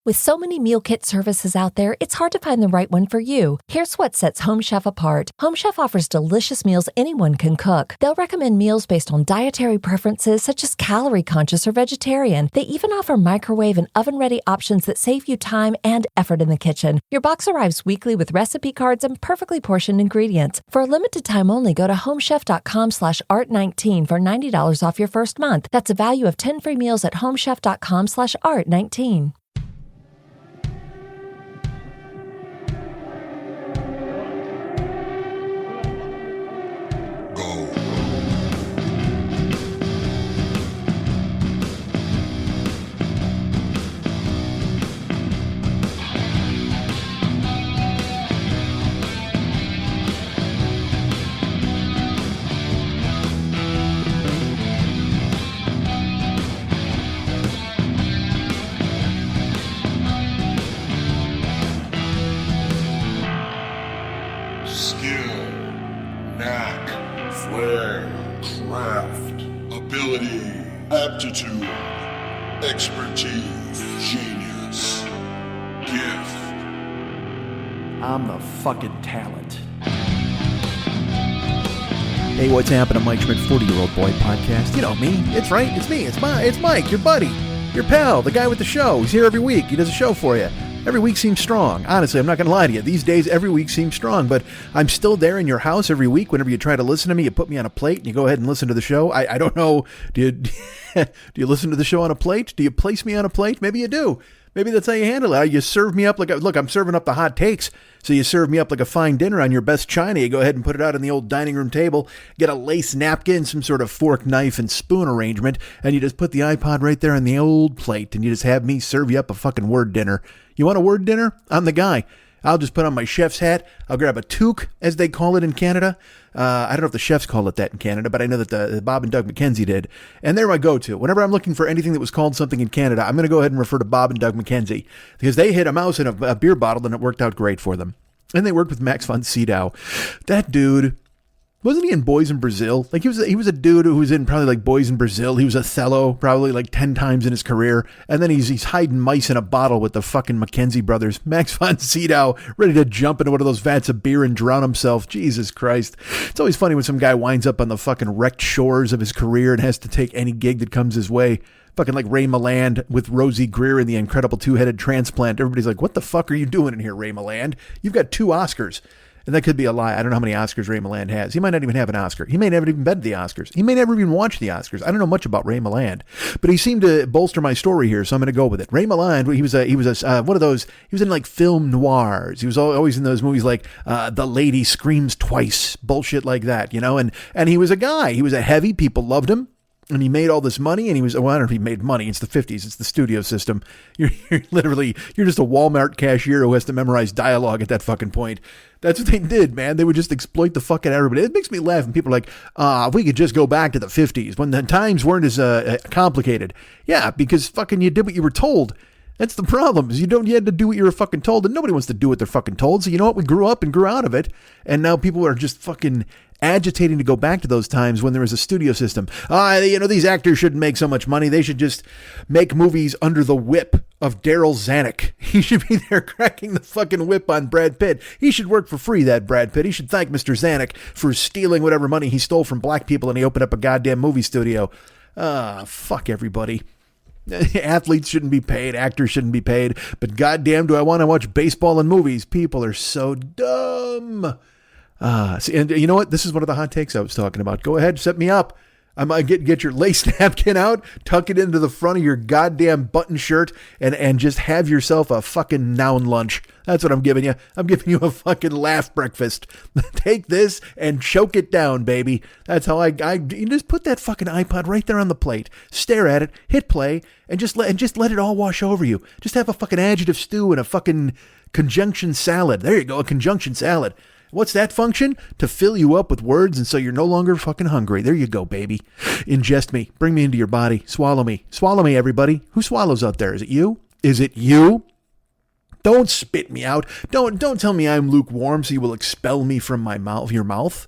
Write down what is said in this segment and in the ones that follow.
With so many meal kit services out there, it's hard to find the right one for you. Here's what sets Home Chef apart. Home Chef offers delicious meals anyone can cook. They'll recommend meals based on dietary preferences such as calorie conscious or vegetarian. They even offer microwave and oven-ready options that save you time and effort in the kitchen. Your box arrives weekly with recipe cards and perfectly portioned ingredients. For a limited time only, go to homechef.com/art19 for $90 off your first month. That's a value of 10 free meals at homechef.com/art19. Aptitude, expertise, genius, gift. I'm the fucking talent. Hey, what's happening, Mike Schmidt, 40-Year-Old Boy Podcast. You know me. It's right. It's me. It's Mike, your buddy, your pal, the guy with the show. He's here every week. He does a show for you. Every week seems strong. Honestly, I'm not going to lie to you. These days, every week seems strong, but I'm still there in your house every week. Whenever you try to listen to me, you put me on a plate and you go ahead and listen to the show. I don't know. Do you, do you listen to the show on a plate? Do you place me on a plate? Maybe you do. Maybe that's how you handle it. You serve me up like look, I'm serving up the hot takes. So you serve me up like a fine dinner on your best china. You go ahead and put it out on the old dining room table, get a lace napkin, some sort of fork, knife, and spoon arrangement, and you just put the iPod right there on the old plate, and you just have me serve you up a fucking word dinner. You want a word dinner? I'm the guy. I'll just put on my chef's hat. I'll grab a toque, as they call it in Canada. I don't know if the chefs call it that in Canada, but I know that the Bob and Doug McKenzie did. And they're my go-to. Whenever I'm looking for anything that was called something in Canada, I'm going to go ahead and refer to Bob and Doug McKenzie because they hit a mouse in a beer bottle and it worked out great for them. And they worked with Max von Sydow. That dude, wasn't he in Boys in Brazil? Like he was a dude who was in probably like Boys in Brazil. He was Othello probably like 10 times in his career. And then he's hiding mice in a bottle with the fucking McKenzie brothers. Max von Sydow ready to jump into one of those vats of beer and drown himself. Jesus Christ. It's always funny when some guy winds up on the fucking wrecked shores of his career and has to take any gig that comes his way. Fucking like Ray Milland with Rosie Greer in The Incredible Two-Headed Transplant. Everybody's like, what the fuck are you doing in here, Ray Milland? You've got 2 Oscars. And that could be a lie. I don't know how many Oscars Ray Milland has. He might not even have an Oscar. He may never even been to the Oscars. He may never even watch the Oscars. I don't know much about Ray Milland, but he seemed to bolster my story here, so I'm going to go with it. Ray Milland, he was one of those. He was in like film noirs. He was always in those movies like The Lady Screams Twice, bullshit like that, you know. And he was a guy. He was a heavy. People loved him. And he made all this money, and I don't know if he made money. It's the 50s. It's the studio system. You're just a Walmart cashier who has to memorize dialogue at that fucking point. That's what they did, man. They would just exploit the fuck out of everybody. It makes me laugh when people are like, if we could just go back to the 50s when the times weren't as complicated. Yeah, because fucking you did what you were told. That's the problem, is you had to do what you were fucking told, and nobody wants to do what they're fucking told. So you know what? We grew up and grew out of it, and now people are just fucking agitating to go back to those times when there was a studio system. These actors shouldn't make so much money. They should just make movies under the whip of Daryl Zanuck. He should be there cracking the fucking whip on Brad Pitt. He should work for free, that Brad Pitt. He should thank Mr. Zanuck for stealing whatever money he stole from black people and he opened up a goddamn movie studio. Fuck everybody. Athletes shouldn't be paid. Actors shouldn't be paid. But goddamn, do I want to watch baseball and movies? People are so dumb. And you know what? This is one of the hot takes I was talking about. Go ahead, set me up. I might get your lace napkin out, tuck it into the front of your goddamn button shirt, and just have yourself a fucking noun lunch. That's what I'm giving you. I'm giving you a fucking laugh breakfast. Take this and choke it down, baby. That's how you just put that fucking iPod right there on the plate, stare at it, hit play, and just let it all wash over you. Just have a fucking adjective stew and a fucking conjunction salad. There you go, a conjunction salad. What's that function? To fill you up with words and so you're no longer fucking hungry. There you go, baby. Ingest me. Bring me into your body. Swallow me. Swallow me, everybody. Who swallows out there? Is it you? Is it you? Don't spit me out. Don't tell me I'm lukewarm so you will expel me from your mouth.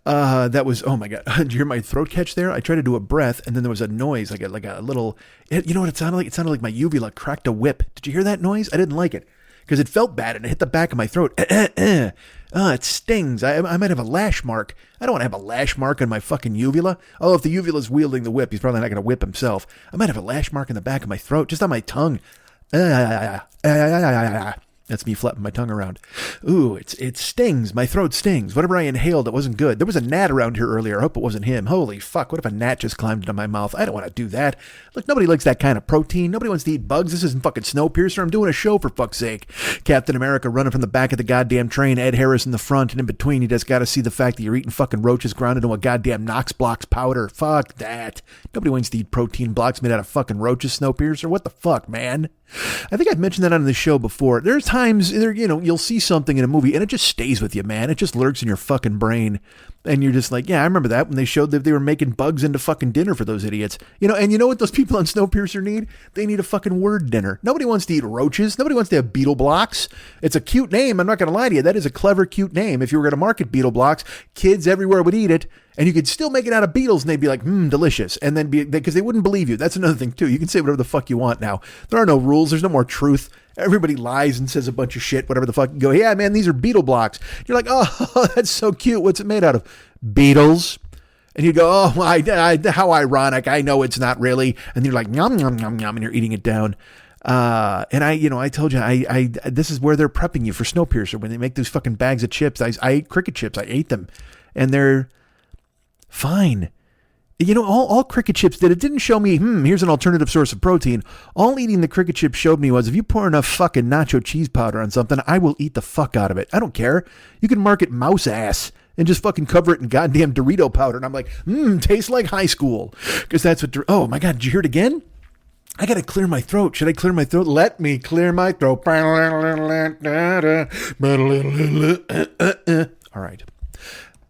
That was, oh my God. Did you hear my throat catch there? I tried to do a breath and then there was a noise, like a little, you know what it sounded like? It sounded like my uvula cracked a whip. Did you hear that noise? I didn't like it because it felt bad and it hit the back of my throat. It stings. I might have a lash mark. I don't want to have a lash mark on my fucking uvula. Oh, if the uvula's wielding the whip, he's probably not going to whip himself. I might have a lash mark in the back of my throat, just on my tongue. That's me flapping my tongue around. Ooh, it stings. My throat stings. Whatever I inhaled, it wasn't good. There was a gnat around here earlier. I hope it wasn't him. Holy fuck, what if a gnat just climbed into my mouth? I don't want to do that. Look, nobody likes that kind of protein. Nobody wants to eat bugs. This isn't fucking Snowpiercer. I'm doing a show, for fuck's sake. Captain America running from the back of the goddamn train, Ed Harris in the front, and in between, you just got to see the fact that you're eating fucking roaches ground into a goddamn Knox Blocks powder. Fuck that. Nobody wants to eat protein blocks made out of fucking roaches, Snowpiercer. What the fuck, man? I think I've mentioned that on the show before. There's times, you'll see something in a movie and it just stays with you, man. It just lurks in your fucking brain. And you're just like, yeah, I remember that when they showed that they were making bugs into fucking dinner for those idiots. And you know what those people on Snowpiercer need? They need a fucking word dinner. Nobody wants to eat roaches. Nobody wants to have beetle blocks. It's a cute name. I'm not going to lie to you. That is a clever, cute name. If you were going to market beetle blocks, kids everywhere would eat it. And you could still make it out of beetles and they'd be like, delicious. And then because they wouldn't believe you. That's another thing too. You can say whatever the fuck you want now. There are no rules. There's no more truth. Everybody lies and says a bunch of shit, whatever the fuck. You go, yeah, man, these are beetle blocks. You're like, oh, that's so cute. What's it made out of? Beetles. And you go, oh, how ironic. I know it's not really. And you're like, yum, yum, yum, yum, and you're eating it down. And I told you, this is where they're prepping you for Snowpiercer. When they make those fucking bags of chips, I ate cricket chips. I ate them and they're fine. All cricket chips did, it didn't show me, here's an alternative source of protein. All eating the cricket chips showed me was, if you pour enough fucking nacho cheese powder on something, I will eat the fuck out of it. I don't care. You can market mouse ass and just fucking cover it in goddamn Dorito powder. And I'm like, tastes like high school. Because that's what, oh my God, did you hear it again? I got to clear my throat. Should I clear my throat? Let me clear my throat. All right.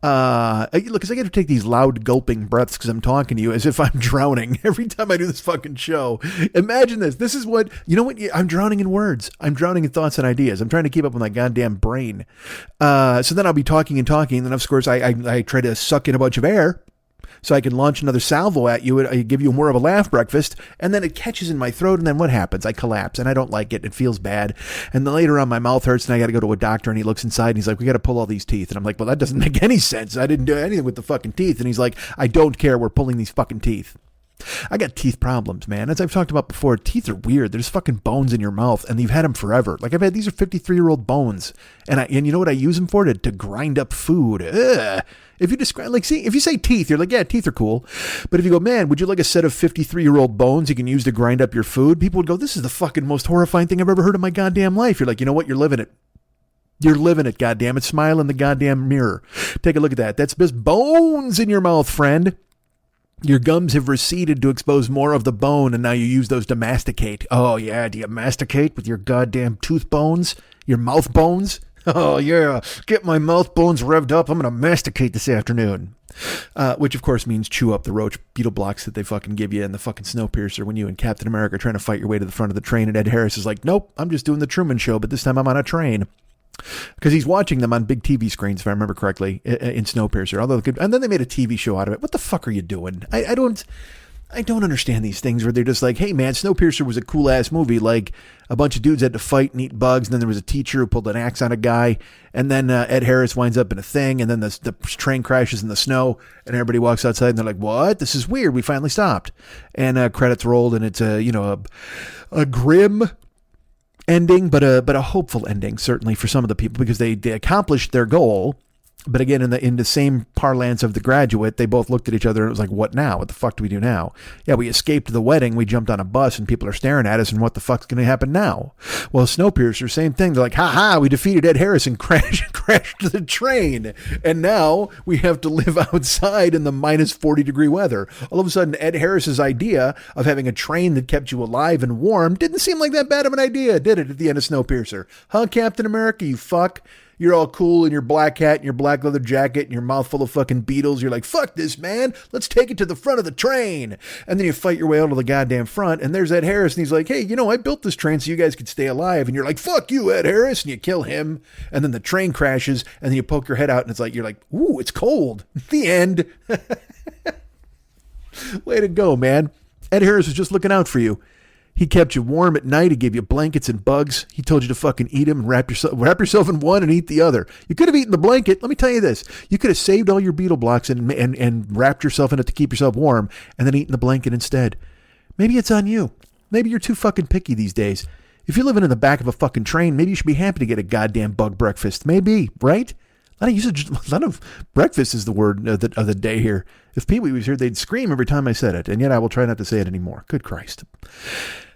Look, because I got to take these loud gulping breaths because I'm talking to you as if I'm drowning every time I do this fucking show. Imagine this. This is what, I'm drowning in words. I'm drowning in thoughts and ideas. I'm trying to keep up with my goddamn brain. So then I'll be talking and talking. And then, of course, I try to suck in a bunch of air so I can launch another salvo at you. I give you more of a laugh breakfast. And then it catches in my throat. And then what happens? I collapse and I don't like it. It feels bad. And then later on, my mouth hurts and I got to go to a doctor. And he looks inside and he's like, we got to pull all these teeth. And I'm like, well, that doesn't make any sense. I didn't do anything with the fucking teeth. And he's like, I don't care. We're pulling these fucking teeth. I got teeth problems, man. As I've talked about before, teeth are weird. There's fucking bones in your mouth and you've had them forever. Like these are 53-year-old bones. And you know what I use them for? To grind up food. Ugh. If you describe, if you say teeth, you're like, yeah, teeth are cool. But if you go, man, would you like a set of 53-year-old bones you can use to grind up your food? People would go, this is the fucking most horrifying thing I've ever heard in my goddamn life. You're like, you know what? You're living it. You're living it, goddammit. Smile in the goddamn mirror. Take a look at that. That's just bones in your mouth, friend. Your gums have receded to expose more of the bone, and now you use those to masticate. Oh, yeah. Do you masticate with your goddamn tooth bones? Your mouth bones? Oh, yeah. Get my mouth bones revved up. I'm going to masticate this afternoon. Which, of course, means chew up the roach beetle blocks that they fucking give you in the fucking Snowpiercer when you and Captain America are trying to fight your way to the front of the train, and Ed Harris is like, nope, I'm just doing the Truman Show, but this time I'm on a train. Because he's watching them on big TV screens, if I remember correctly, in Snowpiercer. And then they made a TV show out of it. What the fuck are you doing? I don't understand these things where they're just like, hey, man, Snowpiercer was a cool-ass movie. Like, a bunch of dudes had to fight and eat bugs, and then there was a teacher who pulled an axe on a guy, and then Ed Harris winds up in a thing, and then the train crashes in the snow, and everybody walks outside, and they're like, what? This is weird. We finally stopped. And credits rolled, and it's a grim ending, but a hopeful ending, certainly for some of the people, because they accomplished their goal. But again, in the same parlance of The Graduate, they both looked at each other and it was like, what now? What the fuck do we do now? Yeah, we escaped the wedding. We jumped on a bus and people are staring at us. And what the fuck's going to happen now? Well, Snowpiercer, same thing. They're like, we defeated Ed Harris and crashed the train. And now we have to live outside in the minus 40 degree weather. All of a sudden, Ed Harris's idea of having a train that kept you alive and warm didn't seem like that bad of an idea, did it, at the end of Snowpiercer? Huh, Captain America, you fuck? You're all cool in your black hat and your black leather jacket and your mouth full of fucking Beatles. You're like, fuck this, man. Let's take it to the front of the train. And then you fight your way out to the goddamn front. And there's Ed Harris. And he's like, hey, I built this train so you guys could stay alive. And you're like, fuck you, Ed Harris. And you kill him. And then the train crashes. And then you poke your head out. And it's like, you're like, ooh, it's cold. The end. Way to go, man. Ed Harris was just looking out for you. He kept you warm at night. He gave you blankets and bugs. He told you to fucking eat them and wrap yourself in one and eat the other. You could have eaten the blanket. Let me tell you this. You could have saved all your beetle blocks and wrapped yourself in it to keep yourself warm and then eaten the blanket instead. Maybe it's on you. Maybe you're too fucking picky these days. If you're living in the back of a fucking train, maybe you should be happy to get a goddamn bug breakfast. Maybe, right? A lot of breakfast is the word of the day here. If Pee-wee was here, they'd scream every time I said it, and yet I will try not to say it anymore. Good Christ.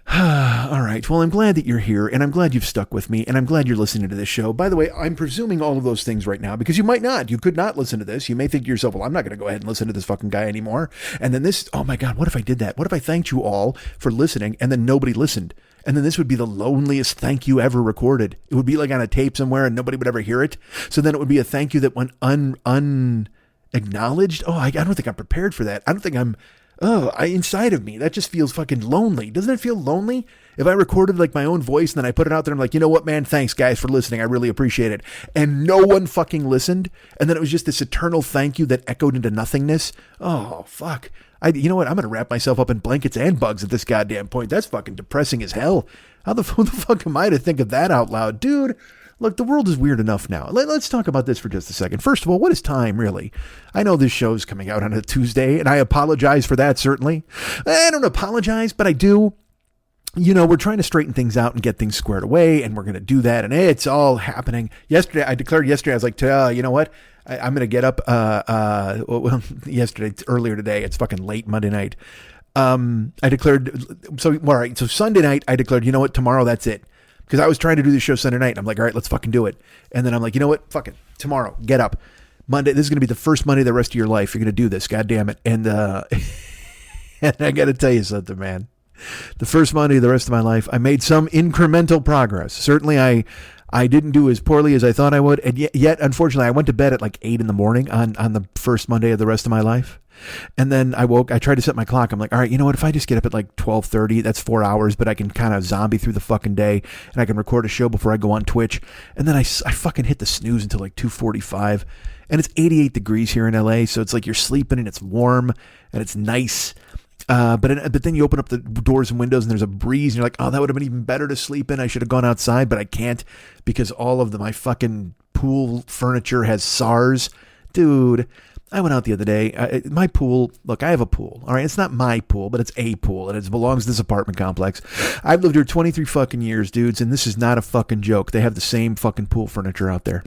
All right. Well, I'm glad that you're here, and I'm glad you've stuck with me, and I'm glad you're listening to this show. By the way, I'm presuming all of those things right now because you might not. You could not listen to this. You may think to yourself, well, I'm not going to go ahead and listen to this fucking guy anymore. And then this, oh my God, what if I did that? What if I thanked you all for listening, and then nobody listened? And then this would be the loneliest thank you ever recorded. It would be like on a tape somewhere and nobody would ever hear it. So then it would be a thank you that went unacknowledged. Oh, I don't think I'm prepared for that. I don't think inside of me, that just feels fucking lonely. Doesn't it feel lonely? If I recorded like my own voice and then I put it out there, I'm like, you know what, man? Thanks guys for listening. I really appreciate it. And no one fucking listened. And then it was just this eternal thank you that echoed into nothingness. Oh, fuck. You know what? I'm going to wrap myself up in blankets and bugs at this goddamn point. That's fucking depressing as hell. Who the fuck am I to think of that out loud? Dude, look, the world is weird enough now. Let's talk about this for just a second. First of all, what is time, really? I know this show's coming out on a Tuesday, and I apologize for that, certainly. I don't apologize, but I do. We're trying to straighten things out and get things squared away, and we're going to do that, and it's all happening. I declared yesterday, I was like, you know what? I'm going to get up, earlier today, it's fucking late Monday night. I declared, all right, so Sunday night, I declared, you know what, tomorrow, that's it. Because I was trying to do the show Sunday night. And I'm like, all right, let's fucking do it. And then I'm like, you know what, fuck it, tomorrow, get up. Monday, this is going to be the first Monday of the rest of your life. You're going to do this, God damn it. And, and I got to tell you something, man. The first Monday of the rest of my life, I made some incremental progress. Certainly, I didn't do as poorly as I thought I would. And yet, unfortunately, I went to bed at like 8 a.m. on the first Monday of the rest of my life. And then I tried to set my clock. I'm like, all right, you know what? If I just get up at like 12:30, that's 4 hours, but I can kind of zombie through the fucking day and I can record a show before I go on Twitch. And then I fucking hit the snooze until like 2:45. And it's 88 degrees here in LA. So it's like you're sleeping and it's warm and it's nice. But then you open up the doors and windows and there's a breeze and you're like, oh, that would have been even better to sleep in. I should have gone outside, but I can't because all of my fucking pool furniture has SARS. Dude, I went out the other day. My pool, look, I have a pool. All right. It's not my pool, but it's a pool and it belongs to this apartment complex. I've lived here 23 fucking years, dudes. And this is not a fucking joke. They have the same fucking pool furniture out there.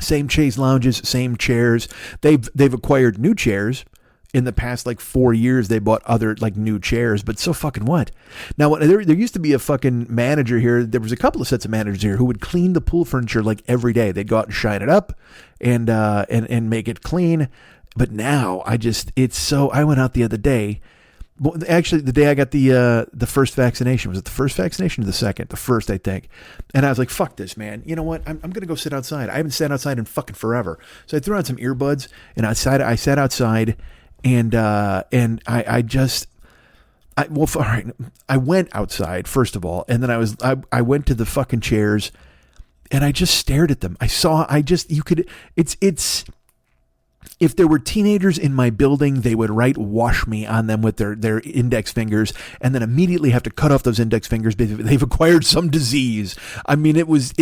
Same chaise lounges, same chairs. They've acquired new chairs. In the past, 4 years, they bought other, new chairs, but so fucking what? Now, there used to be a fucking manager here. There was a couple of sets of managers here who would clean the pool furniture, every day. They'd go out and shine it up and make it clean. But now, I went out the other day. Well, actually, the day I got the first vaccination. Was it the first vaccination or the second? The first, I think. And I was like, fuck this, man. You know what? I'm going to go sit outside. I haven't sat outside in fucking forever. So I threw on some earbuds, and I sat outside. And all right. I went outside first of all, and then I went to the fucking chairs, and I just stared at them. If there were teenagers in my building, they would write "wash me" on them with their index fingers, and then immediately have to cut off those index fingers because they've acquired some disease. I mean, it was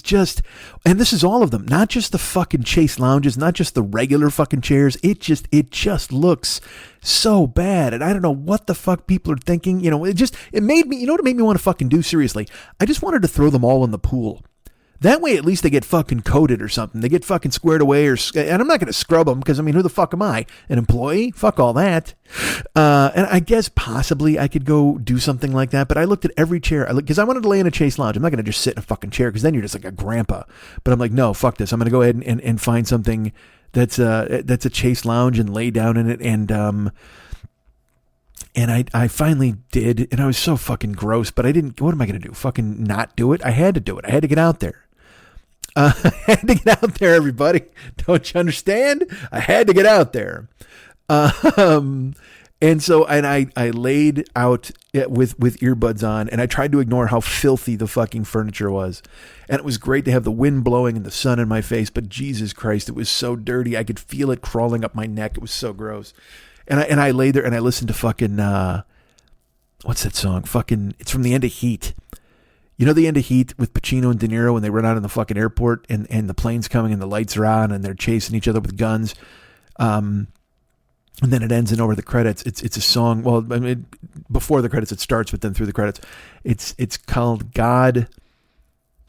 just, and this is all of them, not just the fucking chaise lounges, not just the regular fucking chairs. It just looks so bad, and I don't know what the fuck people are thinking. It made me, what it made me want to fucking do, seriously? I just wanted to throw them all in the pool. That way, at least they get fucking coated or something. They get fucking squared away, and I'm not going to scrub them because, who the fuck am I? An employee? Fuck all that. And I guess possibly I could go do something like that, but I looked at every chair because I wanted to lay in a chaise lounge. I'm not going to just sit in a fucking chair because then you're just like a grandpa. But I'm like, no, fuck this. I'm going to go ahead and find something that's a chaise lounge and lay down in it. And I finally did, and I was so fucking gross, but I didn't, what am I going to do? Fucking not do it? I had to do it. I had to get out there. I had to get out there, everybody. Don't you understand? I had to get out there. And so, I laid out with earbuds on, and I tried to ignore how filthy the fucking furniture was. And it was great to have the wind blowing and the sun in my face, but Jesus Christ, it was so dirty. I could feel it crawling up my neck. It was so gross. And I lay there and I listened to fucking, what's that song? Fucking, it's from the end of Heat. You know the end of Heat with Pacino and De Niro when they run out in the fucking airport and the plane's coming and the lights are on and they're chasing each other with guns. And then it ends and over the credits. It's a song. Well, I mean, before the credits it starts, but then through the credits, it's called God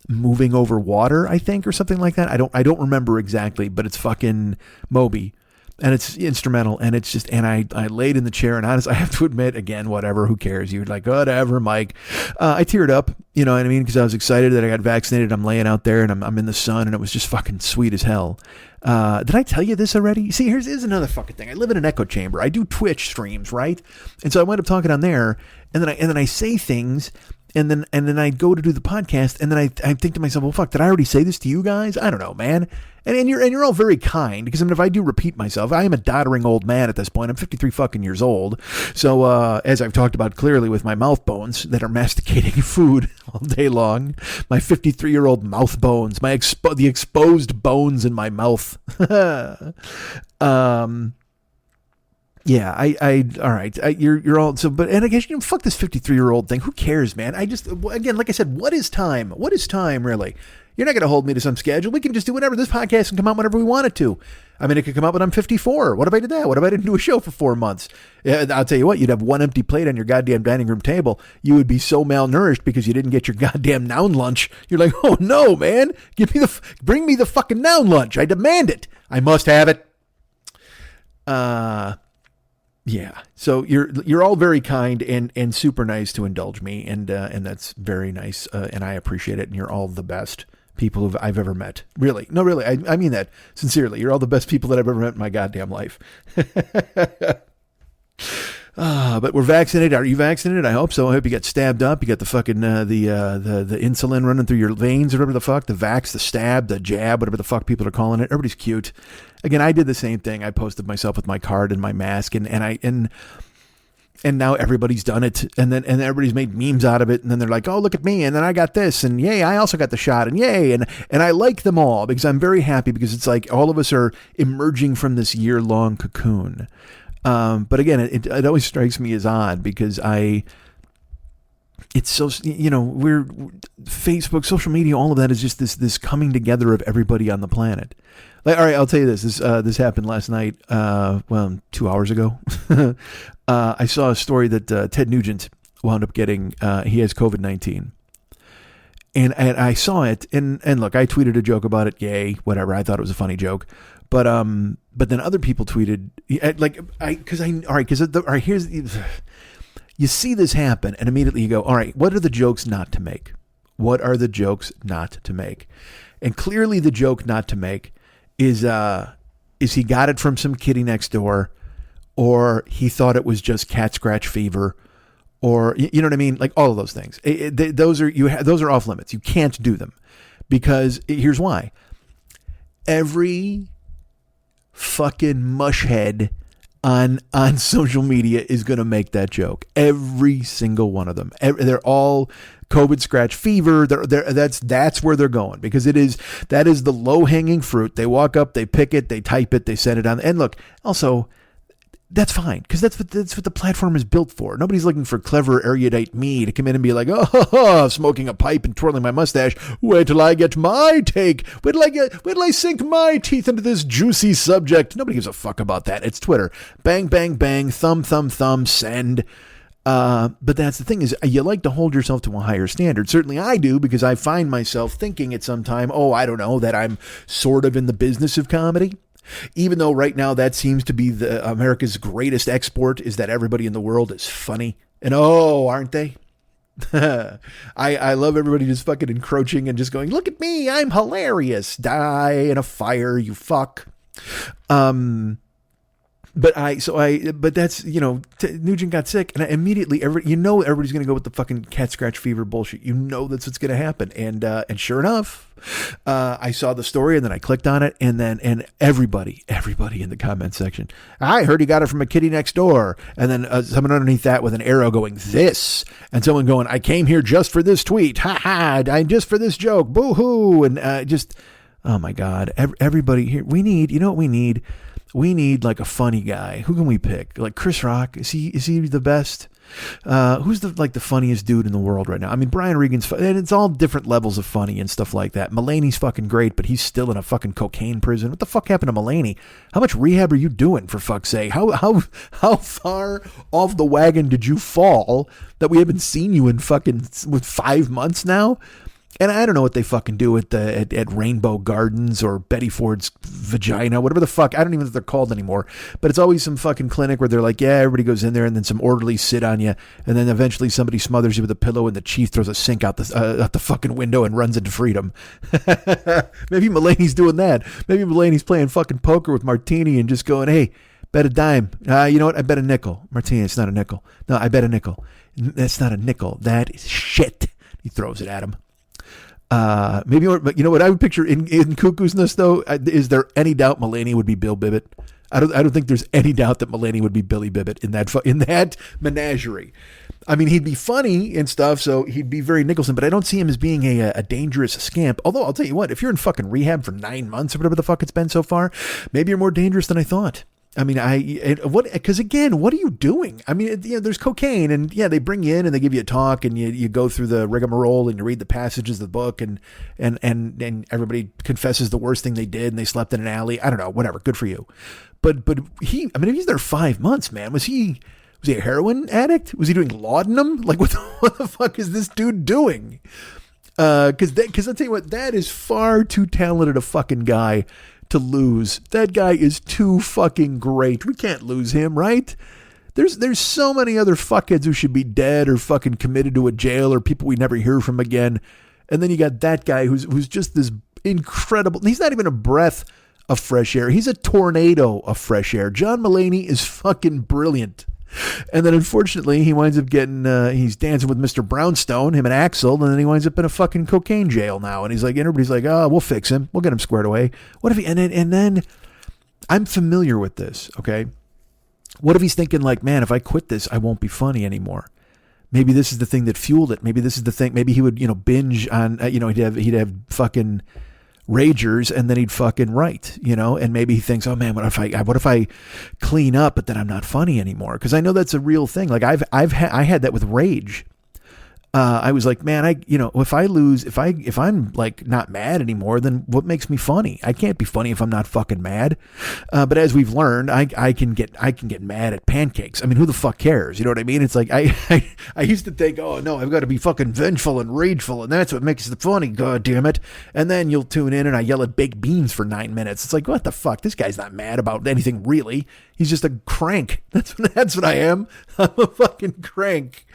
Moving Over Water, I think, or something like that. I don't remember exactly, but it's fucking Moby, and it's instrumental, and it's just. And I laid in the chair, and honestly, I have to admit, again, whatever, who cares? You're like, whatever, Mike. I teared up, you know what I mean, because I was excited that I got vaccinated. I'm laying out there, and I'm in the sun, and it was just fucking sweet as hell. Did I tell you this already? See, here's another fucking thing. I live in an echo chamber. I do Twitch streams, right? And so I wind up talking on there, and then I say things, and then I go to do the podcast, and then I think to myself, well, fuck, did I already say this to you guys? I don't know, man. And you're all very kind, because I mean, if I do repeat myself, I am a doddering old man at this point. I'm 53 fucking years old. So as I've talked about clearly with my mouth bones that are masticating food all day long, my 53-year-old mouth bones, the exposed bones in my mouth. Yeah, all right. You're all so, but and I guess fuck this 53-year-old thing. Who cares, man? Again, like I said, what is time? What is time really? You're not going to hold me to some schedule. We can just do whatever. This podcast can come out whenever we want it to. I mean, it could come out when I'm 54. What if I did that? What if I didn't do a show for 4 months? I'll tell you what, you'd have one empty plate on your goddamn dining room table. You would be so malnourished because you didn't get your goddamn noun lunch. You're like, oh no, man, bring me the fucking noun lunch. I demand it. I must have it. Yeah. So you're all very kind and super nice to indulge me, and that's very nice, and I appreciate it. And you're all the best people I've ever met. Really. No, really. I mean that sincerely. You're all the best people that I've ever met in my goddamn life. But we're vaccinated. Are you vaccinated? I hope so. I hope you got stabbed up. You got the fucking, the insulin running through your veins or whatever the fuck, the vax, the stab, the jab, whatever the fuck people are calling it. Everybody's cute. Again, I did the same thing. I posted myself with my card and my mask and now everybody's done it, and everybody's made memes out of it, and then they're like, oh, look at me, and then I got this, and yay, I also got the shot, and yay, and I like them all because I'm very happy because it's like all of us are emerging from this year-long cocoon. But again, it always strikes me as odd because it's so, we're Facebook, social media, all of that is just this coming together of everybody on the planet. Like, all right, I'll tell you this. This happened last night. 2 hours ago. I saw a story that Ted Nugent wound up getting. He has COVID-19, and I saw it. And look, I tweeted a joke about it. Yay, whatever. I thought it was a funny joke. But then other people tweeted here's you see this happen, and immediately you go, all right, what are the jokes not to make? What are the jokes not to make? And clearly, the joke not to make is he got it from some kitty next door, or he thought it was just cat scratch fever, or you know what I mean? Like all of those things. Those are off limits. You can't do them because here's why. Every fucking mushhead on social media is going to make that joke. Every single one of them. They're all COVID scratch fever. That's where they're going because that is the low hanging fruit. They walk up, they pick it, they type it, they send it on. And look, also, that's fine because that's what the platform is built for. Nobody's looking for clever, erudite me to come in and be like, oh, smoking a pipe and twirling my mustache. Wait till I get my take. Wait till I sink my teeth into this juicy subject. Nobody gives a fuck about that. It's Twitter. Bang, bang, bang. Thumb, thumb, thumb. Send. But that's the thing is you like to hold yourself to a higher standard. Certainly I do because I find myself thinking at some time, I don't know, that I'm sort of in the business of comedy. Even though right now that seems to be America's greatest export is that everybody in the world is funny. And aren't they? I love everybody just fucking encroaching and just going, look at me, I'm hilarious. Die in a fire, you fuck. But But that's, Nugent got sick, and I immediately, everybody's going to go with the fucking cat scratch fever bullshit. That's what's going to happen. And sure enough, I saw the story, and then I clicked on it, and everybody in the comment section, I heard he got it from a kitty next door. And then someone underneath that with an arrow going, this, and someone going, I came here just for this tweet. Ha ha, I'm just for this joke. Boo hoo. And oh my God, everybody here, we need, what we need? We need like a funny guy. Who can we pick? Like Chris Rock? Is he the best? Who's the funniest dude in the world right now? I mean, Brian Regan's and it's all different levels of funny and stuff like that. Mulaney's fucking great, but he's still in a fucking cocaine prison. What the fuck happened to Mulaney? How much rehab are you doing, for fuck's sake? How far off the wagon did you fall that we haven't seen you in fucking 5 months now? And I don't know what they fucking do at Rainbow Gardens or Betty Ford's vagina, whatever the fuck. I don't even know what they're called anymore. But it's always some fucking clinic where they're like, yeah, everybody goes in there, and then some orderlies sit on you, and then eventually somebody smothers you with a pillow, and the chief throws a sink out the fucking window and runs into freedom. Maybe Mulaney's doing that. Maybe Mulaney's playing fucking poker with Martini and just going, hey, bet a dime. You know what? I bet a nickel. Martini, it's not a nickel. No, I bet a nickel. That's not a nickel. That is shit. He throws it at him. Maybe, but you know what I would picture in Cuckoo's Nest though? Is there any doubt Mulaney would be Bill Bibbit? I don't think there's any doubt that Mulaney would be Billy Bibbit in that menagerie. I mean, he'd be funny and stuff, so he'd be very Nicholson, but I don't see him as being a dangerous scamp. Although I'll tell you what, if you're in fucking rehab for 9 months or whatever the fuck it's been so far, maybe you're more dangerous than I thought. I mean, because again, what are you doing? I mean, there's cocaine, and yeah, they bring you in and they give you a talk, and you go through the rigmarole and you read the passages of the book, and everybody confesses the worst thing they did, and they slept in an alley. I don't know, whatever. Good for you. But if he's there 5 months, man, was he a heroin addict? Was he doing laudanum? Like, what the fuck is this dude doing? Because I'll tell you what, that is far too talented a fucking guy to lose. That guy is too fucking great. We can't lose him, right? There's so many other fuckheads who should be dead or fucking committed to a jail or people we never hear from again. And then you got that guy who's just this incredible. He's not even a breath of fresh air. He's a tornado of fresh air. John Mulaney is fucking brilliant. And then unfortunately he winds up getting, he's dancing with Mr. Brownstone, him and Axel, and then he winds up in a fucking cocaine jail now. And everybody's like, oh, we'll fix him. We'll get him squared away. What if he, and then I'm familiar with this. Okay. What if he's thinking like, man, if I quit this, I won't be funny anymore. Maybe this is the thing that fueled it. Maybe this is the thing. Maybe he would, binge on, he'd have fucking ragers, and then he'd fucking write, and maybe he thinks, oh man, what if I clean up, but then I'm not funny anymore? Because I know that's a real thing. Like I had that with rage. I was like, man, if I'm like not mad anymore, then what makes me funny? I can't be funny if I'm not fucking mad. But as we've learned, I can get mad at pancakes. I mean, who the fuck cares? You know what I mean? It's like, I used to think, oh no, I've got to be fucking vengeful and rageful, and that's what makes it funny. God damn it. And then you'll tune in and I yell at baked beans for 9 minutes. It's like, what the fuck? This guy's not mad about anything really. He's just a crank. That's what I am. I'm a fucking crank.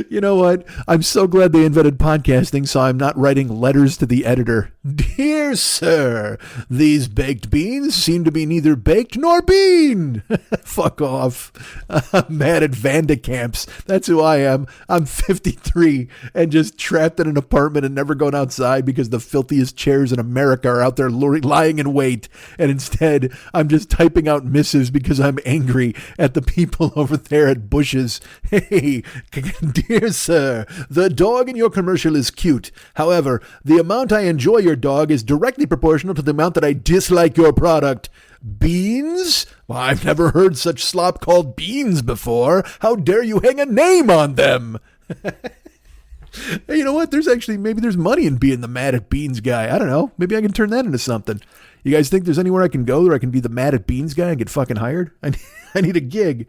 You know what? I'm so glad they invented podcasting, so I'm not writing letters to the editor. Dear sir, these baked beans seem to be neither baked nor bean. Fuck off. I'm mad at Vandecamps. That's who I am. I'm 53 and just trapped in an apartment and never going outside because the filthiest chairs in America are out there lying in wait. And instead, I'm just typing out missives because I'm angry at the people over there at Bush's. Hey, dear sir, the dog in your commercial is cute. However, the amount I enjoy your dog is directly proportional to the amount that I dislike your product. Beans? Well, I've never heard such slop called beans before. How dare you hang a name on them? Hey, you know what? Maybe there's money in being the mad at beans guy. I don't know. Maybe I can turn that into something. You guys think there's anywhere I can go where I can be the mad at beans guy and get fucking hired? I need a gig.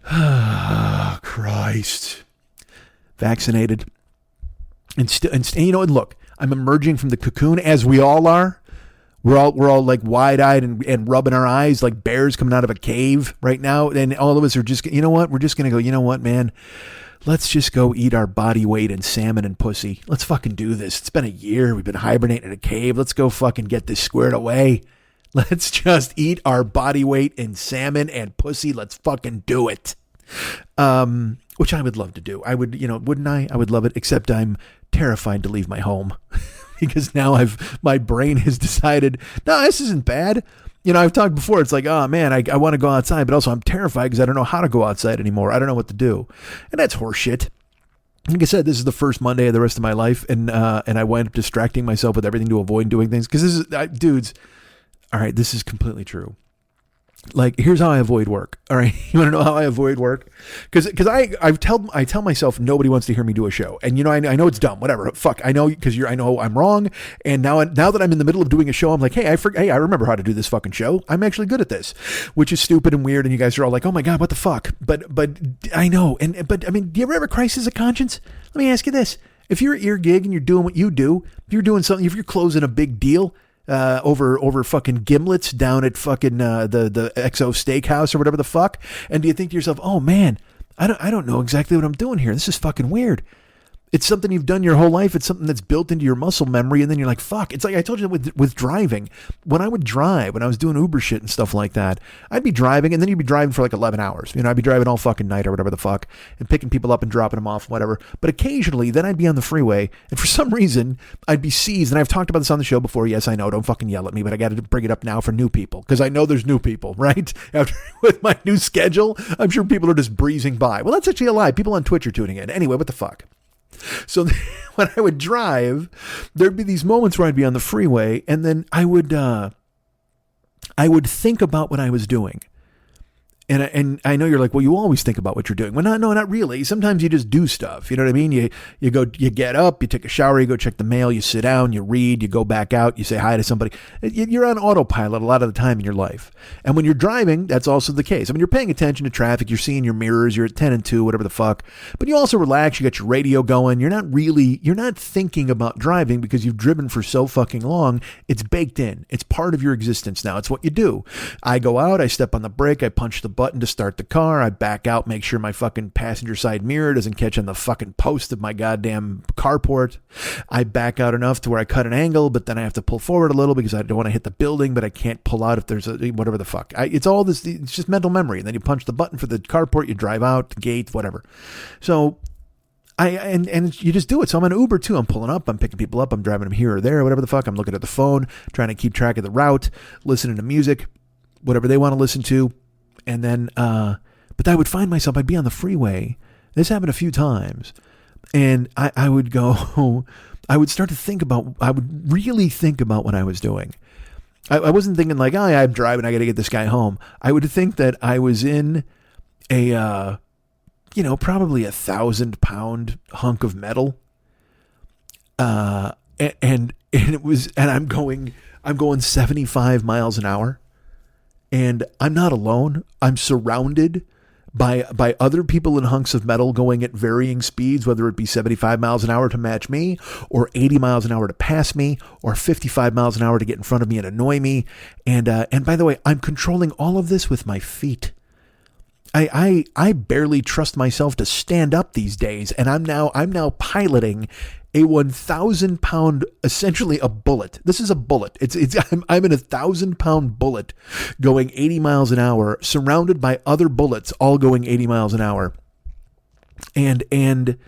Ah, Christ. Vaccinated. And look, I'm emerging from the cocoon as we all are. We're all like wide-eyed and rubbing our eyes like bears coming out of a cave right now. And all of us are just, you know what? We're just going to go, you know what, man? let's just go eat our body weight in salmon and pussy. Let's fucking do this. It's been a year. We've been hibernating in a cave. Let's go fucking get this squared away. Let's just eat our body weight in salmon and pussy. Let's fucking do it. Which I would love to do. I would, wouldn't I? I would love it, except I'm terrified to leave my home because now my brain has decided, no, this isn't bad. I've talked before. It's like, oh man, I want to go outside, but also I'm terrified because I don't know how to go outside anymore. I don't know what to do. And that's horseshit. Like I said, this is the first Monday of the rest of my life. And I wind up distracting myself with everything to avoid doing things. Cause this is, dudes. All right. This is completely true. Like, here's how I avoid work. All right. You want to know how I avoid work? Cause I tell myself nobody wants to hear me do a show. And I know it's dumb, whatever. Fuck. I know, cause I know I'm wrong. And now that I'm in the middle of doing a show, I'm like, hey, I remember how to do this fucking show. I'm actually good at this, which is stupid and weird. And you guys are all like, oh my God, what the fuck? But I know. But I mean, do you ever have a crisis of conscience? Let me ask you this. If you're at your gig and you're doing what you do, if you're doing something, if you're closing a big deal, over fucking gimlets down at fucking the XO Steakhouse or whatever the fuck, and do you think to yourself, oh man, I don't know exactly what I'm doing here. This is fucking weird. It's something you've done your whole life. It's something that's built into your muscle memory. And then you're like, fuck. It's like I told you with driving. When I would drive, when I was doing Uber shit and stuff like that, I'd be driving and then you'd be driving for like 11 hours. I'd be driving all fucking night or whatever the fuck and picking people up and dropping them off, whatever. But occasionally then I'd be on the freeway and for some reason I'd be seized. And I've talked about this on the show before. Yes, I know. Don't fucking yell at me, but I got to bring it up now for new people because I know there's new people, right? With my new schedule, I'm sure people are just breezing by. Well, that's actually a lie. People on Twitch are tuning in. Anyway, what the fuck? So when I would drive, there'd be these moments where I'd be on the freeway and then I would think about what I was doing. And I know you're like, well, you always think about what you're doing. Well, no, not really. Sometimes you just do stuff. You know what I mean? You get up, you take a shower, you go check the mail, you sit down, you read, you go back out, you say hi to somebody. You're on autopilot a lot of the time in your life. And when you're driving, that's also the case. I mean, you're paying attention to traffic, you're seeing your mirrors, you're at 10 and 2, whatever the fuck. But you also relax, you got your radio going. You're not thinking about driving because you've driven for so fucking long. It's baked in. It's part of your existence now. It's what you do. I go out, I step on the brake, I punch the button to start the car. I back out, make sure my fucking passenger side mirror doesn't catch on the fucking post of my goddamn carport. I back out enough to where I cut an angle, but then I have to pull forward a little because I don't want to hit the building, but I can't pull out if there's whatever the fuck. It's all this, it's just mental memory. And then you punch the button for the carport, you drive out, the gate, whatever. So and you just do it. So I'm on Uber too. I'm pulling up, I'm picking people up, I'm driving them here or there, whatever the fuck. I'm looking at the phone, trying to keep track of the route, listening to music, whatever they want to listen to. And then, but I would find myself, I'd be on the freeway. This happened a few times. And I would go, I would start to think about, I would really think about what I was doing. I wasn't thinking like, oh yeah, I'm driving, I got to get this guy home. I would think that I was in a, probably 1,000-pound hunk of metal. And it was, and I'm going 75 miles an hour. And I'm not alone. I'm surrounded by other people in hunks of metal going at varying speeds, whether it be 75 miles an hour to match me, or 80 miles an hour to pass me, or 55 miles an hour to get in front of me and annoy me. And by the way, I'm controlling all of this with my feet. I barely trust myself to stand up these days, and I'm now piloting a 1,000-pound, essentially a bullet. This is a bullet. I'm in a 1,000-pound bullet going 80 miles an hour, surrounded by other bullets, all going 80 miles an hour. And it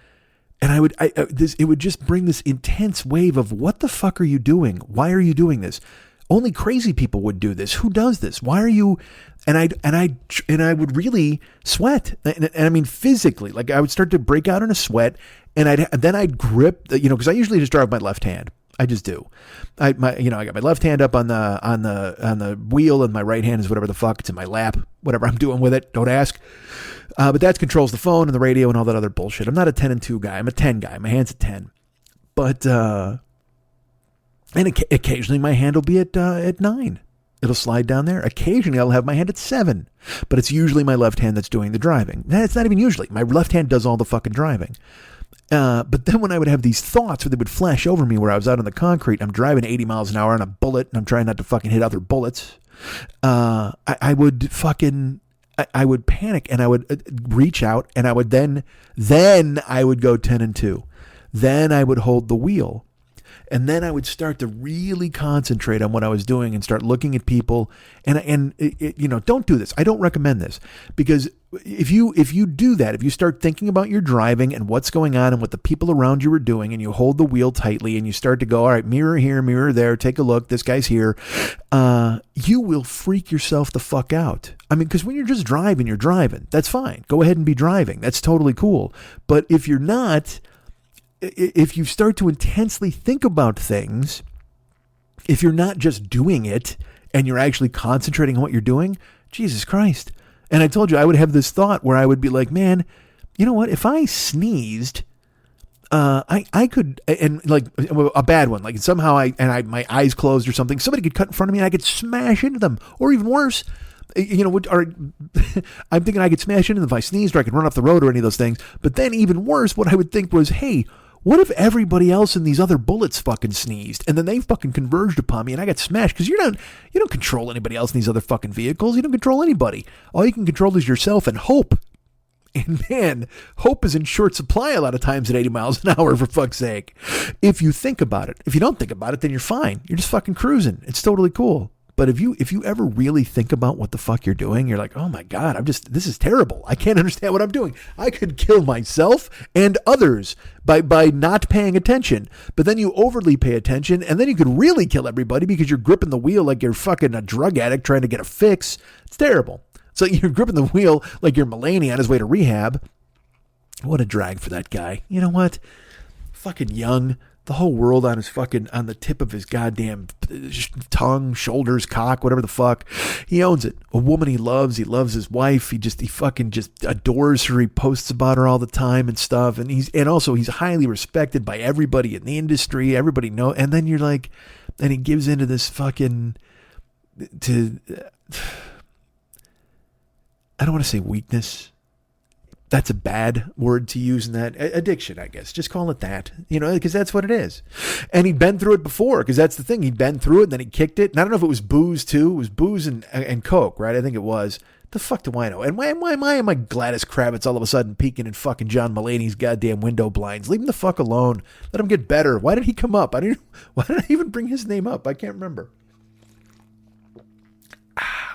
would just bring this intense wave of what the fuck are you doing? Why are you doing this? Only crazy people would do this. Who does this? Why are you? And I would really sweat. And I mean, physically, like I would start to break out in a sweat, and I'd grip, because I usually just drive with my left hand. I just do. I got my left hand up on the wheel, and my right hand is whatever the fuck. It's in my lap, whatever I'm doing with it. Don't ask. But that controls the phone and the radio and all that other bullshit. I'm not a 10 and 2 guy. I'm a 10 guy. My hand's a 10. But, and occasionally my hand will be at 9. It'll slide down there. Occasionally I'll have my hand at 7, but it's usually my left hand that's doing the driving. It's not even usually. My left hand does all the fucking driving. But then when I would have these thoughts where they would flash over me where I was out on the concrete, I'm driving 80 miles an hour on a bullet and I'm trying not to fucking hit other bullets. I would fucking, I would panic and I would reach out and I would then I would go 10 and 2. Then I would hold the wheel. And then I would start to really concentrate on what I was doing and start looking at people. And don't do this. I don't recommend this, because if you do that, if you start thinking about your driving and what's going on and what the people around you are doing, and you hold the wheel tightly and you start to go, all right, mirror here, mirror there, take a look, this guy's here, you will freak yourself the fuck out. I mean, because when you're just driving, you're driving. That's fine. Go ahead and be driving. That's totally cool. But if you're not, if you start to intensely think about things, if you're not just doing it and you're actually concentrating on what you're doing, Jesus Christ. And I told you, I would have this thought where I would be like, man, you know what? If I sneezed, I could, and like a bad one, like somehow my eyes closed or something, somebody could cut in front of me and I could smash into them. Or even worse, I'm thinking I could smash into them if I sneezed, or I could run off the road, or any of those things. But then even worse, what I would think was, hey, what if everybody else in these other bullets fucking sneezed and then they fucking converged upon me and I got smashed? Because you don't control anybody else in these other fucking vehicles. You don't control anybody. All you can control is yourself and hope. And man, hope is in short supply a lot of times at 80 miles an hour, for fuck's sake. If you think about it. If you don't think about it, then you're fine. You're just fucking cruising. It's totally cool. But if you ever really think about what the fuck you're doing, you're like, oh my God, this is terrible. I can't understand what I'm doing. I could kill myself and others by not paying attention. But then you overly pay attention, and then you could really kill everybody because you're gripping the wheel like you're fucking a drug addict trying to get a fix. It's terrible. So you're gripping the wheel like you're Mulaney on his way to rehab. What a drag for that guy. You know what? Fucking young. The whole world on the tip of his goddamn tongue, shoulders, cock, whatever the fuck. He owns it. A woman he loves his wife. He fucking just adores her. He posts about her all the time and stuff. And he's highly respected by everybody in the industry. Everybody knows. And then you're like, and he gives into this fucking, I don't want to say weakness. That's a bad word to use in that. Addiction, I guess. Just call it that, because that's what it is. And he'd been through it before, because that's the thing. He'd been through it, and then he kicked it. And I don't know if it was booze, too. It was booze and coke, right? I think it was. The fuck do I know? And why am I Gladys Kravitz all of a sudden peeking in fucking John Mulaney's goddamn window blinds? Leave him the fuck alone. Let him get better. Why did he come up? Why did I even bring his name up? I can't remember.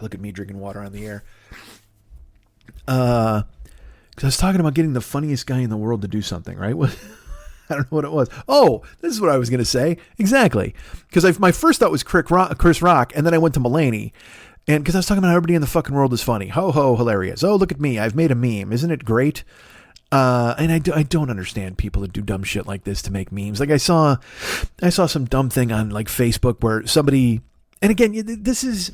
Look at me drinking water on the air. Because I was talking about getting the funniest guy in the world to do something, right? I don't know what it was. Oh, this is what I was going to say. Exactly. Because my first thought was Chris Rock, and then I went to Mulaney. And because I was talking about how everybody in the fucking world is funny. Ho, ho, hilarious. Oh, look at me. I've made a meme. Isn't it great? And I don't understand people that do dumb shit like this to make memes. Like I saw some dumb thing on like Facebook where somebody, and again, this is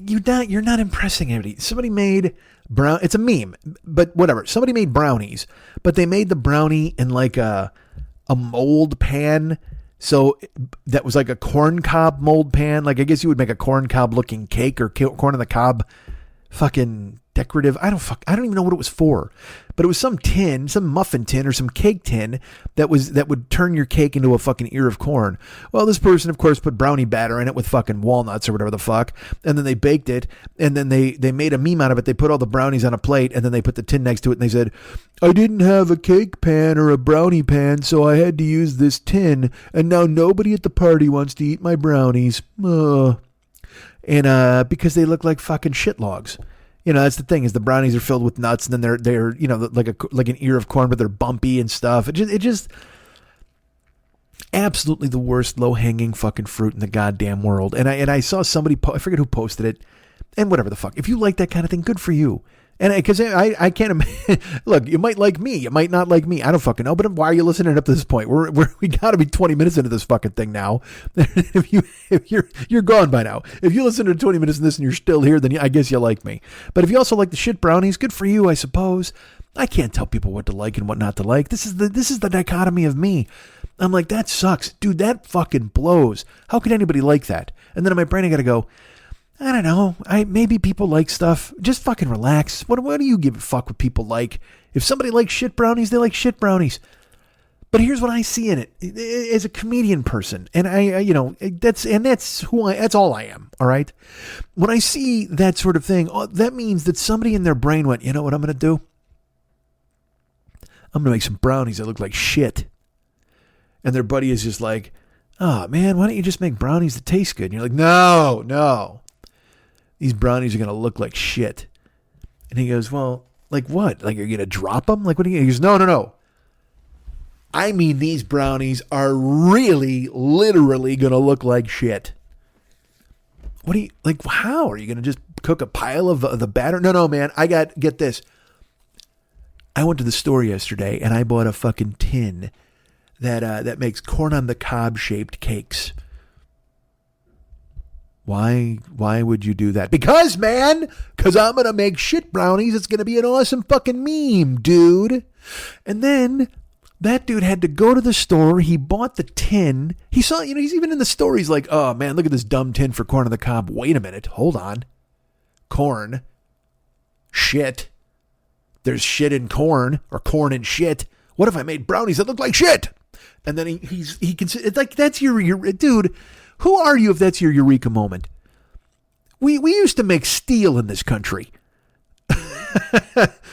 you're not impressing anybody. Somebody made it's a meme, but whatever. Somebody made brownies, but they made the brownie in like a mold pan. So that was like a corn cob mold pan. Like I guess you would make a corn cob looking cake or corn on the cob fucking decorative. I don't even know what it was for, but it was some tin, some muffin tin or some cake tin that would turn your cake into a fucking ear of corn. Well, this person, of course, put brownie batter in it with fucking walnuts or whatever the fuck. And then they baked it, and then they made a meme out of it. They put all the brownies on a plate, and then they put the tin next to it, and they said, I didn't have a cake pan or a brownie pan, so I had to use this tin, and now nobody at the party wants to eat my brownies. And because they look like fucking shit logs. That's the thing, is the brownies are filled with nuts, and then they're like an ear of corn, but they're bumpy and stuff. It just absolutely the worst low hanging fucking fruit in the goddamn world. And I saw somebody, I forget who posted it, and whatever the fuck. If you like that kind of thing, good for you. And because I can't imagine, look, you might like me, you might not like me. I don't fucking know. But why are you listening up to this point? We got to be 20 minutes into this fucking thing now. if you're gone by now. If you listen to 20 minutes of this and you're still here, then I guess you like me. But if you also like the shit brownies, good for you, I suppose. I can't tell people what to like and what not to like. This is the dichotomy of me. I'm like, that sucks, dude. That fucking blows. How could anybody like that? And then in my brain, I got to go, I don't know. Maybe people like stuff. Just fucking relax. What do you give a fuck what people like? If somebody likes shit brownies, they like shit brownies. But here's what I see in it as a comedian person. And that's all I am. All right. When I see that sort of thing, that means that somebody in their brain went, you know what I'm going to do? I'm going to make some brownies that look like shit. And their buddy is just like, oh man, why don't you just make brownies that taste good? And you're like, no. These brownies are going to look like shit. And he goes, well, like what? Like, you're going to drop them? Like, what do you? He goes, no. I mean, these brownies are really, literally going to look like shit. What do you, like, how? Are you going to just cook a pile of the batter? No, man. Get this. I went to the store yesterday and I bought a fucking tin that makes corn on the cob shaped cakes. Why would you do that? Because I'm going to make shit brownies. It's going to be an awesome fucking meme, dude. And then that dude had to go to the store. He bought the tin. He saw, he's even in the store. He's like, oh man, look at this dumb tin for corn on the cob. Wait a minute. Hold on. Corn. Shit. There's shit in corn, or corn and shit. What if I made brownies that look like shit? And then he can, it's like, that's your dude. Who are you if that's your eureka moment? We used to make steel in this country.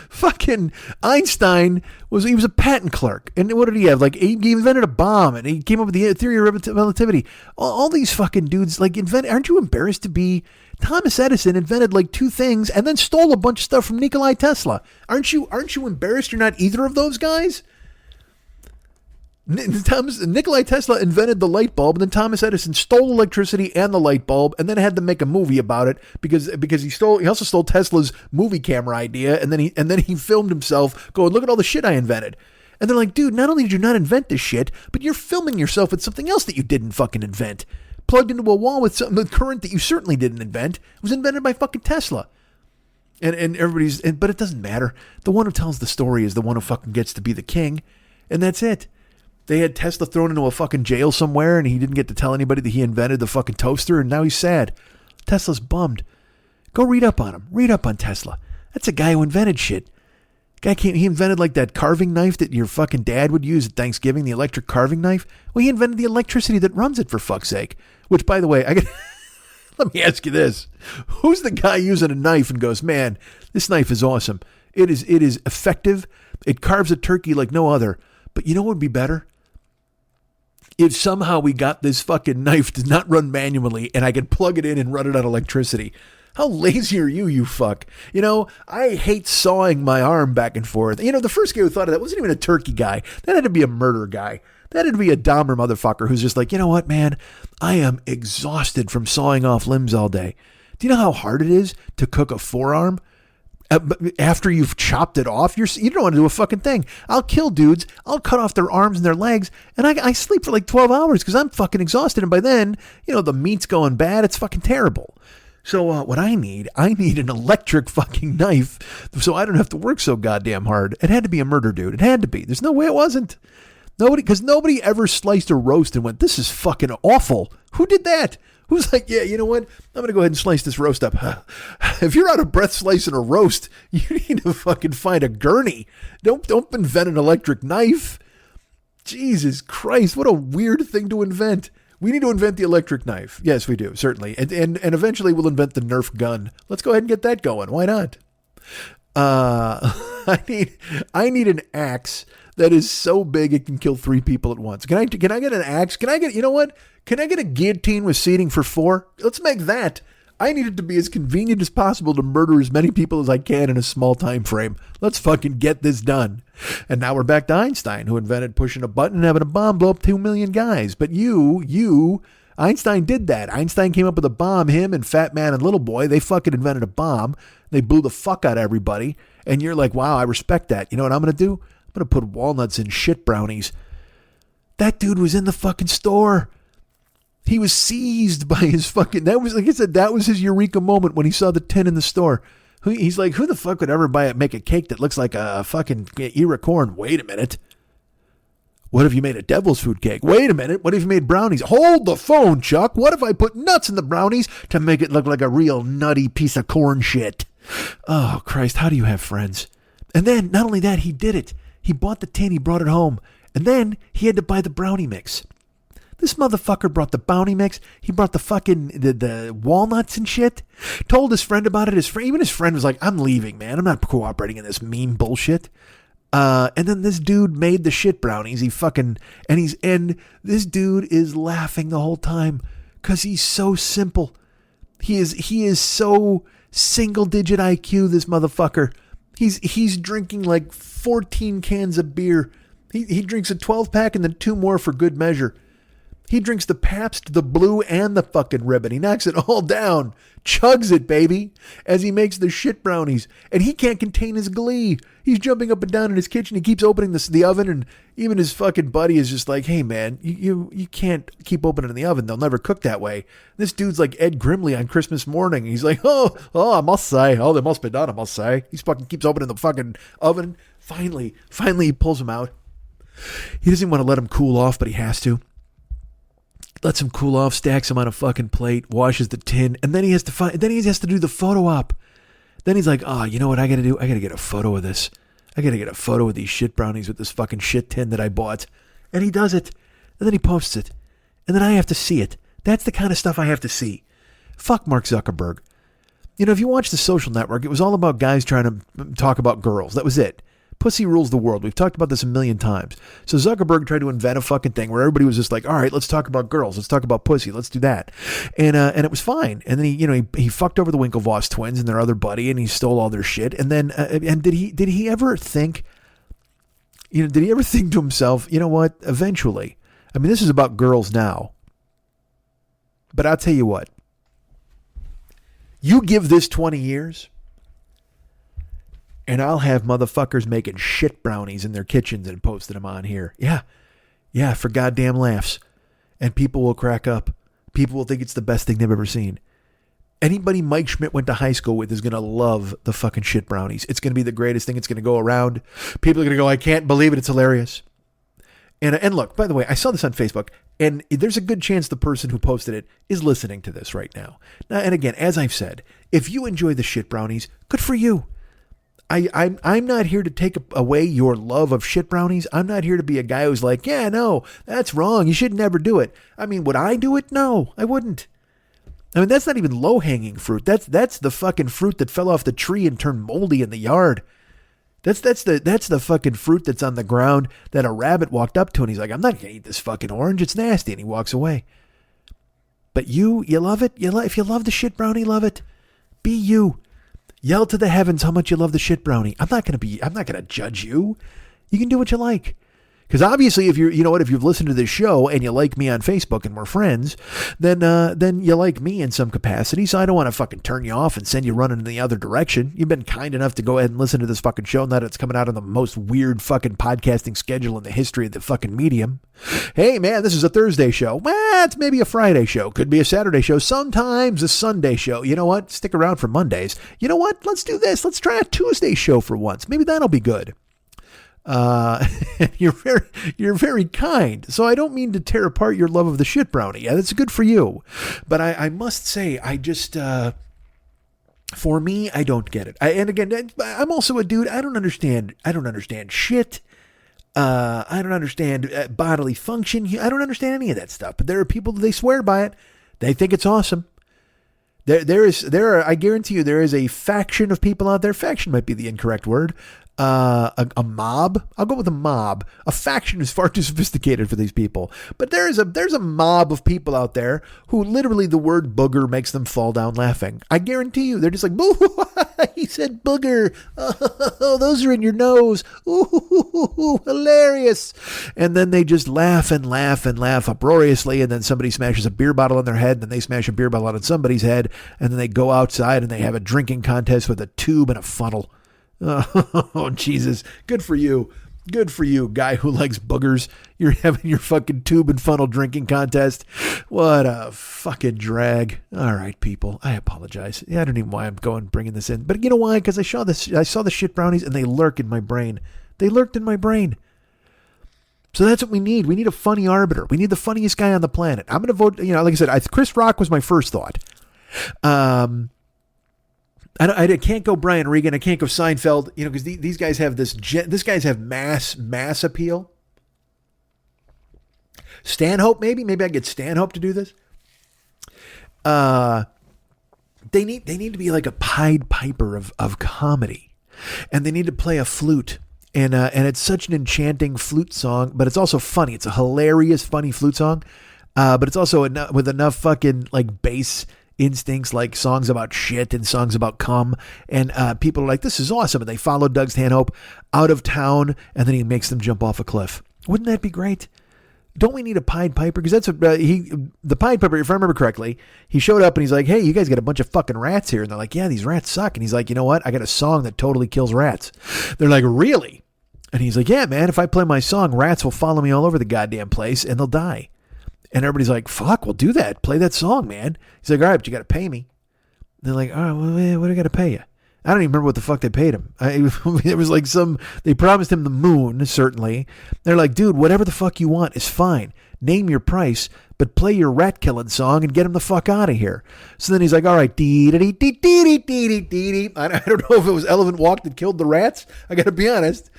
Fucking Einstein was a patent clerk. And what did he have? Like, he invented a bomb and he came up with the theory of relativity. All these fucking dudes like aren't you embarrassed to be Thomas Edison invented like two things and then stole a bunch of stuff from Nikola Tesla. Aren't you embarrassed you're not either of those guys? Nikola Tesla invented the light bulb, and then Thomas Edison stole electricity and the light bulb, and then had to make a movie about it because he also stole Tesla's movie camera idea, and then he filmed himself going, look at all the shit I invented. And they're like, dude, not only did you not invent this shit, but you're filming yourself with something else that you didn't fucking invent, plugged into a wall with some current that you certainly didn't invent. It was invented by fucking Tesla. And but it doesn't matter. The one who tells the story is the one who fucking gets to be the king, and that's it. They had Tesla thrown into a fucking jail somewhere and he didn't get to tell anybody that he invented the fucking toaster, and now he's sad. Tesla's bummed. Go read up on him. Read up on Tesla. That's a guy who invented shit. He invented like that carving knife that your fucking dad would use at Thanksgiving, the electric carving knife. Well, he invented the electricity that runs it, for fuck's sake. Which, by the way, let me ask you this. Who's the guy using a knife and goes, man, this knife is awesome. It is effective. It carves a turkey like no other. But you know what would be better? If somehow we got this fucking knife to not run manually and I could plug it in and run it on electricity. How lazy are you fuck? I hate sawing my arm back and forth. The first guy who thought of that wasn't even a turkey guy. That had to be a murder guy. That had to be a Dahmer motherfucker who's just like, you know what, man? I am exhausted from sawing off limbs all day. Do you know how hard it is to cook a forearm? After you've chopped it off, you don't want to do a fucking thing. I'll kill dudes. I'll cut off their arms and their legs, and I sleep for like 12 hours because I'm fucking exhausted. And by then, the meat's going bad. It's fucking terrible. So what I need an electric fucking knife so I don't have to work so goddamn hard. It had to be a murder dude. It had to be. There's no way it wasn't. Nobody ever sliced a roast and went, this is fucking awful. Who did that? Who's like, yeah, you know what? I'm going to go ahead and slice this roast up. If you're out of breath slicing a roast, you need to fucking find a gurney. Don't invent an electric knife. Jesus Christ, what a weird thing to invent. We need to invent the electric knife. Yes, we do, certainly. And eventually we'll invent the Nerf gun. Let's go ahead and get that going. Why not? I need an axe that is so big it can kill 3 people at once. Can I get an axe? Can I get a guillotine with seating for 4? Let's make that. I need it to be as convenient as possible to murder as many people as I can in a small time frame. Let's fucking get this done. And now we're back to Einstein, who invented pushing a button and having a bomb blow up 2 million guys. But Einstein did that. Einstein came up with a bomb. Him and Fat Man and Little Boy, they fucking invented a bomb. They blew the fuck out of everybody. And you're like, wow, I respect that. You know what I'm going to do? I'm going to put walnuts in shit brownies. That dude was in the fucking store. He was seized by his fucking, that was, like I said, that was his eureka moment when he saw the tin in the store. He's like, who the fuck would ever make a cake that looks like a fucking ear of corn? Wait a minute. What if you made a devil's food cake? Wait a minute. What if you made brownies? Hold the phone, Chuck. What if I put nuts in the brownies to make it look like a real nutty piece of corn shit? Oh, Christ. How do you have friends? And then, not only that, he did it. He bought the tin. He brought it home. And then he had to buy the brownie mix. This motherfucker brought the brownie mix. He brought the fucking the walnuts and shit. Told his friend about it. Even his friend was like, I'm leaving, man. I'm not cooperating in this mean bullshit. And then this dude made the shit brownies. And this dude is laughing the whole time because he's so simple. He is so single digit IQ, this motherfucker. He's drinking like 14 cans of beer. He drinks a 12 pack and then 2 more for good measure. He drinks the Pabst, the Blue, and the fucking Ribbon. He knocks it all down, chugs it, baby, as he makes the shit brownies. And he can't contain his glee. He's jumping up and down in his kitchen. He keeps opening the oven, and even his fucking buddy is just like, hey, man, you can't keep opening the oven. They'll never cook that way. This dude's like Ed Grimley on Christmas morning. He's like, oh, I must say. Oh, they must be done, I must say. He fucking keeps opening the fucking oven. Finally, he pulls him out. He doesn't want to let him cool off, but he has to. Lets him cool off, stacks him on a fucking plate, washes the tin, and then he has to do the photo op. Then he's like, oh, you know what I gotta do? I gotta get a photo of this. I gotta get a photo of these shit brownies with this fucking shit tin that I bought. And he does it. And then he posts it. And then I have to see it. That's the kind of stuff I have to see. Fuck Mark Zuckerberg. You know, if you watch The Social Network, it was all about guys trying to talk about girls. That was it. Pussy rules the world. We've talked about this a million times. So Zuckerberg tried to invent a fucking thing where everybody was just like, all right, let's talk about girls. Let's talk about pussy. Let's do that. And it was fine. And then he fucked over the Winklevoss twins and their other buddy, and he stole all their shit. And then, and did he ever think, did he ever think to himself, you know what, eventually, I mean, this is about girls now, but I'll tell you what, you give this 20 years, and I'll have motherfuckers making shit brownies in their kitchens and posting them on here. Yeah, for goddamn laughs. And people will crack up. People will think it's the best thing they've ever seen. Anybody Mike Schmidt went to high school with is going to love the fucking shit brownies. It's going to be the greatest thing. It's going to go around. People are going to go, I can't believe it. It's hilarious. And look, by the way, I saw this on Facebook, and there's a good chance the person who posted it is listening to this right now. And again, as I've said, if you enjoy the shit brownies, good for you. I'm not here to take away your love of shit brownies. I'm not here to be a guy who's like, yeah, no, that's wrong. You should never do it. I mean, would I do it? No, I wouldn't. I mean, that's not even low-hanging fruit. That's the fucking fruit that fell off the tree and turned moldy in the yard. That's the fucking fruit that's on the ground that a rabbit walked up to and he's like, I'm not going to eat this fucking orange. It's nasty. And he walks away. But you love it. If you love the shit brownie, love it. Be you. Yell to the heavens how much you love the shit brownie. I'm not going to judge you. You can do what you like. Because obviously, if you've listened to this show and you like me on Facebook and we're friends, then you like me in some capacity. So I don't want to fucking turn you off and send you running in the other direction. You've been kind enough to go ahead and listen to this fucking show now that it's coming out on the most weird fucking podcasting schedule in the history of the fucking medium. Hey man, this is a Thursday show. Well, it's maybe a Friday show. Could be a Saturday show. Sometimes a Sunday show. You know what? Stick around for Mondays. You know what? Let's do this. Let's try a Tuesday show for once. Maybe that'll be good. You're very kind. So I don't mean to tear apart your love of the shit brownie. Yeah, that's good for you. But I must say, I just, for me, I don't get it. And again, I'm also a dude. I don't understand shit. I don't understand bodily function. I don't understand any of that stuff. But there are people that they swear by it. They think it's awesome. I guarantee you, there is a faction of people out there. Faction might be the incorrect word. A mob. I'll go with a mob. A faction is far too sophisticated for these people. But there's a mob of people out there who literally the word booger makes them fall down laughing. I guarantee you, they're just like, boo, he said booger. Oh, those are in your nose. Ooh, hilarious. And then they just laugh and laugh and laugh uproariously. And then somebody smashes a beer bottle on their head. And then they smash a beer bottle on somebody's head. And then they go outside and they have a drinking contest with a tube and a funnel. Oh, Jesus. Good for you. Good for you, guy who likes boogers. You're having your fucking tube and funnel drinking contest. What a fucking drag. All right, people. I apologize. I don't even know why I'm bringing this in. But you know why? Because I saw the shit brownies and they lurk in my brain. They lurked in my brain. So that's what we need. We need a funny arbiter. We need the funniest guy on the planet. I'm going to vote, like I said, Chris Rock was my first thought. I can't go Brian Regan. I can't go Seinfeld, because these guys have this guys have mass appeal. Stanhope, maybe I get Stanhope to do this. They need to be like a Pied Piper of comedy, and they need to play a flute. And it's such an enchanting flute song, but it's also funny. It's a hilarious, funny flute song. But it's also with enough fucking like bass instincts, like songs about shit and songs about cum. And people are like, this is awesome. And they follow Doug Stanhope out of town, and then he makes them jump off a cliff. Wouldn't that be great? Don't we need a Pied Piper? Because that's what the Pied Piper, if I remember correctly, he showed up and he's like, hey, you guys got a bunch of fucking rats here. And they're like, yeah, these rats suck. And he's like, you know what? I got a song that totally kills rats. They're like, really? And he's like, yeah, man, if I play my song, rats will follow me all over the goddamn place and they'll die. And everybody's like, fuck, we'll do that. Play that song, man. He's like, all right, but you got to pay me. They're like, all right, well, what do I got to pay you? I don't even remember what the fuck they paid him. It was like they promised him the moon, certainly. They're like, dude, whatever the fuck you want is fine. Name your price, but play your rat killing song and get him the fuck out of here. So then he's like, all right, dee-dee-dee-dee-dee-dee-dee-dee. I don't know if it was Elephant Walk that killed the rats. I got to be honest.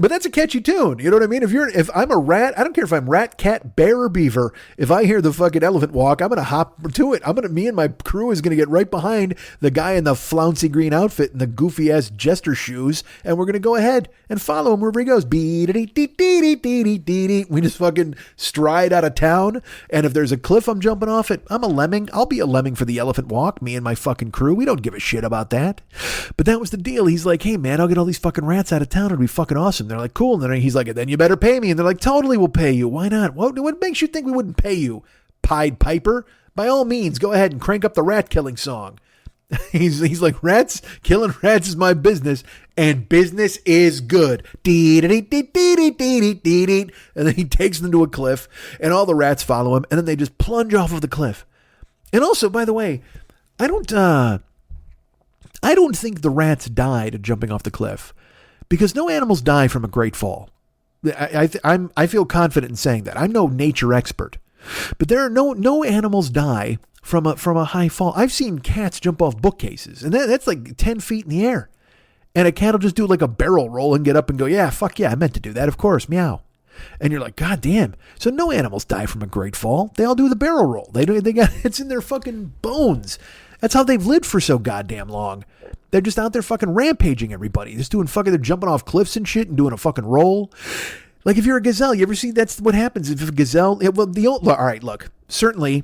But that's a catchy tune. You know what I mean? If I'm a rat, I don't care if I'm rat, cat, bear, or beaver. If I hear the fucking Elephant Walk, I'm going to hop to it. Me and my crew is going to get right behind the guy in the flouncy green outfit and the goofy ass jester shoes. And we're going to go ahead and follow him wherever he goes. We just fucking stride out of town. And if there's a cliff I'm jumping off it, I'm a lemming. I'll be a lemming for the Elephant Walk. Me and my fucking crew. We don't give a shit about that. But that was the deal. He's like, hey man, I'll get all these fucking rats out of town. It'll be fucking awesome. They're like, cool. And then he's like, then you better pay me. And they're like, totally, we'll pay you. Why not? What makes you think we wouldn't pay you, Pied Piper? By all means, go ahead and crank up the rat killing song. He's like, killing rats is my business, and business is good. And then he takes them to a cliff, and all the rats follow him, and then they just plunge off of the cliff. And also, by the way, I don't think the rats died jumping off the cliff. Because no animals die from a great fall. I feel confident in saying that. I'm no nature expert. But there are no animals die from a high fall. I've seen cats jump off bookcases, and that's like 10 feet in the air. And a cat will just do like a barrel roll and get up and go, yeah, fuck yeah, I meant to do that, of course, meow. And you're like, God damn. So no animals die from a great fall. They all do the barrel roll. They got it's in their fucking bones. That's how they've lived for so goddamn long. They're just out there fucking rampaging everybody. Just doing fucking, they're jumping off cliffs and shit and doing a fucking roll. Like if you're a gazelle, you ever see that's what happens if a gazelle, all right, look, certainly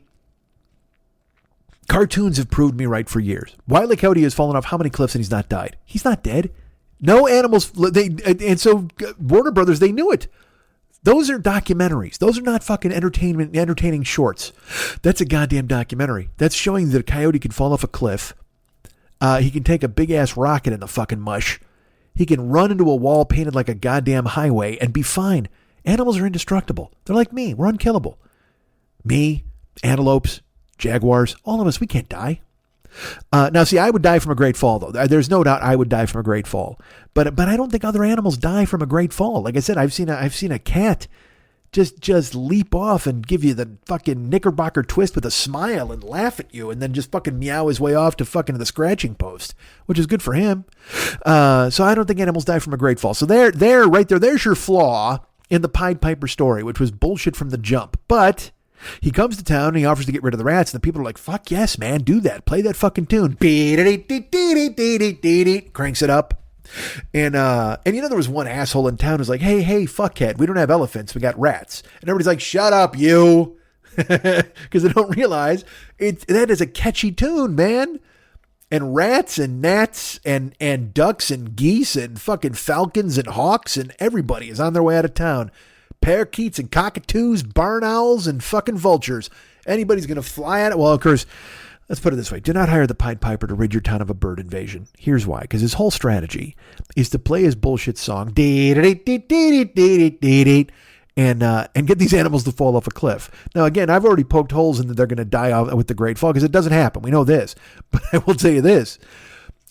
cartoons have proved me right for years. Wile E. Coyote has fallen off how many cliffs and he's not died? He's not dead. No animals, and so Warner Brothers, they knew it. Those are documentaries. Those are not fucking entertaining shorts. That's a goddamn documentary. That's showing that a coyote can fall off a cliff. He can take a big ass rocket in the fucking mush. He can run into a wall painted like a goddamn highway and be fine. Animals are indestructible. They're like me. We're unkillable. Me, antelopes, jaguars, all of us, we can't die. Now, see, I would die from a great fall, though. There's no doubt I would die from a great fall. But I don't think other animals die from a great fall. Like I said, I've seen a cat just leap off and give you the fucking Knickerbocker twist with a smile and laugh at you and then just fucking meow his way off to fucking the scratching post, which is good for him. So I don't think animals die from a great fall. So there, right there, there's your flaw in the Pied Piper story, which was bullshit from the jump. But he comes to town and he offers to get rid of the rats, and the people are like, fuck yes, man, do that. Play that fucking tune. Cranks it up. And there was one asshole in town who's like, hey, fuckhead, we don't have elephants, we got rats. And everybody's like, shut up, you. Because they don't realize that is a catchy tune, man. And rats and gnats and ducks and geese and fucking falcons and hawks and everybody is on their way out of town. Parakeets and cockatoos, barn owls and fucking vultures. Anybody's going to fly at it. Well, of course, let's put it this way. Do not hire the Pied Piper to rid your town of a bird invasion. Here's why. Because his whole strategy is to play his bullshit song and get these animals to fall off a cliff. Now, again, I've already poked holes in that they're going to die off with the Great Fall because it doesn't happen. We know this. But I will tell you this.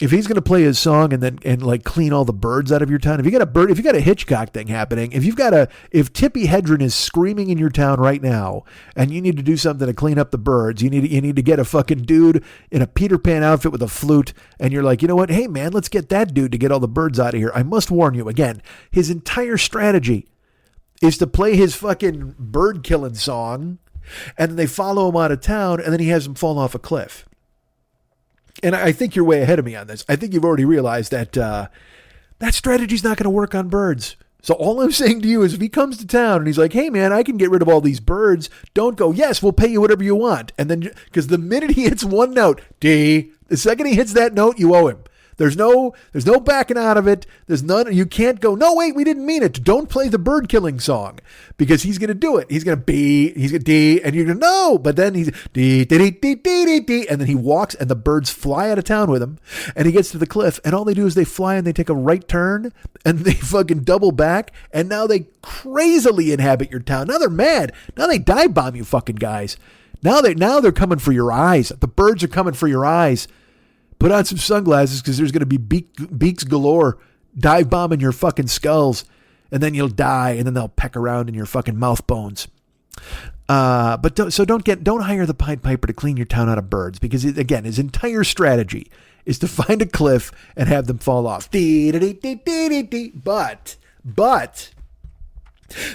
If he's going to play his song and like clean all the birds out of your town, if you got a Hitchcock thing happening, if Tippi Hedren is screaming in your town right now and you need to do something to clean up the birds, you need to get a fucking dude in a Peter Pan outfit with a flute, and you're like, you know what? Hey man, let's get that dude to get all the birds out of here. I must warn you again, his entire strategy is to play his fucking bird killing song, and then they follow him out of town, and then he has him fall off a cliff. And I think you're way ahead of me on this. I think you've already realized that that strategy's not going to work on birds. So all I'm saying to you is if he comes to town and he's like, hey, man, I can get rid of all these birds, don't go, yes, we'll pay you whatever you want. And then, because the minute he hits one note, D, the second he hits that note, you owe him. There's no backing out of it. There's none. You can't go, no, wait, we didn't mean it. Don't play the bird killing song, because he's going to do it. He's going to D, and you're going to no. But then he's D, D, D, D, D, D, and then he walks and the birds fly out of town with him, and he gets to the cliff, and all they do is they fly and they take a right turn and they fucking double back, and now they crazily inhabit your town. Now they're mad. Now they dive bomb you fucking guys. Now they're coming for your eyes. The birds are coming for your eyes. Put on some sunglasses, because there's going to be beaks galore dive bombing your fucking skulls, and then you'll die, and then they'll peck around in your fucking mouth bones. But don't hire the Pied Piper to clean your town out of birds, because again, his entire strategy is to find a cliff and have them fall off. But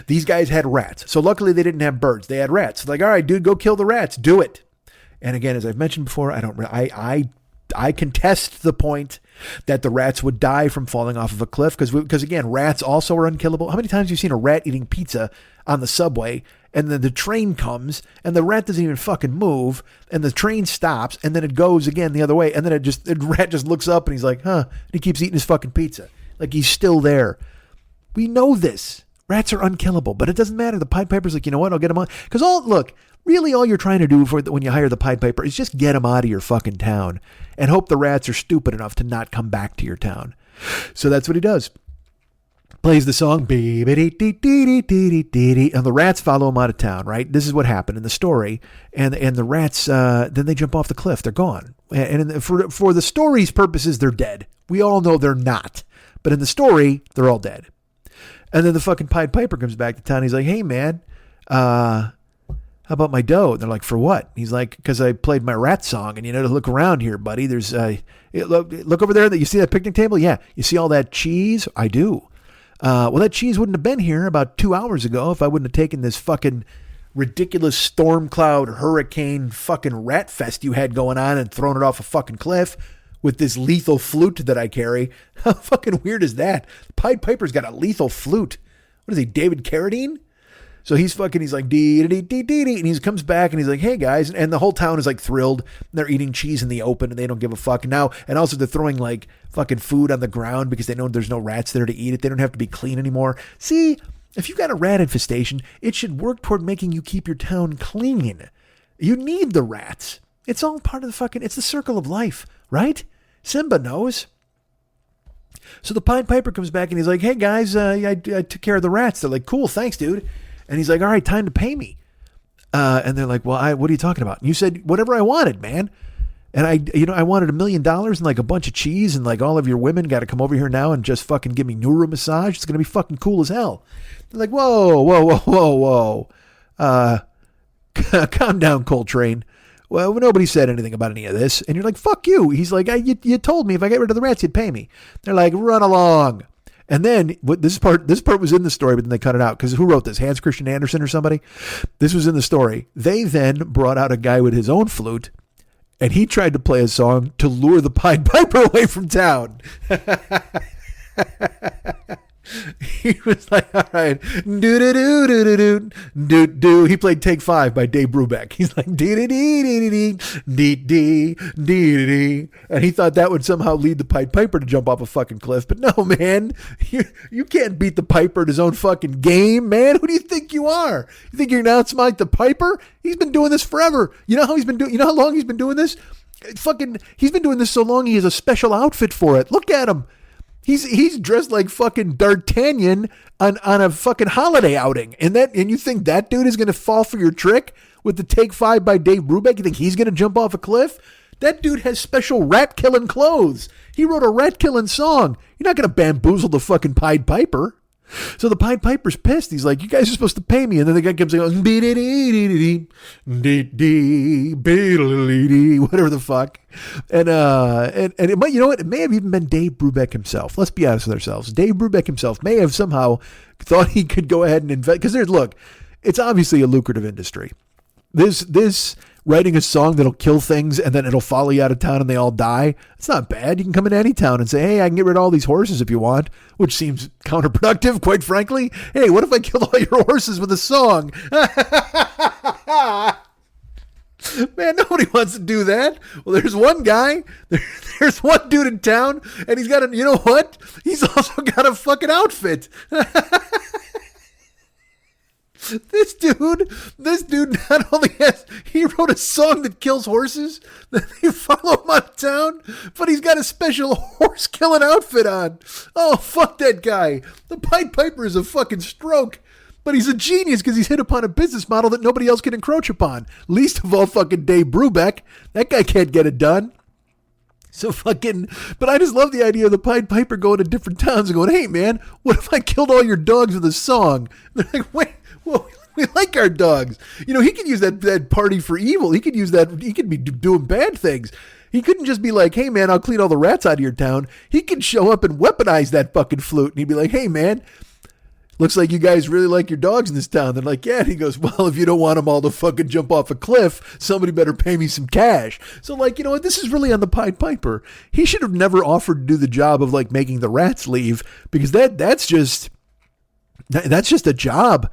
these guys had rats, so luckily they didn't have birds. They had rats. Like, all right, dude, go kill the rats. Do it. And again, as I've mentioned before, I contest the point that the rats would die from falling off of a cliff, because again, rats also are unkillable. How many times have you seen a rat eating pizza on the subway, and then the train comes and the rat doesn't even fucking move, and the train stops, and then it goes again the other way, and then the rat just looks up and he's like, huh, and he keeps eating his fucking pizza like he's still there. We know this. Rats are unkillable, but it doesn't matter. The Pied Piper's like, you know what? I'll get them on. Because really all you're trying to do when you hire the Pied Piper is just get them out of your fucking town and hope the rats are stupid enough to not come back to your town. So that's what he does. Plays the song, and the rats follow him out of town, right? This is what happened in the story. And the rats, then they jump off the cliff. They're gone. And for the story's purposes, they're dead. We all know they're not. But in the story, they're all dead. And then the fucking Pied Piper comes back to town. He's like, hey, man, how about my dough? And they're like, for what? He's like, because I played my rat song, and to look around here, buddy. There's look over there. You see that picnic table? Yeah. You see all that cheese? I do. Well, that cheese wouldn't have been here about 2 hours ago if I wouldn't have taken this fucking ridiculous storm cloud hurricane fucking rat fest you had going on and thrown it off a fucking cliff with this lethal flute that I carry. How fucking weird is that? Pied Piper's got a lethal flute. What is he, David Carradine? So he's like, dee-dee-dee-dee-dee, and he comes back and he's like, hey guys, and the whole town is like thrilled. They're eating cheese in the open and they don't give a fuck now. And also they're throwing like fucking food on the ground because they know there's no rats there to eat it. They don't have to be clean anymore. See, if you've got a rat infestation, it should work toward making you keep your town clean. You need the rats. It's all part of it's the circle of life, right? Simba knows. So the Pied Piper comes back and he's like, hey guys, I took care of the rats. They're like, cool, thanks, dude. And he's like, all right, time to pay me. And they're like, well, what are you talking about? And you said, whatever I wanted, man. And I wanted $1 million and like a bunch of cheese, and like all of your women got to come over here now and just fucking give me Nuru massage. It's going to be fucking cool as hell. They're like, whoa. Calm down, Coltrane. Well, nobody said anything about any of this. And you're like, fuck you. He's like, you told me if I get rid of the rats, you'd pay me. They're like, run along. And then this part was in the story, but then they cut it out because who wrote this? Hans Christian Andersen or somebody? This was in the story. They then brought out a guy with his own flute, and he tried to play a song to lure the Pied Piper away from town. He was like, all right, do. He played Take 5 by Dave Brubeck. He's like, dee. And he thought that would somehow lead the Pied Piper to jump off a fucking cliff. But no, man, you can't beat the Piper at his own fucking game, man. Who do you think you are? You think you're going to outsmart the Piper? He's been doing this forever. You know how long he's been doing this? He's been doing this so long he has a special outfit for it. Look at him. He's dressed like fucking D'Artagnan on a fucking holiday outing. And you think that dude is going to fall for your trick with the Take 5 by Dave Brubeck? You think he's going to jump off a cliff? That dude has special rat-killing clothes. He wrote a rat-killing song. You're not going to bamboozle the fucking Pied Piper. So the Pied Piper's pissed. He's like, you guys are supposed to pay me. And then the guy comes and goes, whatever the fuck. And it might, you know what? It may have even been Dave Brubeck himself. Let's be honest with ourselves. Dave Brubeck himself may have somehow thought he could go ahead and invest. Because look, it's obviously a lucrative industry. This writing a song that'll kill things and then it'll follow you out of town and they all die. It's not bad. You can come into any town and say, hey, I can get rid of all these horses if you want, which seems counterproductive, quite frankly. Hey, what if I killed all your horses with a song? Man, nobody wants to do that. Well, there's one guy, there's one dude in town, and he's got you know what? He's also got a fucking outfit. This dude not only he wrote a song that kills horses, that they follow him out of town, but he's got a special horse killing outfit on. Oh, fuck that guy. The Pied Piper is a fucking stroke, but he's a genius because he's hit upon a business model that nobody else can encroach upon. Least of all fucking Dave Brubeck. That guy can't get it done. So but I just love the idea of the Pied Piper going to different towns and going, hey man, what if I killed all your dogs with a song? And they're like, wait. Well, we like our dogs. You know, he could use that party for evil. He could use that. He could be doing bad things. He couldn't just be like, hey, man, I'll clean all the rats out of your town. He could show up and weaponize that fucking flute. And he'd be like, hey, man, looks like you guys really like your dogs in this town. They're like, yeah. And he goes, well, if you don't want them all to fucking jump off a cliff, somebody better pay me some cash. So, like, you know what? This is really on the Pied Piper. He should have never offered to do the job of, like, making the rats leave because that's just a job.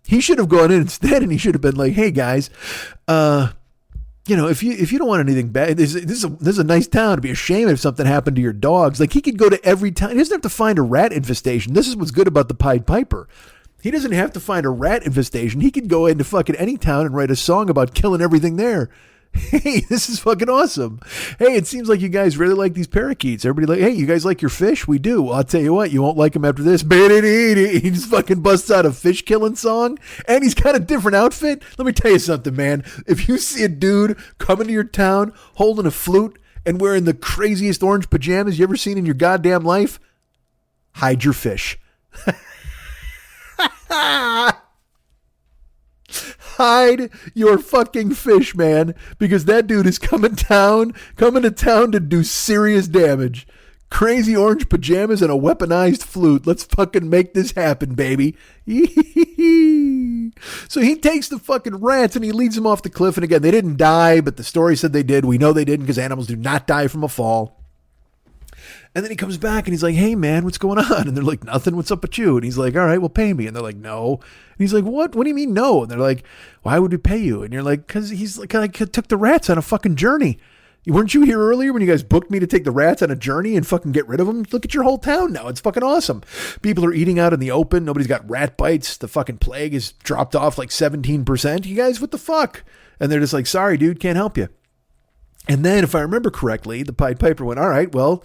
He should have gone in instead, and he should have been like, "Hey guys, you know, if you don't want anything bad, this is a nice town. It'd be a shame if something happened to your dogs." Like he could go to every town. He doesn't have to find a rat infestation. This is what's good about the Pied Piper. He doesn't have to find a rat infestation. He could go into fucking any town and write a song about killing everything there. Hey, this is fucking awesome. Hey, it seems like you guys really like these parakeets. Everybody like, hey, you guys like your fish? We do. Well, I'll tell you what, you won't like them after this. He just fucking busts out a fish killing song, and he's got a different outfit. Let me tell you something, man. If you see a dude coming to your town holding a flute and wearing the craziest orange pajamas you ever seen in your goddamn life, hide your fish. Hide your fucking fish, man, because that dude is coming to town to do serious damage. Crazy orange pajamas and a weaponized flute. Let's fucking make this happen, baby. So he takes the fucking rats and he leads them off the cliff. And again, they didn't die, but the story said they did. We know they didn't because animals do not die from a fall. And then he comes back and he's like, hey, man, what's going on? And they're like, nothing. What's up with you? And he's like, all right, well, pay me. And they're like, no. And he's like, what? What do you mean no? And they're like, why would we pay you? And you're like, because he's like, I took the rats on a fucking journey. Weren't you here earlier when you guys booked me to take the rats on a journey and fucking get rid of them? Look at your whole town now. It's fucking awesome. People are eating out in the open. Nobody's got rat bites. The fucking plague is dropped off like 17%. You guys, what the fuck? And they're just like, sorry, dude, can't help you. And then if I remember correctly, the Pied Piper went, all right, well,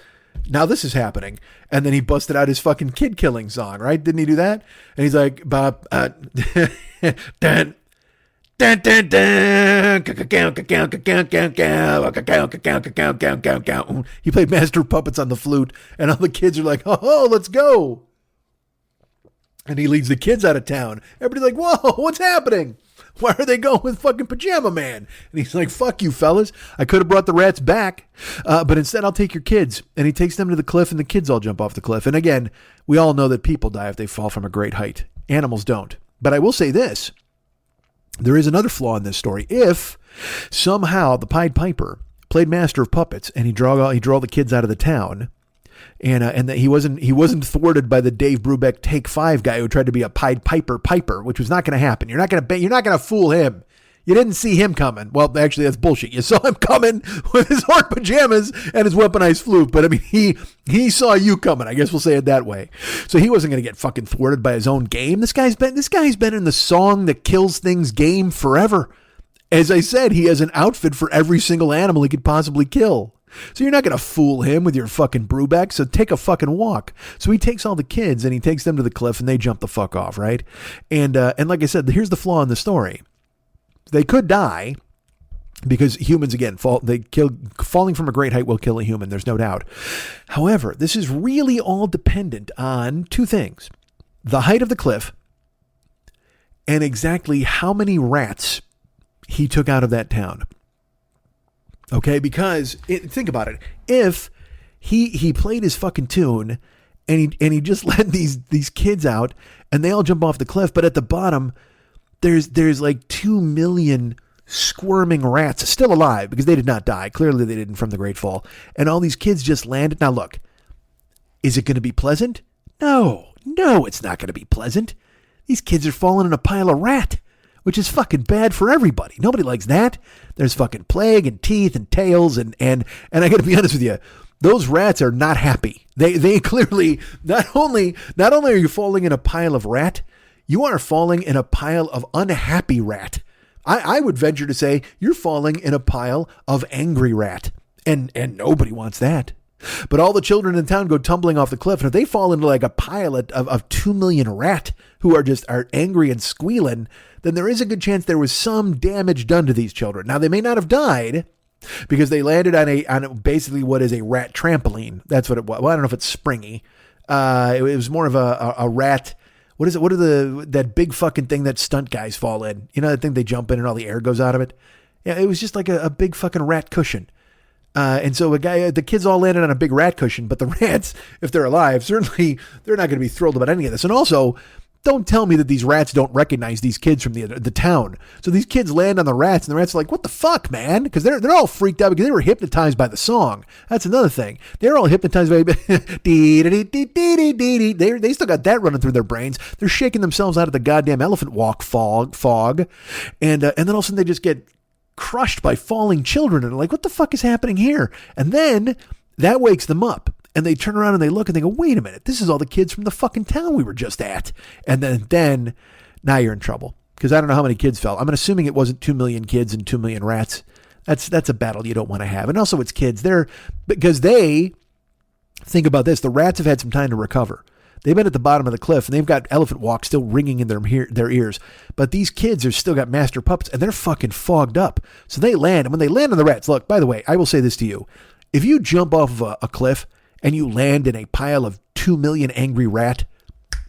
now this is happening. And then he busted out his fucking kid killing song, right? Didn't he do that? And he's like, Bob, dun, dun, dun, dun. He played Master of Puppets on the flute, and all the kids are like, oh, let's go. And he leads the kids out of town. Everybody's like, whoa, what's happening? Why are they going with fucking Pajama Man? And he's like, fuck you, fellas. I could have brought the rats back, but instead I'll take your kids. And he takes them to the cliff, and the kids all jump off the cliff. And again, we all know that people die if they fall from a great height. Animals don't. But I will say this. There is another flaw in this story. If somehow the Pied Piper played Master of Puppets and he drew all the kids out of the town, and that he wasn't thwarted by the Dave Brubeck Take 5 guy who tried to be a Pied Piper, which was not going to happen. You're not going to fool him. You didn't see him coming. Well, actually, that's bullshit. You saw him coming with his orange pajamas and his weaponized flute. But I mean, he saw you coming. I guess we'll say it that way. So he wasn't going to get fucking thwarted by his own game. This guy's been in the song that kills things game forever. As I said, he has an outfit for every single animal he could possibly kill. So you're not going to fool him with your fucking Brubeck. So take a fucking walk. So he takes all the kids and he takes them to the cliff and they jump the fuck off, right? And like I said, here's the flaw in the story. They could die because humans, again, falling from a great height will kill a human. There's no doubt. However, this is really all dependent on two things. the height of the cliff and exactly how many rats he took out of that town. Okay, because think about it. If he played his fucking tune and he just let these kids out and they all jump off the cliff, but at the bottom there's like 2 million squirming rats still alive because they did not die. Clearly they didn't from the Great Fall. And all these kids just landed. Now look, is it going to be pleasant? No, it's not going to be pleasant. These kids are falling in a pile of rat, which is fucking bad for everybody. Nobody likes that. There's fucking plague and teeth and tails and I got to be honest with you, those rats are not happy. They clearly not only are you falling in a pile of rat, you are falling in a pile of unhappy rat. I would venture to say you're falling in a pile of angry rat, and nobody wants that. But all the children in town go tumbling off the cliff, and if they fall into like a pile of 2 million rat who are angry and squealing, then there is a good chance there was some damage done to these children. Now, they may not have died because they landed on basically what is a rat trampoline. That's what it was. Well, I don't know if it's springy. It was more of a rat. What is it? What are that big fucking thing that stunt guys fall in? You know, that thing they jump in and all the air goes out of it? Yeah, it was just like a big fucking rat cushion. And so the kids all landed on a big rat cushion, but the rats, if they're alive, certainly they're not going to be thrilled about any of this. And also, don't tell me that these rats don't recognize these kids from the town. So these kids land on the rats, and the rats are like, "What the fuck, man?" Because they're all freaked out because they were hypnotized by the song. That's another thing. They're all hypnotized by dee dee dee dee dee dee. They still got that running through their brains. They're shaking themselves out of the goddamn elephant walk fog, and then all of a sudden they just get crushed by falling children, and they're like, "What the fuck is happening here?" And then that wakes them up. And they turn around and they look and they go, wait a minute, this is all the kids from the fucking town we were just at. And then now you're in trouble. Because I don't know how many kids fell. I'm assuming it wasn't 2 million kids and 2 million rats. That's a battle you don't want to have. And also it's kids. Because think about this, the rats have had some time to recover. They've been at the bottom of the cliff and they've got elephant walk still ringing in their ears. But these kids are still got master puppets and they're fucking fogged up. So they land. And when they land on the rats, look, by the way, I will say this to you. If you jump off of a cliff and you land in a pile of 2 million angry rat,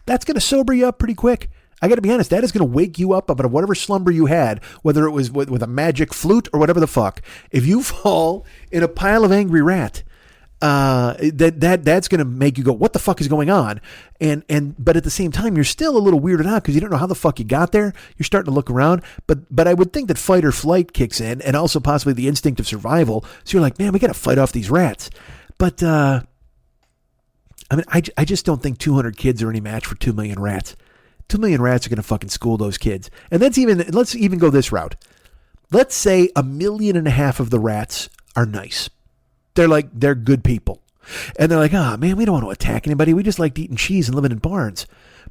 that's going to sober you up pretty quick. I got to be honest, that is going to wake you up out of whatever slumber you had, whether it was with a magic flute or whatever the fuck. If you fall in a pile of angry rat, that's going to make you go, what the fuck is going on? But at the same time, you're still a little weirded out because you don't know how the fuck you got there. You're starting to look around, but I would think that fight or flight kicks in, and also possibly the instinct of survival. So you're like, man, we got to fight off these rats. But I mean, I just don't think 200 kids are any match for 2 million rats. 2 million rats are going to fucking school those kids. And let's even go this route. Let's say 1.5 million of the rats are nice. They're good people. And they're like, man, we don't want to attack anybody. We just like eating cheese and living in barns.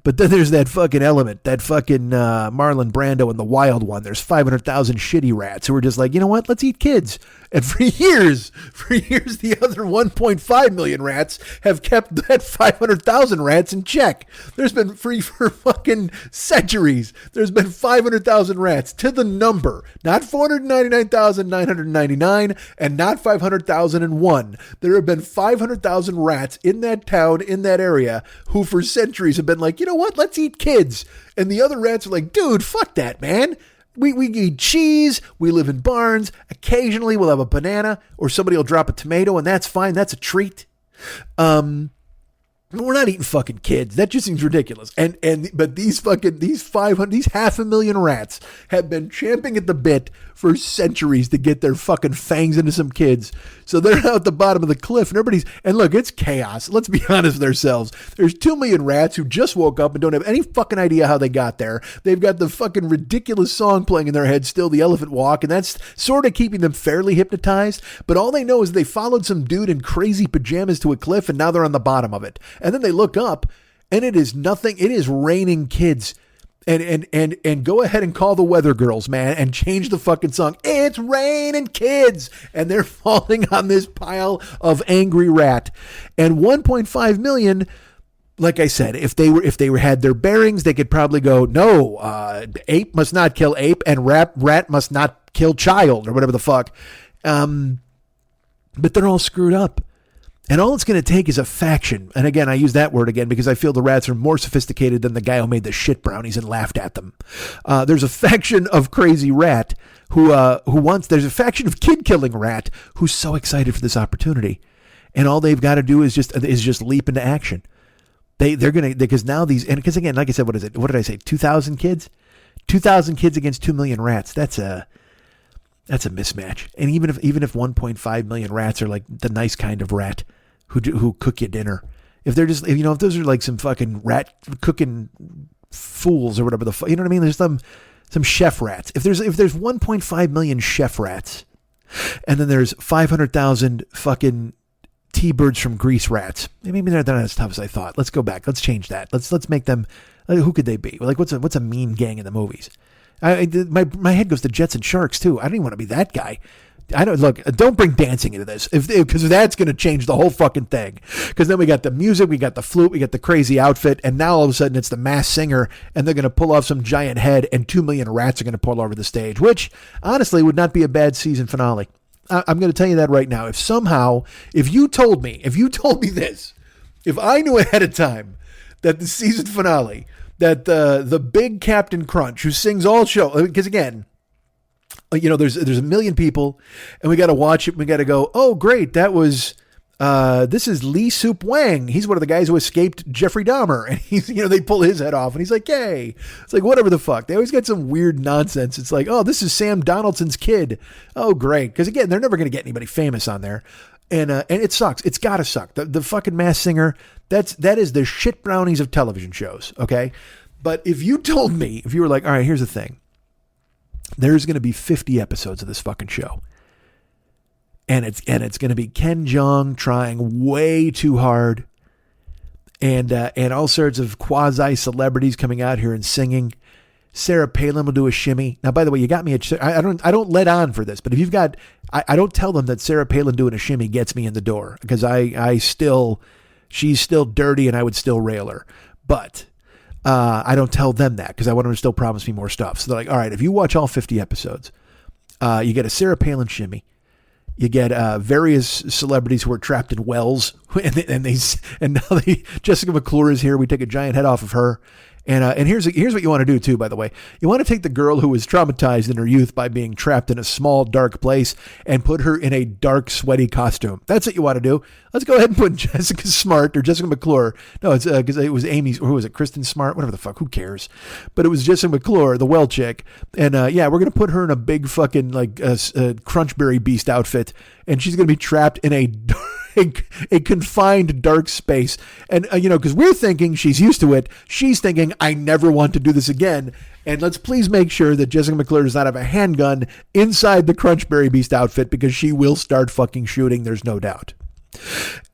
But then there's that fucking element, that fucking Marlon Brando in The Wild One. There's 500,000 shitty rats who are just like, you know what? Let's eat kids. And for years, the other 1.5 million rats have kept that 500,000 rats in check. There's been for fucking centuries. There's been 500,000 rats to the number, not 499,999 and not 500,001. There have been 500,000 rats in that town, in that area, who for centuries have been like, you know what? Let's eat kids. And the other rats are like, dude, fuck that, man. We eat cheese. We live in barns. Occasionally we'll have a banana or somebody will drop a tomato and that's fine. That's a treat. We're not eating fucking kids. That just seems ridiculous. But these 500,000 rats have been champing at the bit for centuries to get their fucking fangs into some kids. So they're out at the bottom of the cliff and look, it's chaos. Let's be honest with ourselves. There's 2 million rats who just woke up and don't have any fucking idea how they got there. They've got the fucking ridiculous song playing in their head still, the elephant walk, and that's sort of keeping them fairly hypnotized. But all they know is they followed some dude in crazy pajamas to a cliff and now they're on the bottom of it. And then they look up and it is nothing. It is raining kids. And go ahead and call the weather girls, man, and change the fucking song. It's raining kids. And they're falling on this pile of angry rat. And 1.5 million, like I said, if they had their bearings, they could probably go, no, ape must not kill ape and rat must not kill child or whatever the fuck. But they're all screwed up. And all it's going to take is a faction. And again, I use that word again because I feel the rats are more sophisticated than the guy who made the shit brownies and laughed at them. There's a faction of crazy rat who wants, there's a faction of kid killing rat who's so excited for this opportunity. And all they've got to do is just leap into action. They're going to, because now these, and because again, like I said, what is it? What did I say? 2,000 kids? 2,000 kids against 2 million rats. That's a mismatch. And even if 1.5 million rats are like the nice kind of rat who cook you dinner, if they're just, if those are like some fucking rat cooking fools or whatever you know what I mean? There's some chef rats. If there's 1.5 million chef rats, and then there's 500,000 fucking T-birds from Grease rats, maybe they're not as tough as I thought. Let's go back. Let's change that. Let's make them. Who could they be? Like what's a mean gang in the movies? My head goes to Jets and Sharks too. I don't even want to be that guy. Don't bring dancing into this because that's going to change the whole fucking thing. Because then we got the music, we got the flute, we got the crazy outfit, and now all of a sudden it's the Masked Singer, and they're going to pull off some giant head, and 2 million rats are going to pull over the stage, which honestly would not be a bad season finale. I'm going to tell you that right now. If you told me this, if I knew ahead of time that the season finale, that the big Captain Crunch who sings all show, because again, there's a million people and we got to watch it. We got to go, oh great. That was, this is Lee Sup Wang. He's one of the guys who escaped Jeffrey Dahmer, and he's, they pull his head off and he's like, yay. It's like, whatever the fuck. They always get some weird nonsense. It's like, oh, this is Sam Donaldson's kid. Oh, great. Cause again, they're never going to get anybody famous on there. And it sucks. It's gotta suck. The fucking Masked Singer, that is the shit brownies of television shows. Okay. But if you were like, all right, here's the thing. There's going to be 50 episodes of this fucking show. And it's going to be Ken Jeong trying way too hard. And all sorts of quasi celebrities coming out here and singing. Sarah Palin will do a shimmy. Now, by the way, you got me I don't let on for this, but if you've got, I don't tell them that Sarah Palin doing a shimmy gets me in the door, because she's still dirty and I would still rail her. But I don't tell them that because I want them to still promise me more stuff. So they're like, all right, if you watch all 50 episodes, you get a Sarah Palin shimmy. You get various celebrities who are trapped in wells, and now Jessica McClure is here. We take a giant head off of her. And here's what you want to do too, by the way. You want to take the girl who was traumatized in her youth by being trapped in a small, dark place and put her in a dark, sweaty costume. That's what you want to do. Let's go ahead and put Jessica Smart or Jessica McClure. No, it's because it was Amy's, or who was it? Kristen Smart? Whatever the fuck. Who cares? But it was Jessica McClure, the well chick. And we're going to put her in a big fucking Crunchberry Beast outfit. And she's going to be trapped in a confined dark space. And, because we're thinking she's used to it. She's thinking, I never want to do this again. And let's please make sure that Jessica McClure does not have a handgun inside the Crunchberry Beast outfit, because she will start fucking shooting. There's no doubt.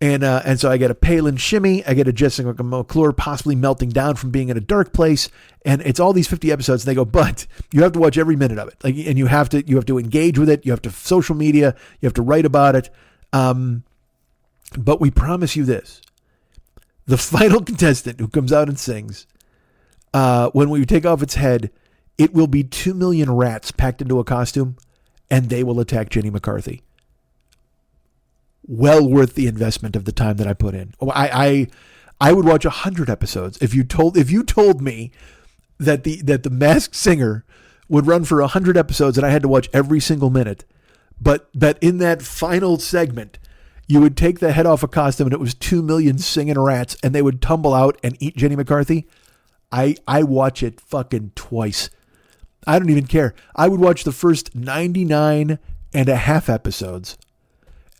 And so I get a Palin shimmy. I get a Jessica McClure possibly melting down from being in a dark place. And it's all these 50 episodes. And they go, but you have to watch every minute of it. And you have to engage with it. You have to social media. You have to write about it. But we promise you this: the final contestant who comes out and sings, when we take off its head, it will be 2 million rats packed into a costume, and they will attack Jenny McCarthy. Well worth the investment of the time that I put in. I would watch 100 episodes if you told me that the Masked Singer would run for 100 episodes and I had to watch every single minute, but that in that final segment you would take the head off a costume and it was 2 million singing rats and they would tumble out and eat Jenny McCarthy. I watch it fucking twice. I don't even care. I would watch the first 99 and a half episodes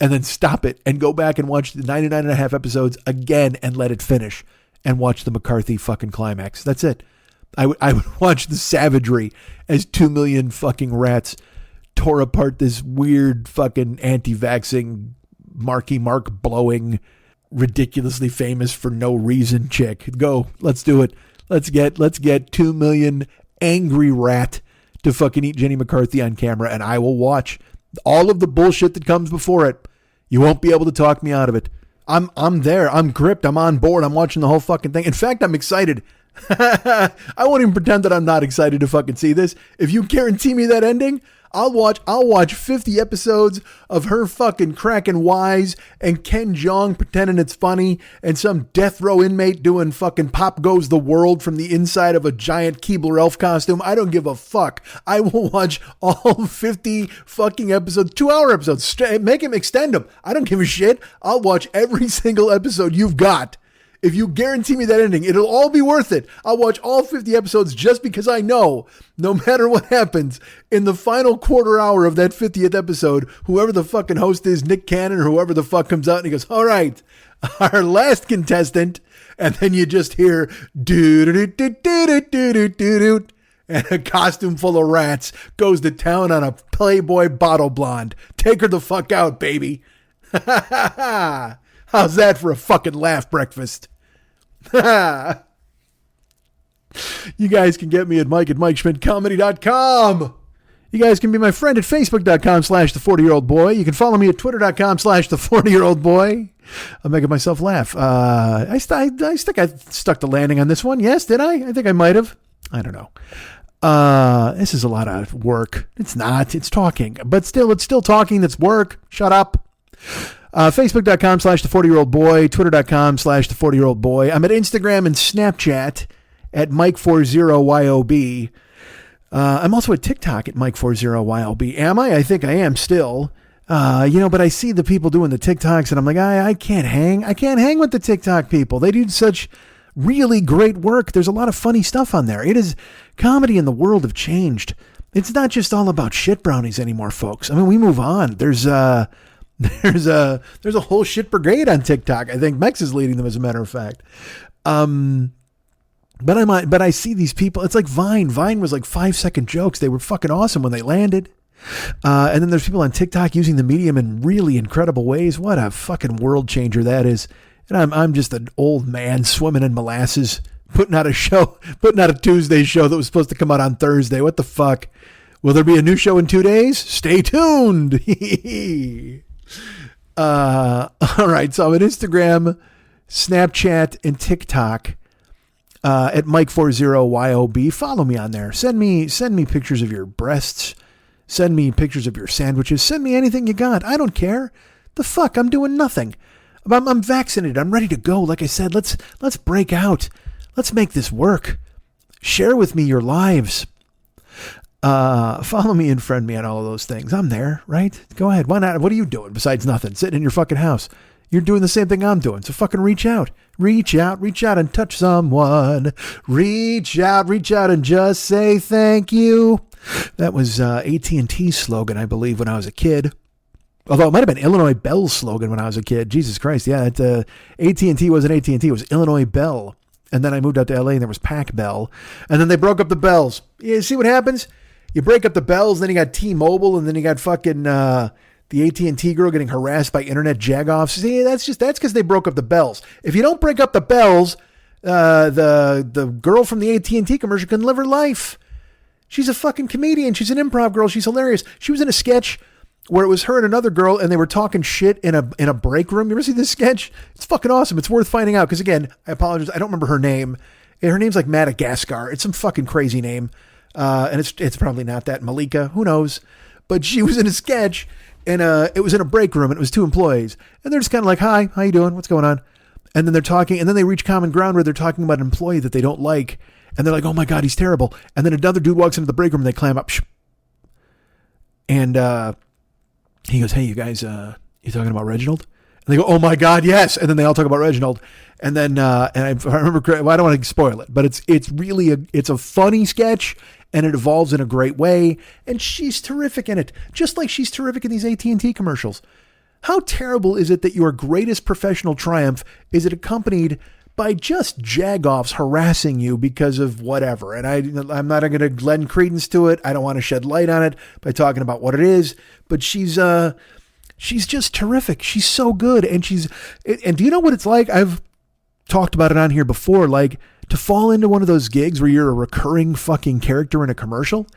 and then stop it and go back and watch the 99 and a half episodes again and let it finish and watch the McCarthy fucking climax. That's it. I would watch the savagery as 2 million fucking rats tore apart this weird fucking anti-vaxxing Marky Mark blowing, ridiculously famous for no reason chick. Go, let's do it. Let's get 2 million angry rat to fucking eat Jenny McCarthy on camera, and I will watch all of the bullshit that comes before it. You won't be able to talk me out of it. I'm there. I'm gripped. I'm on board. I'm watching the whole fucking thing. In fact, I'm excited. I won't even pretend that I'm not excited to fucking see this. If you guarantee me that ending, I'll watch 50 episodes of her fucking cracking wise and Ken Jeong pretending it's funny and some death row inmate doing fucking Pop Goes the World from the inside of a giant Keebler elf costume. I don't give a fuck. I will watch all 50 fucking episodes, 2-hour episodes. Make him extend them. I don't give a shit. I'll watch every single episode you've got. If you guarantee me that ending, it'll all be worth it. I'll watch all 50 episodes just because I know no matter what happens in the final quarter hour of that 50th episode, whoever the fucking host is, Nick Cannon or whoever the fuck comes out and he goes, all right, our last contestant. And then you just hear do-do-do-do-do-do-do-do. And a costume full of rats goes to town on a Playboy bottle blonde. Take her the fuck out, baby. How's that for a fucking laugh breakfast? You guys can get me at Mike at MikeSchmidtComedy.com. You guys can be my friend at Facebook.com/the40year-old-boy. You can follow me at Twitter.com/the40year-old-boy. I'm making myself laugh. I think I stuck the landing on this one. Yes, did I? I think I might have. I don't know. This is a lot of work. It's not. It's talking. But still, it's still talking. That's work. Shut up. Facebook.com/the40year-old-boy, Twitter.com/the40year-old-boy. I'm at Instagram and Snapchat at Mike40YOB. I'm also at TikTok at Mike40YOB. Am I? I think I am still. But I see the people doing the TikToks and I'm like, I can't hang. I can't hang with the TikTok people. They do such really great work. There's a lot of funny stuff on there. It is comedy and the world have changed. It's not just all about shit brownies anymore, folks. I mean, we move on. There's a whole shit brigade on TikTok. I think Mex is leading them, as a matter of fact. But I see these people. It's like Vine. Vine was like 5-second jokes. They were fucking awesome when they landed. And then there's people on TikTok using the medium in really incredible ways. What a fucking world changer that is. And I'm just an old man swimming in molasses, putting out a Tuesday show that was supposed to come out on Thursday. What the fuck? Will there be a new show in 2 days? Stay tuned. All right. So I'm at Instagram, Snapchat, and TikTok at Mike40YOB. Follow me on there. Send me pictures of your breasts. Send me pictures of your sandwiches. Send me anything you got. I don't care. The fuck? I'm doing nothing. I'm vaccinated. I'm ready to go. Like I said, let's break out. Let's make this work. Share with me your lives. Follow me and friend me on all of those things. I'm there, right? Go ahead. Why not? What are you doing besides nothing? Sitting in your fucking house. You're doing the same thing I'm doing. So fucking reach out. Reach out and touch someone. Reach out and just say thank you. That was AT&T's slogan, I believe, when I was a kid. Although it might have been Illinois Bell's slogan when I was a kid. Jesus Christ. Yeah, AT&T wasn't AT&T. It was Illinois Bell. And then I moved out to LA and there was Pac Bell. And then they broke up the Bells. You see what happens? You break up the Bells, then you got T-Mobile, and then you got fucking the AT&T girl getting harassed by internet jagoffs. See, that's because they broke up the Bells. If you don't break up the Bells, the girl from the AT&T commercial can live her life. She's a fucking comedian. She's an improv girl. She's hilarious. She was in a sketch where it was her and another girl, and they were talking shit in a break room. You ever see this sketch? It's fucking awesome. It's worth finding out. Because again, I apologize. I don't remember her name. Her name's like Madagascar. It's some fucking crazy name. And it's probably not that. Malika, who knows? But she was in a sketch, and it was in a break room, and it was two employees. And they're just kind of like, hi, how you doing? What's going on? And then they're talking, and then they reach common ground where they're talking about an employee that they don't like. And they're like, oh my God, he's terrible. And then another dude walks into the break room, and they clam up. And he goes, hey, you guys, you talking about Reginald? And they go, oh my God, yes. And then they all talk about Reginald. And then, and I remember, well, I don't want to spoil it, but it's really it's a funny sketch, and it evolves in a great way. And she's terrific in it, just like she's terrific in these AT&T commercials. How terrible is it that your greatest professional triumph is it accompanied by just jagoffs harassing you because of whatever? And I'm not going to lend credence to it. I don't want to shed light on it by talking about what it is, but she's just terrific. She's so good. And do you know what it's like? I've talked about it on here before, like to fall into one of those gigs where you're a recurring fucking character in a commercial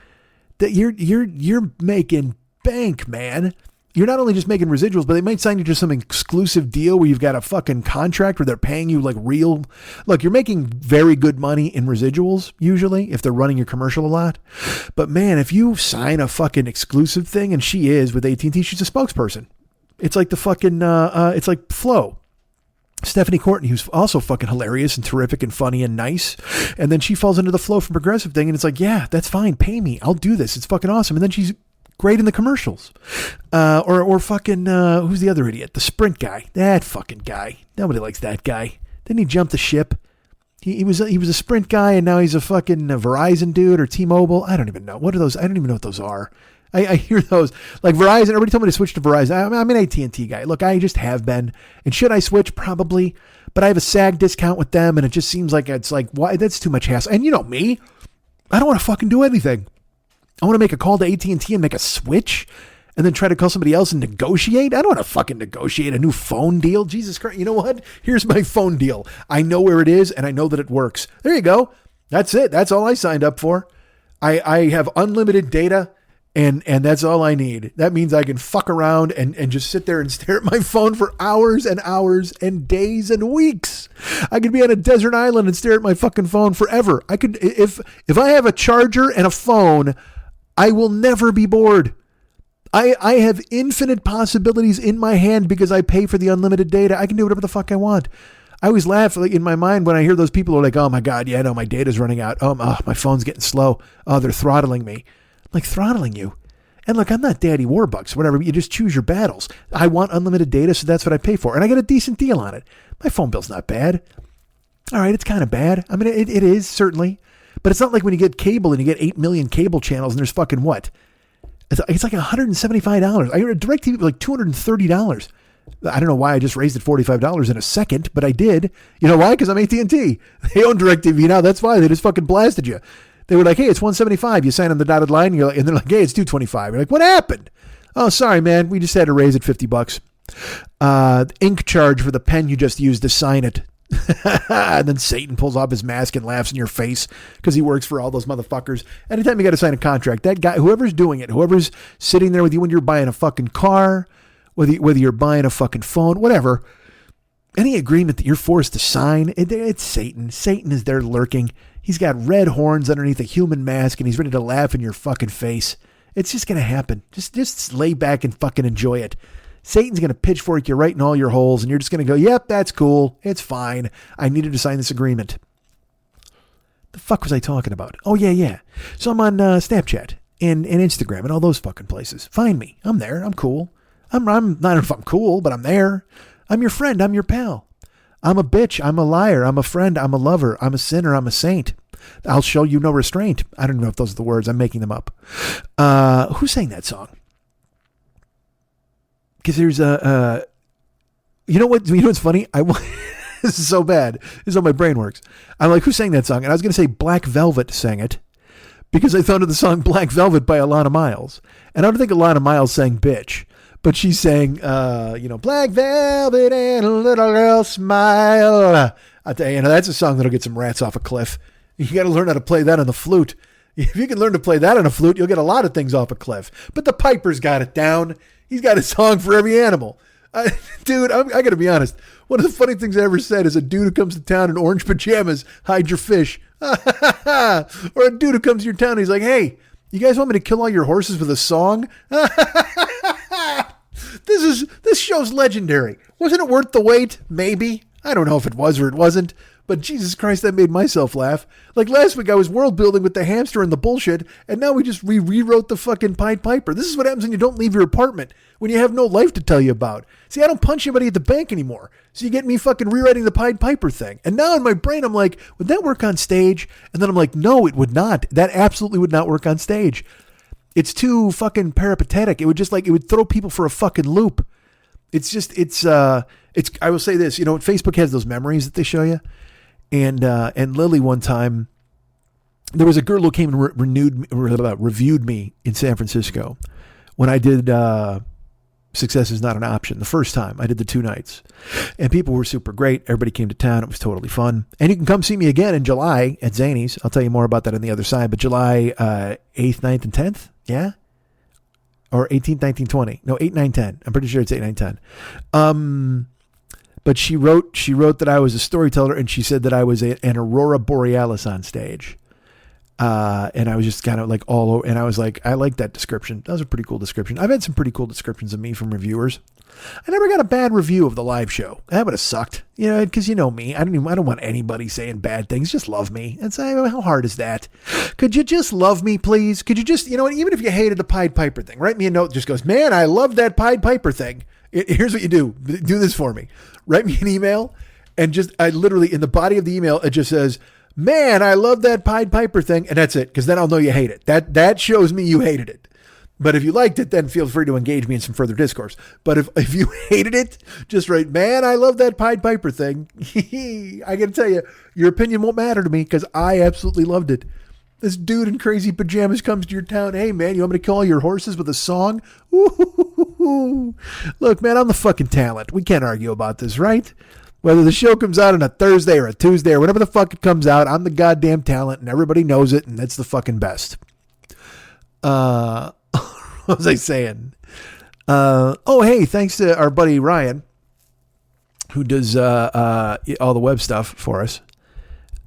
that you're making bank, man. you're not only just making residuals, but they might sign you to some exclusive deal where you've got a fucking contract where they're paying you like real. Look, you're making very good money in residuals usually if they're running your commercial a lot. But man, if you sign a fucking exclusive thing, and she is with AT&T, she's a spokesperson. It's like the fucking, it's like Flo. Stephanie Courtney, who's also fucking hilarious and terrific and funny and nice. And then she falls into the Flo from Progressive thing. And it's like, yeah, that's fine. Pay me. I'll do this. It's fucking awesome. And then she's great in the commercials. Or fucking, who's the other idiot? The Sprint guy. That fucking guy. Nobody likes that guy. Didn't he jump the ship? He was a Sprint guy, and now he's a fucking Verizon dude or T-Mobile. I don't even know. What are those? I don't even know what those are. I hear those. Like Verizon, everybody told me to switch to Verizon. I'm an AT&T guy. Look, I just have been. And should I switch? Probably. But I have a SAG discount with them, and it just seems like it's like, why? That's too much hassle. And you know me. I don't want to fucking do anything. I want to make a call to AT&T and make a switch and then try to call somebody else and negotiate. I don't want to fucking negotiate a new phone deal. Jesus Christ. You know what? Here's my phone deal. I know where it is and I know that it works. There you go. That's it. That's all I signed up for. I have unlimited data and that's all I need. That means I can fuck around and just sit there and stare at my phone for hours and hours and days and weeks. I could be on a desert island and stare at my fucking phone forever. I could, if I have a charger and a phone, I will never be bored. I have infinite possibilities in my hand because I pay for the unlimited data. I can do whatever the fuck I want. I always laugh like in my mind when I hear those people who are like, oh my God, yeah, no, my data's running out. Oh, my phone's getting slow. Oh, they're throttling me. I'm like, throttling you? And look, I'm not Daddy Warbucks, whatever. But you just choose your battles. I want unlimited data, so that's what I pay for. And I get a decent deal on it. My phone bill's not bad. All right, it's kind of bad. I mean, it is, certainly. But it's not like when you get cable and you get 8 million cable channels and there's fucking what? It's like $175. I heard DirecTV for like $230. I don't know why I just raised it $45 in a second, but I did. You know why? Because I'm AT&T. They own DirecTV now. That's why they just fucking blasted you. They were like, hey, it's $175. You sign on the dotted line, and they're like, hey, it's $225. You're like, what happened? Oh, sorry, man. We just had to raise it $50. Ink charge for the pen you just used to sign it. And then Satan pulls off his mask and laughs in your face because he works for all those motherfuckers. Anytime you got to sign a contract, that guy, whoever's doing it, whoever's sitting there with you when you're buying a fucking car, whether you're buying a fucking phone, whatever, any agreement that you're forced to sign, it's Satan. Satan is there lurking. He's got red horns underneath a human mask and he's ready to laugh in your fucking face. It's just going to happen. Just lay back and fucking enjoy it. Satan's going to pitchfork you right in all your holes and you're just going to go, yep, that's cool. It's fine. I needed to sign this agreement. The fuck was I talking about? Oh, yeah. So I'm on Snapchat and Instagram and all those fucking places. Find me. I'm there. I'm cool. I'm not if I'm cool, but I'm there. I'm your friend. I'm your pal. I'm a bitch. I'm a liar. I'm a friend. I'm a lover. I'm a sinner. I'm a saint. I'll show you no restraint. I don't know if those are the words. I'm making them up. Who sang that song? Because there's you know what's funny? This is so bad. This is how my brain works. I'm like, who sang that song? And I was going to say Black Velvet sang it because I thought of the song Black Velvet by Alana Miles. And I don't think Alana Miles sang bitch, but she sang, Black Velvet and a little girl smile. I'll tell you, that's a song that'll get some rats off a cliff. You got to learn how to play that on the flute. If you can learn to play that on a flute, you'll get a lot of things off a cliff. But the Piper's got it down. He's got a song for every animal. Dude, I got to be honest. One of the funny things I ever said is a dude who comes to town in orange pajamas, hide your fish. Or a dude who comes to your town and he's like, hey, you guys want me to kill all your horses with a song? This show's legendary. Wasn't it worth the wait? Maybe. I don't know if it was or it wasn't. But Jesus Christ, that made myself laugh. Like last week, I was world building with the hamster and the bullshit, and now we just rewrote the fucking Pied Piper. This is what happens when you don't leave your apartment, when you have no life to tell you about. See, I don't punch anybody at the bank anymore, so you get me fucking rewriting the Pied Piper thing. And now in my brain, I'm like, would that work on stage? And then I'm like, no, it would not. That absolutely would not work on stage. It's too fucking peripatetic. It would throw people for a fucking loop. I will say this, Facebook has those memories that they show you. And Lily one time, there was a girl who came and reviewed me in San Francisco when I did Success is Not an Option. The first time I did the 2 nights, and people were super great. Everybody came to town. It was totally fun. And you can come see me again in July at Zany's. I'll tell you more about that on the other side. But July 8th, 9th, and 10th. Yeah. or 18th, 19th, 20. No, 8, 9, 10. I'm pretty sure it's 8, 9, 10. But she wrote that I was a storyteller, and she said that I was an Aurora Borealis on stage. And I was just kind of like all over, and I was like, I like that description. That was a pretty cool description. I've had some pretty cool descriptions of me from reviewers. I never got a bad review of the live show. That would have sucked, because you know me. I don't want anybody saying bad things. Just love me. And say, how hard is that? Could you just love me, please? Could you just, even if you hated the Pied Piper thing, write me a note that just goes, man, I love that Pied Piper thing. Here's what you do. Do this for me. Write me an email, and I literally, in the body of the email, it just says, man, I love that Pied Piper thing. And that's it. Because then I'll know you hate it. That shows me you hated it. But if you liked it, then feel free to engage me in some further discourse. But if you hated it, just write, man, I love that Pied Piper thing. I got to tell you, your opinion won't matter to me because I absolutely loved it. This dude in crazy pajamas comes to your town. Hey, man, you want me to call your horses with a song? Ooh. Look, man, I'm the fucking talent. We can't argue about this, right? Whether the show comes out on a Thursday or a Tuesday or whatever the fuck it comes out, I'm the goddamn talent and everybody knows it, and that's the fucking best. What was I saying? Hey, thanks to our buddy Ryan, who does all the web stuff for us.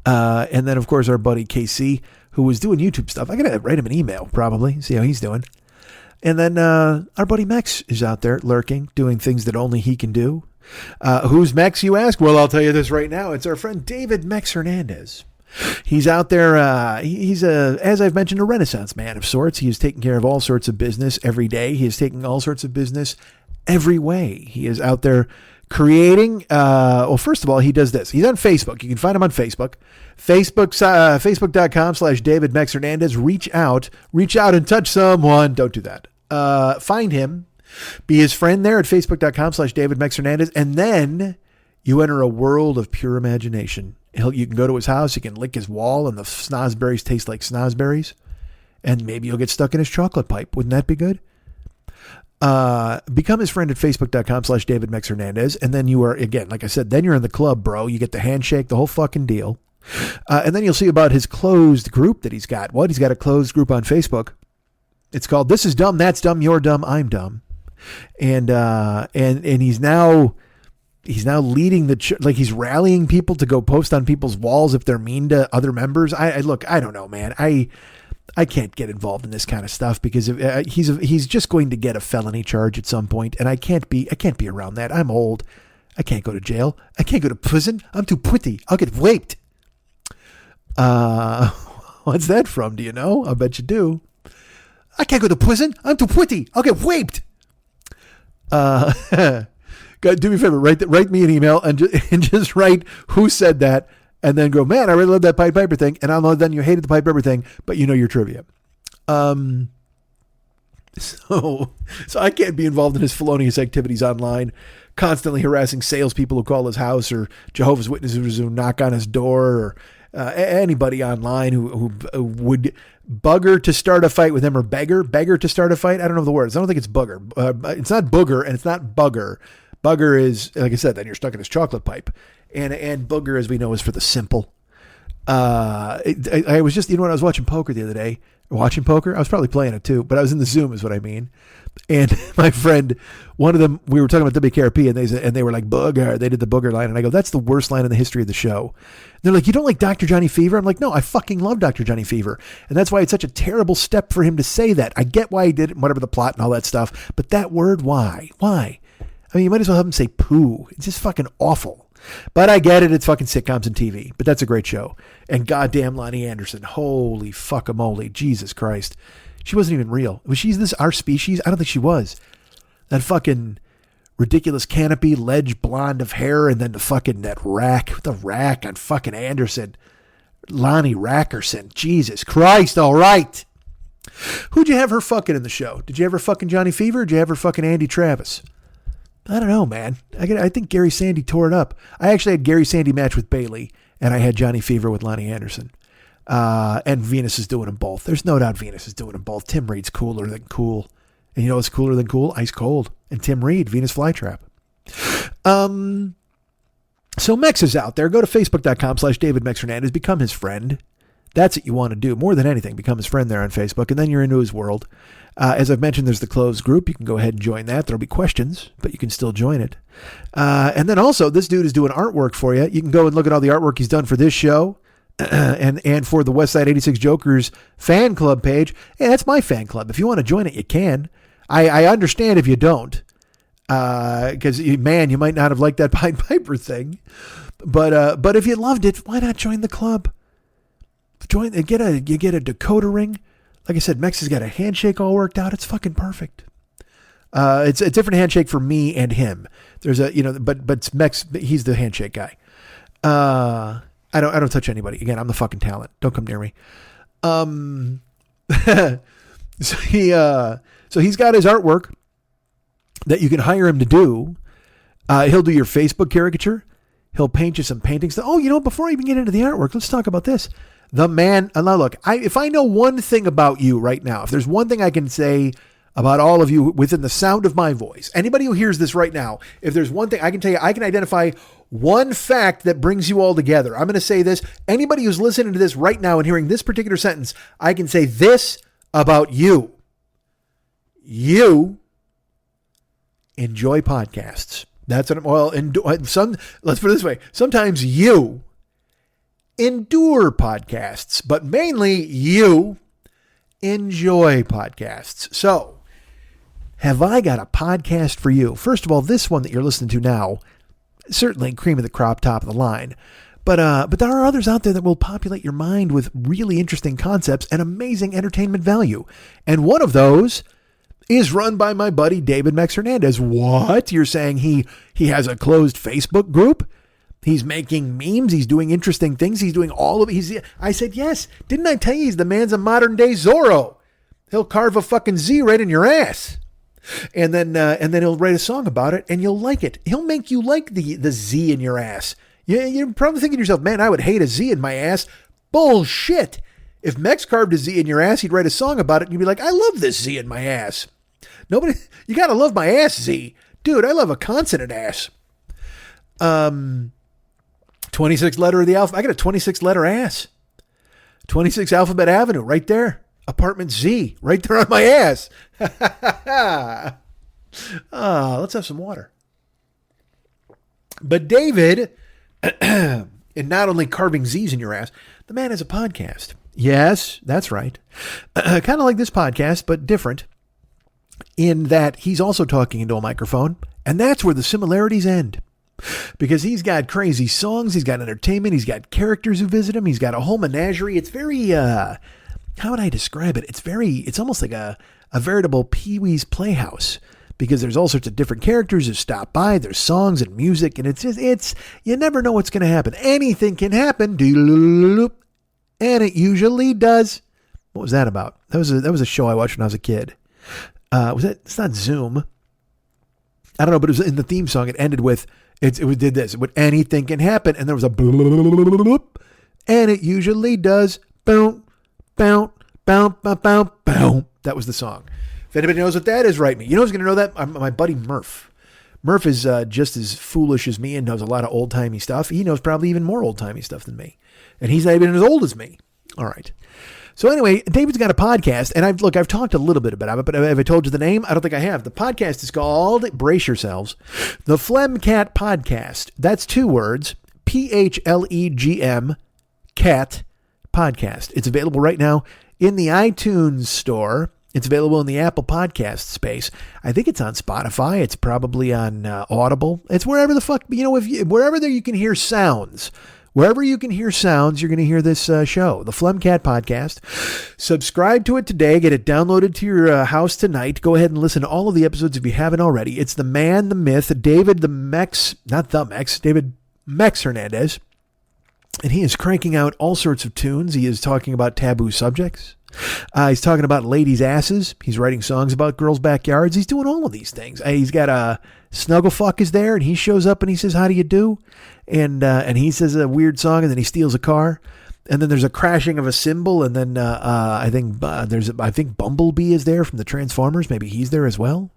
And then, of course, our buddy KC, who was doing YouTube stuff. I got to write him an email, probably, see how he's doing. And then our buddy Mex is out there lurking, doing things that only he can do. Who's Mex, you ask? Well, I'll tell you this right now. It's our friend David Mex Hernandez. He's out there. He's as I've mentioned, a Renaissance man of sorts. He is taking care of all sorts of business every day. He is taking all sorts of business every way. He is out there creating. Well, first of all, he does this. He's on Facebook. You can find him on Facebook. Facebook.com/David Mex Hernandez. Reach out and touch someone. Don't do that. Find him. Be his friend there at Facebook.com/David Mex Hernandez. And then you enter a world of pure imagination. You can go to his house, you can lick his wall, and the snozberries taste like snozberries. And maybe you'll get stuck in his chocolate pipe. Wouldn't that be good? Become his friend at Facebook.com/David Mex Hernandez. And then you are, again, like I said, then you're in the club, bro. You get the handshake, the whole fucking deal. And then you'll see about his closed group that he's got. He's got a closed group on Facebook. It's called This Is Dumb, That's Dumb, You're Dumb, I'm Dumb. And he's now leading he's rallying people to go post on people's walls if they're mean to other members. I don't know, man. I can't get involved in this kind of stuff because he's just going to get a felony charge at some point, and I can't be around that. I'm old. I can't go to jail. I can't go to prison. I'm too pretty. I'll get raped. What's that from? Do you know? I bet you do. I can't go to prison. I'm too pretty. I'll get raped. Do me a favor, write me an email and just write who said that, and then go, man, I really love that Pied Piper thing, and I'll know then you hated the Pied Piper thing, but you know your trivia. So I can't be involved in his felonious activities online, constantly harassing salespeople who call his house, or Jehovah's Witnesses who knock on his door, or anybody online who would bugger to start a fight with him, or beggar to start a fight. I don't know the words. I don't think it's bugger. It's not booger, and it's not bugger. Bugger is, like I said, then you're stuck in his chocolate pipe. And booger, as we know, is for the simple. I was just, when I was watching poker the other day, I was probably playing it too, but I was in the Zoom is what I mean. And my friend, one of them, we were talking about WKRP, and they were like, booger. They did the booger line. And I go, that's the worst line in the history of the show. And they're like, you don't like Dr. Johnny Fever? I'm like, no, I fucking love Dr. Johnny Fever. And that's why it's such a terrible step for him to say that. I get why he did it, whatever the plot and all that stuff. But that word, why? Why? I mean, you might as well have him say poo. It's just fucking awful. But I get it. It's fucking sitcoms and TV. But that's a great show. And goddamn Lonnie Anderson. Holy fuck-a-moly. Jesus Christ. She wasn't even real. Was she our species? I don't think she was. That fucking ridiculous canopy, ledge blonde of hair, and then the rack on fucking Anderson. Lonnie Rackerson. Jesus Christ. All right. Who'd you have her fucking in the show? Did you have her fucking Johnny Fever, or did you have her fucking Andy Travis? I don't know, man. I think Gary Sandy tore it up. I actually had Gary Sandy match with Bailey, and I had Johnny Fever with Lonnie Anderson. And Venus is doing them both. There's no doubt Venus is doing them both. Tim Reed's cooler than cool. And you know what's cooler than cool? Ice Cold. And Tim Reed, Venus Flytrap. So Mex is out there. Go to Facebook.com/David Mex Hernandez. Become his friend. That's what you want to do. More than anything, become his friend there on Facebook, and then you're into his world. As I've mentioned, there's the closed group. You can go ahead and join that. There'll be questions, but you can still join it. And then also, this dude is doing artwork for you. You can go and look at all the artwork he's done for this show and for the Westside 86 Jokers fan club page. Hey, that's my fan club. If you want to join it, you can. I understand if you don't, because, man, you might not have liked that Pied Piper thing. But if you loved it, why not join the club? You get a decoder ring. Like I said, Mex has got a handshake all worked out. It's fucking perfect. It's a different handshake for me and him. There's but Mex, he's the handshake guy. I don't touch anybody. Again, I'm the fucking talent. Don't come near me. So he's got his artwork that you can hire him to do. He'll do your Facebook caricature. He'll paint you some paintings. Oh, before I even get into the artwork, let's talk about this. The man, now look, if I know one thing about you right now, if there's one thing I can say about all of you within the sound of my voice, anybody who hears this right now, if there's one thing I can tell you, I can identify one fact that brings you all together. I'm going to say this. Anybody who's listening to this right now and hearing this particular sentence, I can say this about you. You enjoy podcasts. That's what let's put it this way. Sometimes you endure podcasts, but mainly you enjoy podcasts. So, have I got a podcast for you? First of all, this one that you're listening to now, certainly cream of the crop, top of the line. But there are others out there that will populate your mind with really interesting concepts and amazing entertainment value. And one of those is run by my buddy David Mex Hernandez. What? You're saying he has a closed Facebook group? He's making memes. He's doing interesting things. He's doing all of it. I said, yes. Didn't I tell you he's the man's a modern day Zorro? He'll carve a fucking Z right in your ass. And then he'll write a song about it and you'll like it. He'll make you like the Z in your ass. You're probably thinking to yourself, man, I would hate a Z in my ass. Bullshit. If Mex carved a Z in your ass, he'd write a song about it and you'd be like, I love this Z in my ass. You gotta love my ass, Z. Dude, I love a consonant ass. 26 letter of the alphabet. I got a 26 letter ass. 26 Alphabet Avenue right there. Apartment Z right there on my ass. Let's have some water. But David, and not only carving Z's in your ass, the man has a podcast. Yes, that's right. Kind of like this podcast, but different in that he's also talking into a microphone. And that's where the similarities end. Because he's got crazy songs, he's got entertainment, he's got characters who visit him, he's got a whole menagerie. It's very, how would I describe it? It's almost like a veritable Pee-wee's Playhouse. Because there's all sorts of different characters who stop by, there's songs and music, and it's you never know what's going to happen. Anything can happen, and it usually does. What was that about? That was a show I watched when I was a kid. It's not Zoom. I don't know, but it was in the theme song. It ended with, it did this. Anything can happen. And there was a bloop, and it usually does. Boom, boom, boom, boom, boom, boom. That was the song. If anybody knows what that is, write me. You know who's going to know that? My buddy Murph. Murph is just as foolish as me and knows a lot of old-timey stuff. He knows probably even more old-timey stuff than me. And he's not even as old as me. All right. So anyway, David's got a podcast, and I've talked a little bit about it, but have I told you the name? I don't think I have. The podcast is called, brace yourselves, The Phlegmcat Podcast. That's 2 words, PHLEGM, Cat Podcast. It's available right now in the iTunes store. It's available in the Apple Podcast space. I think it's on Spotify. It's probably on Audible. It's wherever the fuck, wherever there you can hear sounds. Wherever you can hear sounds, you're going to hear this show, the Phlegmcat Podcast. Subscribe to it today. Get it downloaded to your house tonight. Go ahead and listen to all of the episodes if you haven't already. It's the man, the myth, David Mex Hernandez. And he is cranking out all sorts of tunes. He is talking about taboo subjects. He's talking about ladies' asses. He's writing songs about girls' backyards. He's doing all of these things. He's got a Snugglefuck is there, and he shows up and he says, "How do you do?" And he says a weird song, and then he steals a car, and then there's a crashing of a cymbal, and then I think Bumblebee is there from the Transformers. Maybe he's there as well.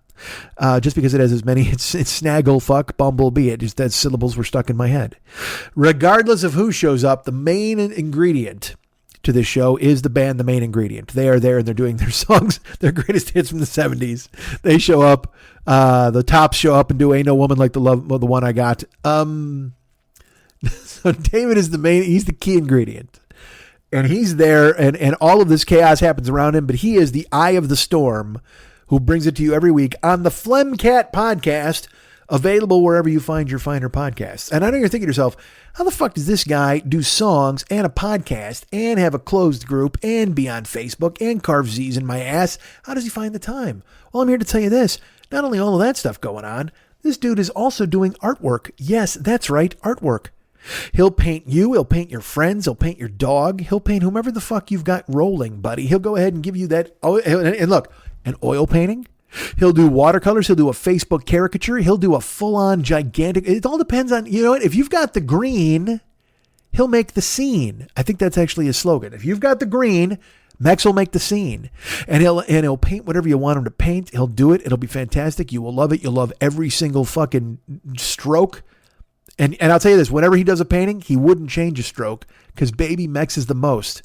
Just because it has as many, it's Snagglefuck, Bumblebee. It just that syllables were stuck in my head. Regardless of who shows up, the main ingredient to this show is the band The Main Ingredient. They are there and they're doing their songs, their greatest hits from the 70s. They show up, the Tops show up and do Ain't No Woman Like the One I Got. So David is he's the key ingredient. And he's there and all of this chaos happens around him, but he is the eye of the storm who brings it to you every week on the Flemcat podcast, available wherever you find your finer podcasts. And I know you're thinking to yourself, how the fuck does this guy do songs and a podcast and have a closed group and be on Facebook and carve Z's in my ass? How does he find the time? Well, I'm here to tell you this. Not only all of that stuff going on, this dude is also doing artwork. Yes, that's right, artwork. He'll paint you, he'll paint your friends, he'll paint your dog, he'll paint whomever the fuck you've got rolling, buddy. He'll go ahead and give you that. Oh, and look, an oil painting. He'll do watercolors. He'll do a Facebook caricature. He'll do a full-on gigantic. It all depends on, you know what? If you've got the green, he'll make the scene. I think that's actually his slogan. If you've got the green, Mex will make the scene. And he'll paint whatever you want him to paint. He'll do it. It'll be fantastic. You will love it. You'll love every single fucking stroke. And I'll tell you this, whenever he does a painting, he wouldn't change a stroke because baby Mex is the most.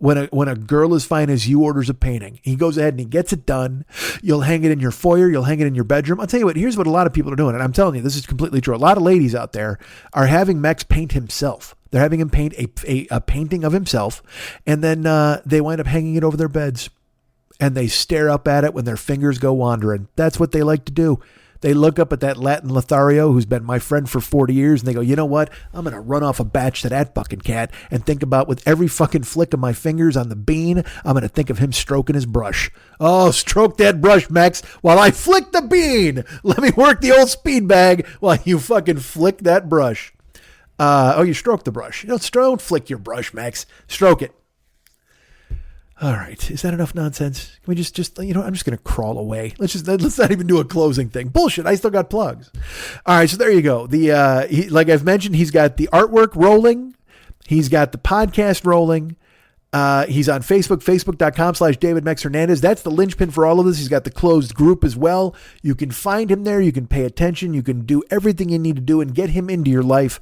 When a girl as fine as you orders a painting, he goes ahead and he gets it done. You'll hang it in your foyer. You'll hang it in your bedroom. I'll tell you what, here's what a lot of people are doing. And I'm telling you, this is completely true. A lot of ladies out there are having Mex paint himself. They're having him paint a painting of himself. And then they wind up hanging it over their beds. And they stare up at it when their fingers go wandering. That's what they like to do. They look up at that Latin Lothario who's been my friend for 40 years and they go, you know what? I'm going to run off a batch to that fucking cat and think about with every fucking flick of my fingers on the bean, I'm going to think of him stroking his brush. Oh, stroke that brush, Mex, while I flick the bean. Let me work the old speed bag while you fucking flick that brush. You stroke the brush. Don't flick your brush, Mex. Stroke it. All right. Is that enough nonsense? Can we just I'm just going to crawl away. Let's not even do a closing thing. Bullshit. I still got plugs. All right. So there you go. Like I've mentioned, he's got the artwork rolling. He's got the podcast rolling. He's on Facebook, facebook.com/David Mex Hernandez. That's the linchpin for all of this. He's got the closed group as well. You can find him there. You can pay attention. You can do everything you need to do and get him into your life.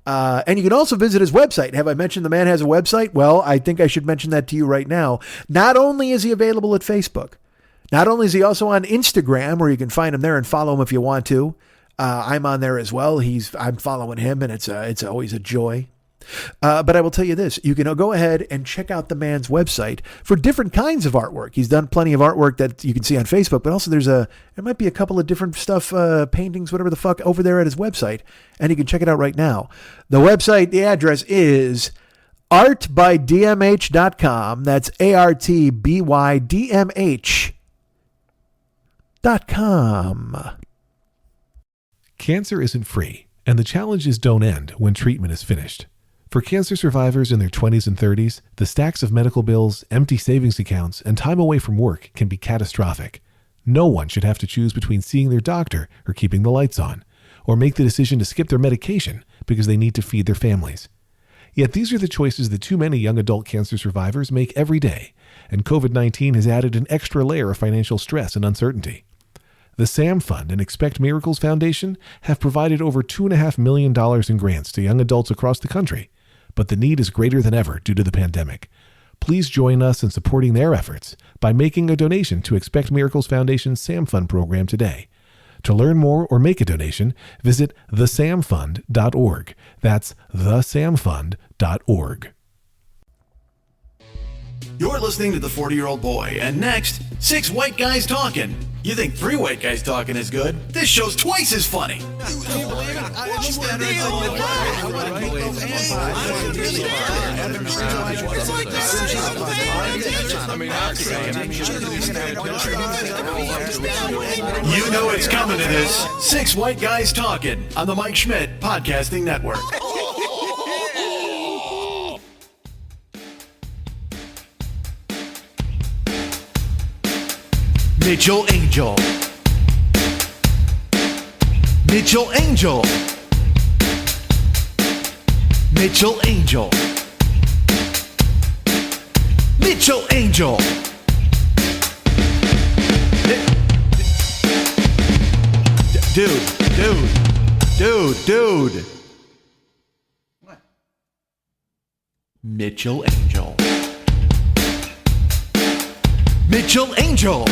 And you can also visit his website. Have I mentioned the man has a website? Well, I think I should mention that to you right now. Not only is he available at Facebook, not only is he also on Instagram, where you can find him there and follow him if you want to. I'm on there as well. I'm following him, and it's always a joy. But I will tell you this, you can go ahead and check out the man's website for different kinds of artwork. He's done plenty of artwork that you can see on Facebook, but also there might be a couple of different stuff, paintings, whatever the fuck, over there at his website, and you can check it out right now. The website, the address is artbydmh.com. That's artbydmh.com. Cancer isn't free, and the challenges don't end when treatment is finished. For cancer survivors in their 20s and 30s, the stacks of medical bills, empty savings accounts, and time away from work can be catastrophic. No one should have to choose between seeing their doctor or keeping the lights on, or make the decision to skip their medication because they need to feed their families. Yet these are the choices that too many young adult cancer survivors make every day, and COVID-19 has added an extra layer of financial stress and uncertainty. The SAM Fund and Expect Miracles Foundation have provided over $2.5 million in grants to young adults across the country, but the need is greater than ever due to the pandemic. Please join us in supporting their efforts by making a donation to Expect Miracles Foundation's SAM Fund program today. To learn more or make a donation, visit thesamfund.org. That's thesamfund.org. You're listening to The 40-Year-Old Boy, and next, 6 white guys talking. You think 3 white guys talking is good? This show's twice as funny. You know it's coming to this. 6 white guys talking on the Mike Schmidt Podcasting Network. Mitchell Angel. Mitchell Angel. Mitchell Angel. Mitchell Angel. Dude. What? Mitchell Angel. Mitchell Angel.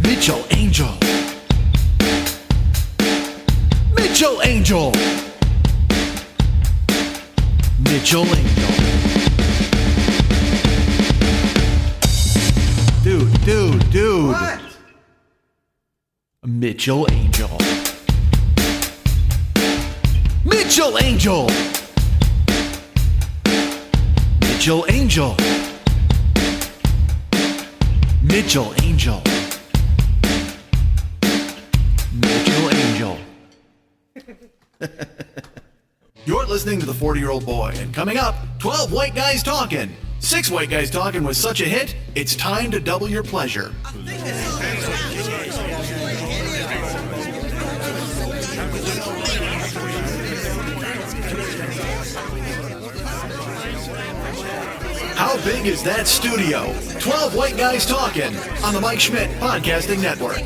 Mitchell Angel. Mitchell Angel. Mitchell Angel. Dude. What? Mitchell Angel. Mitchell Angel. Mitchell Angel. Mitchell Angel. Mitchell Angel. You're listening to The 40-Year-Old Boy, and coming up, 12 White Guys Talking. 6 White Guys Talking was such a hit, it's time to double your pleasure. How big is that studio? 12 White Guys Talking on the Mike Schmidt Podcasting Network.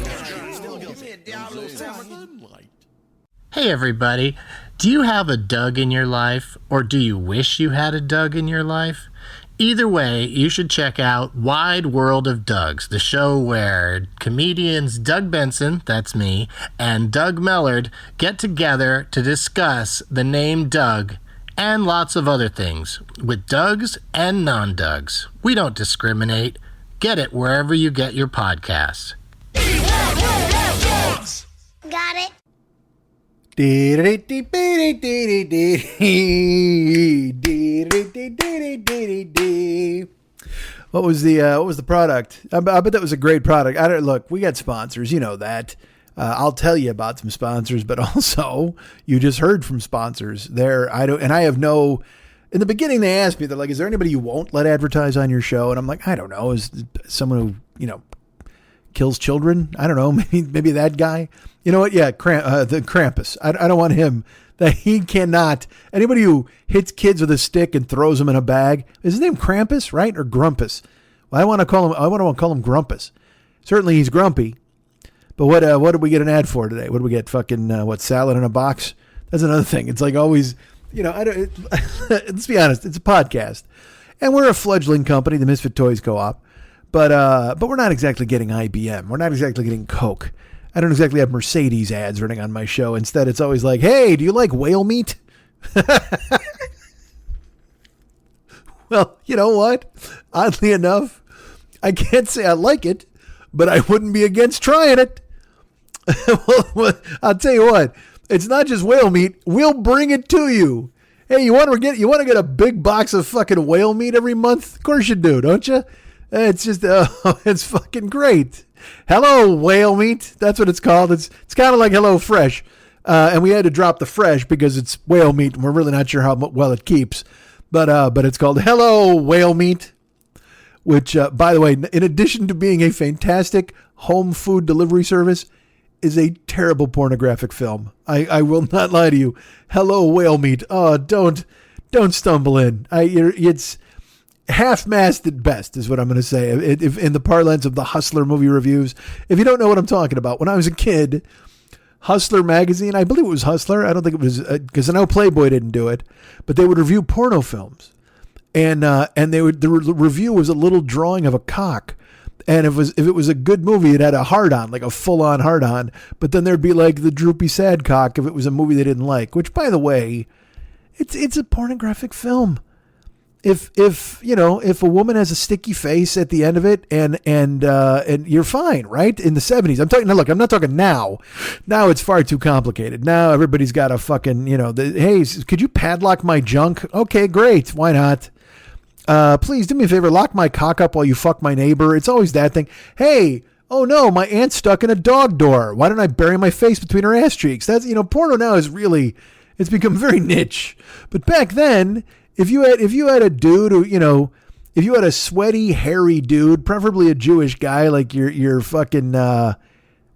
Hey everybody, do you have a Doug in your life, or do you wish you had a Doug in your life? Either way, you should check out Wide World of Dougs, the show where comedians Doug Benson, that's me, and Doug Mellard get together to discuss the name Doug and lots of other things, with Dougs and non-Dougs. We don't discriminate. Get it wherever you get your podcasts. Got it. What was the product? I bet that was a great product. Look, we got sponsors, you know that. I'll tell you about some sponsors, but also you just heard from sponsors there. In the beginning they asked me, they're like, is there anybody you won't let advertise on your show? And I'm like, I don't know. Is someone who, kills children? I don't know. Maybe that guy. You know what? Yeah. The Krampus. I don't want him. That he cannot. Anybody who hits kids with a stick and throws them in a bag. Is his name Krampus, right? Or Grumpus? Well, I want to call him Grumpus. Certainly he's grumpy. But what did we get an ad for today? What did we get? Fucking salad in a box? That's another thing. It's like always, let's be honest. It's a podcast, and we're a fledgling company, the Misfit Toys Co-op. But we're not exactly getting IBM. We're not exactly getting Coke. I don't exactly have Mercedes ads running on my show. Instead, it's always like, hey, do you like whale meat? Well, you know what? Oddly enough, I can't say I like it, but I wouldn't be against trying it. Well, I'll tell you what. It's not just whale meat. We'll bring it to you. Hey, you want to get a big box of fucking whale meat every month? Of course you do, don't you? It's just, it's fucking great. Hello, whale meat. That's what it's called. It's kind of like Hello Fresh. And we had to drop the fresh because it's whale meat and we're really not sure how well it keeps. But it's called Hello Whale Meat, which, by the way, in addition to being a fantastic home food delivery service, is a terrible pornographic film. I will not lie to you. Hello Whale Meat. Oh, don't stumble in. It's half-mast at best is what I'm going to say. If in the parlance of the Hustler movie reviews, if you don't know what I'm talking about, when I was a kid, Hustler magazine, I believe it was Hustler. I don't think it was, because I know Playboy didn't do it, but they would review porno films, and the review was a little drawing of a cock. And if it was a good movie, it had a hard-on, like a full-on hard-on. But then there'd be like the droopy sad cock if it was a movie they didn't like. Which, by the way, it's a pornographic film. If a woman has a sticky face at the end of it, and you're fine, right? In the 70s, I'm not talking now. Now it's far too complicated. Now everybody's got a fucking, hey, could you padlock my junk? Okay, great. Why not? Please do me a favor, lock my cock up while you fuck my neighbor. It's always that thing. Hey, oh no, my aunt's stuck in a dog door. Why don't I bury my face between her ass cheeks? That's, porno now is really, it's become very niche. But back then, if you had a dude who, if you had a sweaty, hairy dude, preferably a Jewish guy like your fucking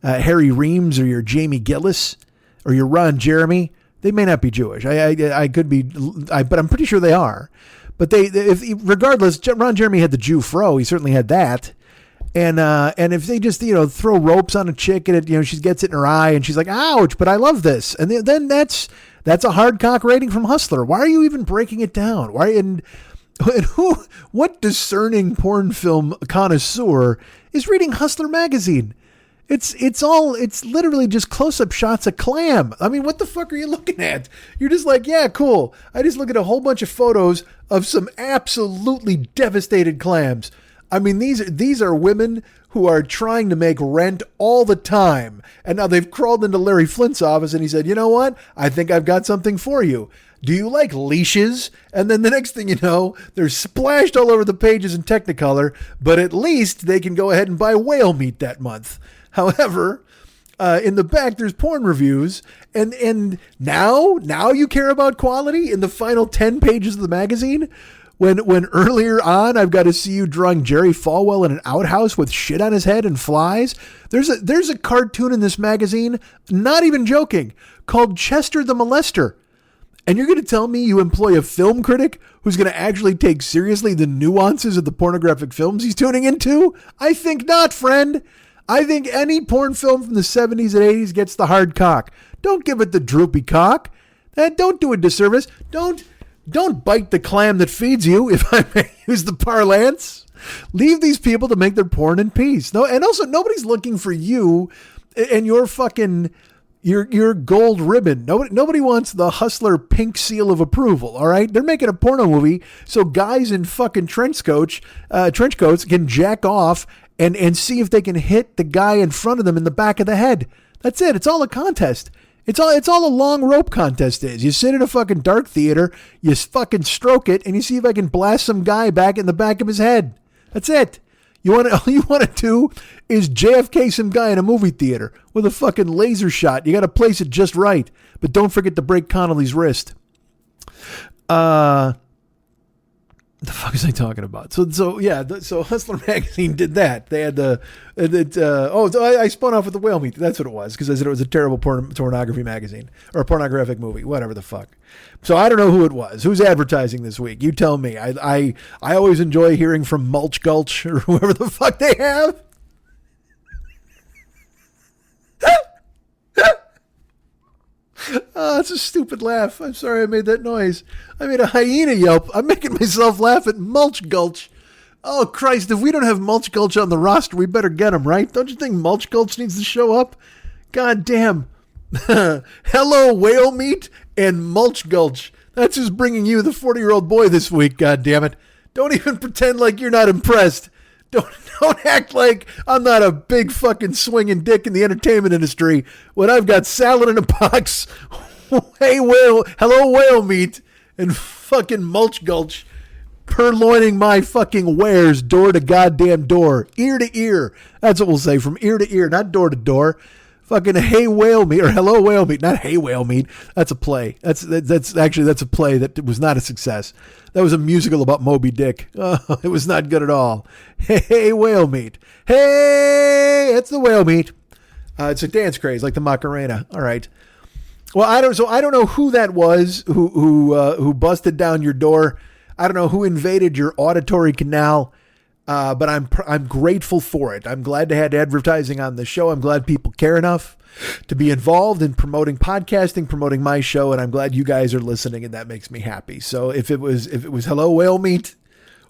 Harry Reams or your Jamie Gillis or your Ron Jeremy, they may not be Jewish. I could be, but I'm pretty sure they are. But regardless, Ron Jeremy had the Jew fro. He certainly had that. And if they just, throw ropes on a chick and it, she gets it in her eye and she's like, ouch, but I love this. And then that's a hard cock rating from Hustler. Why are you even breaking it down? Why? And And what discerning porn film connoisseur is reading Hustler magazine? It's literally just close-up shots of clam. I mean, what the fuck are you looking at? You're just like, yeah, cool. I just look at a whole bunch of photos of some absolutely devastated clams. I mean, these are women who are trying to make rent all the time. And now they've crawled into Larry Flint's office and he said, you know what? I think I've got something for you. Do you like leashes? And then the next thing you know, they're splashed all over the pages in Technicolor, but at least they can go ahead and buy whale meat that month. However, in the back, there's porn reviews. And now you care about quality in the final 10 pages of the magazine? When earlier on, I've got to see you drawing Jerry Falwell in an outhouse with shit on his head and flies. There's a cartoon in this magazine, not even joking, called Chester the Molester. And you're going to tell me you employ a film critic who's going to actually take seriously the nuances of the pornographic films he's tuning into? I think not, friend. I think any porn film from the 70s and 80s gets the hard cock. Don't give it the droopy cock. Don't do a disservice. Don't bite the clam that feeds you, if I may use the parlance. Leave these people to make their porn in peace. No, and also nobody's looking for you and your fucking your gold ribbon. Nobody wants the Hustler pink seal of approval. All right, they're making a porno movie so guys in fucking trench coats can jack off and see if they can hit the guy in front of them in the back of the head. That's it. It's all a contest. It's all a long rope contest is. You sit in a fucking dark theater, you fucking stroke it, and you see if I can blast some guy back in the back of his head. That's it. All you want to do is JFK some guy in a movie theater with a fucking laser shot. You got to place it just right. But don't forget to break Connolly's wrist. The fuck was I talking about? So Hustler magazine did that. They had I spun off with the whale meat. That's what it was, because I said it was a terrible pornography magazine or a pornographic movie, whatever the fuck. So I don't know who it was. Who's advertising this week? You tell me. I always enjoy hearing from Mulch Gulch or whoever the fuck they have. Oh, it's a stupid laugh. I'm sorry I made that noise. I made a hyena yelp. I'm making myself laugh at Mulch Gulch. Oh, Christ, if we don't have Mulch Gulch on the roster, we better get him, right? Don't you think Mulch Gulch needs to show up? God damn. Hello, whale meat and Mulch Gulch. That's who's bringing you the 40-year-old boy this week, God damn it. Don't even pretend like you're not impressed. Don't act like I'm not a big fucking swinging dick in the entertainment industry when I've got salad in a box. Hello whale meat and fucking Mulch Gulch purloining my fucking wares door to goddamn door, ear to ear. That's what we'll say, from ear to ear, not door to door. Fucking hey whale meat or hello whale meat, not hey whale meat. That's a play. That's a play that was not a success. That was a musical about Moby Dick. Oh, it was not good at all. Hey whale meat. Hey, it's the whale meat. It's a dance craze like the Macarena. All right. Well, I don't know who that was who busted down your door. I don't know who invaded your auditory canal. But I'm grateful for it. I'm glad to have advertising on the show. I'm glad people care enough to be involved in promoting podcasting, promoting my show, and I'm glad you guys are listening, and that makes me happy. So if it was Hello Whale Meat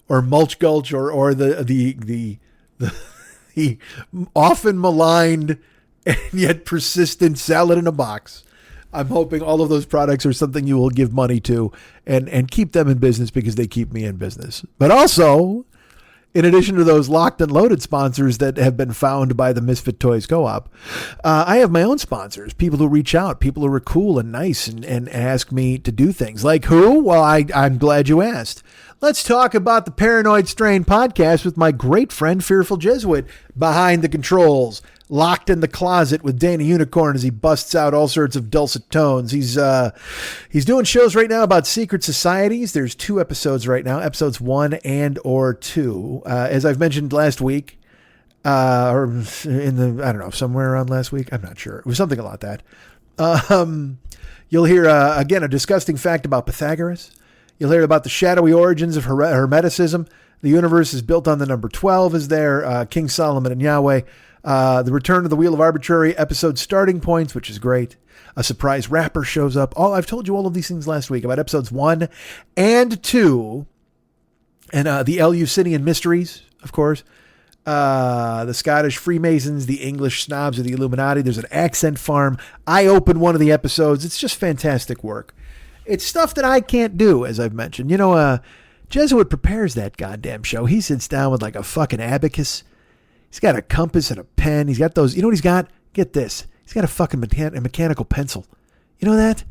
or Mulch Gulch or the often maligned and yet persistent salad in a box, I'm hoping all of those products are something you will give money to and keep them in business, because they keep me in business. But also, in addition to those locked and loaded sponsors that have been found by the Misfit Toys Co-op, I have my own sponsors, people who reach out, people who are cool and nice and ask me to do things. Like who? Well, I'm glad you asked. Let's talk about the Paranoid Strain podcast with my great friend, Fearful Jesuit, behind the controls, locked in the closet with Dana Unicorn as he busts out all sorts of dulcet tones. He's doing shows right now about secret societies. There's 2 episodes right now, episodes 1 and or 2. As I've mentioned last week, or in the, I don't know, somewhere around last week. I'm not sure. It was something about that. You'll hear, again, a disgusting fact about Pythagoras. You'll hear about the shadowy origins of Hermeticism. The universe is built on the number 12 is there. King Solomon and Yahweh. The return of the Wheel of Arbitrary episode starting points, which is great. A surprise rapper shows up. I've told you all of these things last week about episodes 1 and 2 And the Eleusinian Mysteries, of course. The Scottish Freemasons, the English Snobs of the Illuminati. There's an accent farm. I opened one of the episodes. It's just fantastic work. It's stuff that I can't do, as I've mentioned. You know, Jesuit prepares that goddamn show. He sits down with like a fucking abacus. He's got a compass and a pen. He's got those. You know what he's got? Get this. He's got a fucking mechanical pencil. You know that?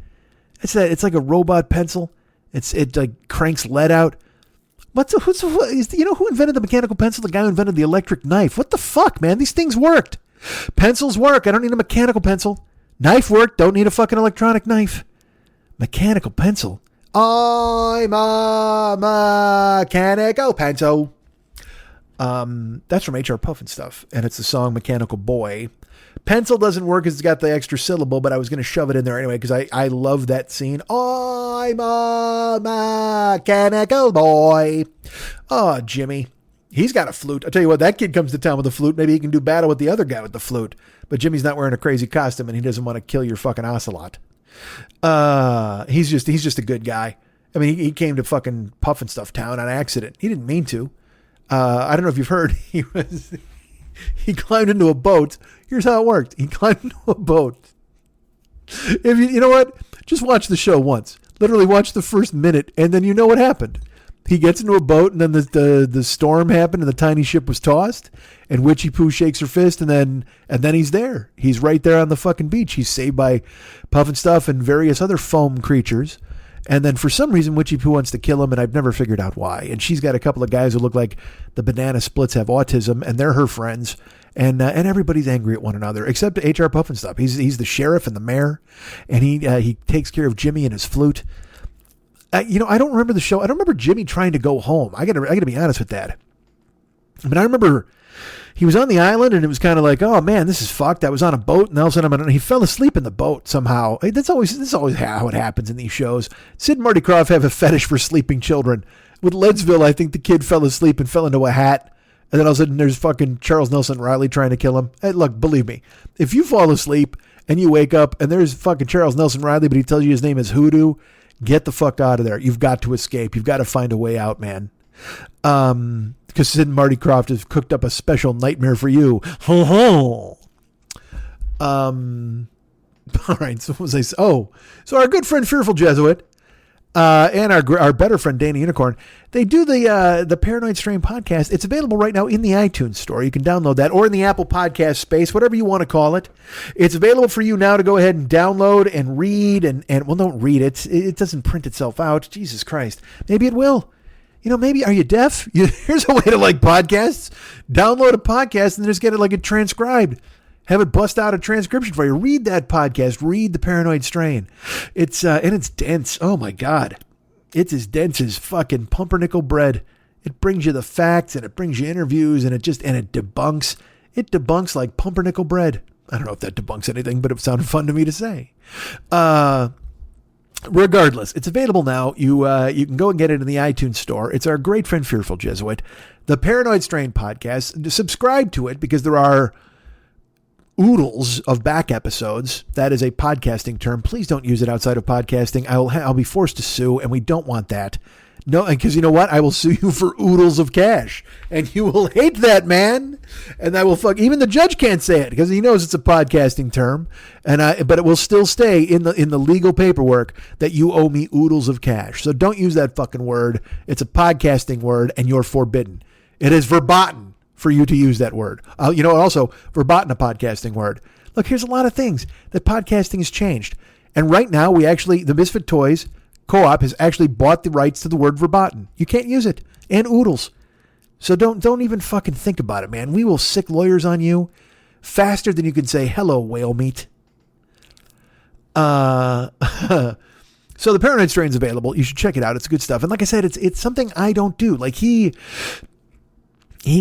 It's like a robot pencil. It like cranks lead out. You know who invented the mechanical pencil? The guy who invented the electric knife. What the fuck, man? These things worked. Pencils work. I don't need a mechanical pencil. Knife worked. Don't need a fucking electronic knife. Mechanical pencil. I'm a mechanical pencil. That's from H.R. Puffin stuff, and it's the song Mechanical Boy. Pencil doesn't work because it's got the extra syllable, but I was going to shove it in there anyway because I love that scene. I'm a mechanical boy. Oh, Jimmy. He's got a flute. I'll tell you what, that kid comes to town with a flute. Maybe he can do battle with the other guy with the flute. But Jimmy's not wearing a crazy costume, and he doesn't want to kill your fucking ocelot. He's just a good guy. I mean, he came to fucking Puffin Stuff Town on accident. He didn't mean to. I don't know if you've heard. He climbed into a boat. Here's how it worked. He climbed into a boat. If you know what? Just watch the show once. Literally watch the first minute, and then you know what happened. He gets into a boat, and then the storm happened, and the tiny ship was tossed, and Witchy Poo shakes her fist, and then he's there. He's right there on the fucking beach. He's saved by Puffin Stuff and various other foam creatures. And then for some reason, Witchy Poo wants to kill him, and I've never figured out why. And she's got a couple of guys who look like the Banana Splits have autism, and they're her friends. And everybody's angry at one another, except H.R. Puffin Stuff. He's the sheriff and the mayor, and he takes care of Jimmy and his flute. I don't remember the show. I don't remember Jimmy trying to go home. I gotta be honest with that. But I remember he was on the island, and it was kind of like, oh man, this is fucked. I was on a boat, and all of a sudden he fell asleep in the boat somehow. This is always how it happens in these shows. Sid and Marty Krofft have a fetish for sleeping children. With Leadsville, I think the kid fell asleep and fell into a hat. And then all of a sudden there's fucking Charles Nelson Riley trying to kill him. Hey, look, believe me, if you fall asleep and you wake up and there's fucking Charles Nelson Riley, but he tells you his name is Hoodoo, get the fuck out of there. You've got to escape. You've got to find a way out, man. Because Sid and Marty Krofft has cooked up a special nightmare for you. Ho ho. All right. So what was I? So our good friend Fearful Jesuit, and our better friend Danny Unicorn, they do the Paranoid Strain podcast. It's available right now in the iTunes store. You can download that, or in the Apple Podcast space, whatever you want to call it. It's available for you now to go ahead and download and read. And well, don't read it. It doesn't print itself out. Jesus Christ. Maybe it will. Maybe, are you deaf? Here's a way to like podcasts. Download a podcast and then just get it transcribed. Have it bust out a transcription for you. Read that podcast. Read the Paranoid Strain. It's dense. Oh my God. It's as dense as fucking pumpernickel bread. It brings you the facts, and it brings you interviews, and it debunks. It debunks like pumpernickel bread. I don't know if that debunks anything, but it sounded fun to me to say. Regardless, it's available now. You can go and get it in the iTunes store. It's our great friend Fearful Jesuit, the Paranoid Strain podcast. Subscribe to it because there are oodles of back episodes. That is a podcasting term. Please don't use it outside of podcasting. I'll be forced to sue, and we don't want that. No, because you know what? I will sue you for oodles of cash, and you will hate that, man. And I will even the judge can't say it because he knows it's a podcasting term, but it will still stay in the legal paperwork that you owe me oodles of cash. So don't use that fucking word. It's a podcasting word, and you're forbidden. It is verboten for you to use that word. Also verboten a podcasting word. Look, here's a lot of things that podcasting has changed. And right now the Misfit Toys Co-op has actually bought the rights to the word verboten. You can't use it. And oodles. So don't even fucking think about it, man. We will sick lawyers on you faster than you can say, hello, whale meat. So the Paranoid Strain's available. You should check it out. It's good stuff. And like I said, it's something I don't do. Like he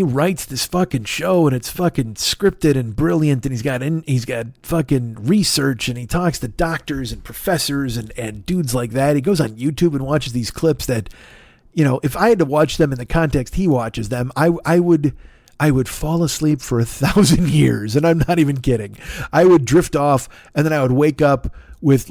writes this fucking show, and it's fucking scripted and brilliant, and he's got fucking research, and he talks to doctors and professors and dudes like that. He goes on YouTube and watches these clips that, if I had to watch them in the context he watches them, I would fall asleep for 1,000 years, and I'm not even kidding. I would drift off, and then I would wake up with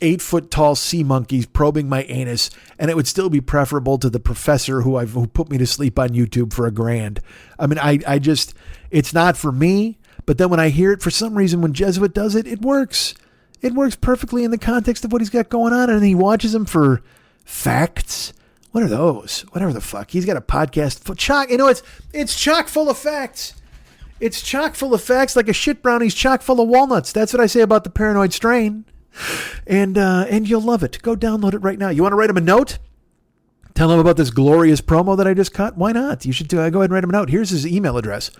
8-foot tall sea monkeys probing my anus, and it would still be preferable to the professor who put me to sleep on YouTube for $1,000. I mean, I just, it's not for me. But then when I hear it, for some reason, when Jesuit does it, it works. It works perfectly in the context of what he's got going on, and he watches them for facts. What are those? Whatever the fuck. He's got a podcast for chock. It's chock full of facts. It's chock full of facts like a shit brownie's chock full of walnuts. That's what I say about the Paranoid Strain. And you'll love it. Go download it right now. You want to write him a note? Tell him about this glorious promo that I just cut? Why not? You should go ahead and write him a note. Here's his email address.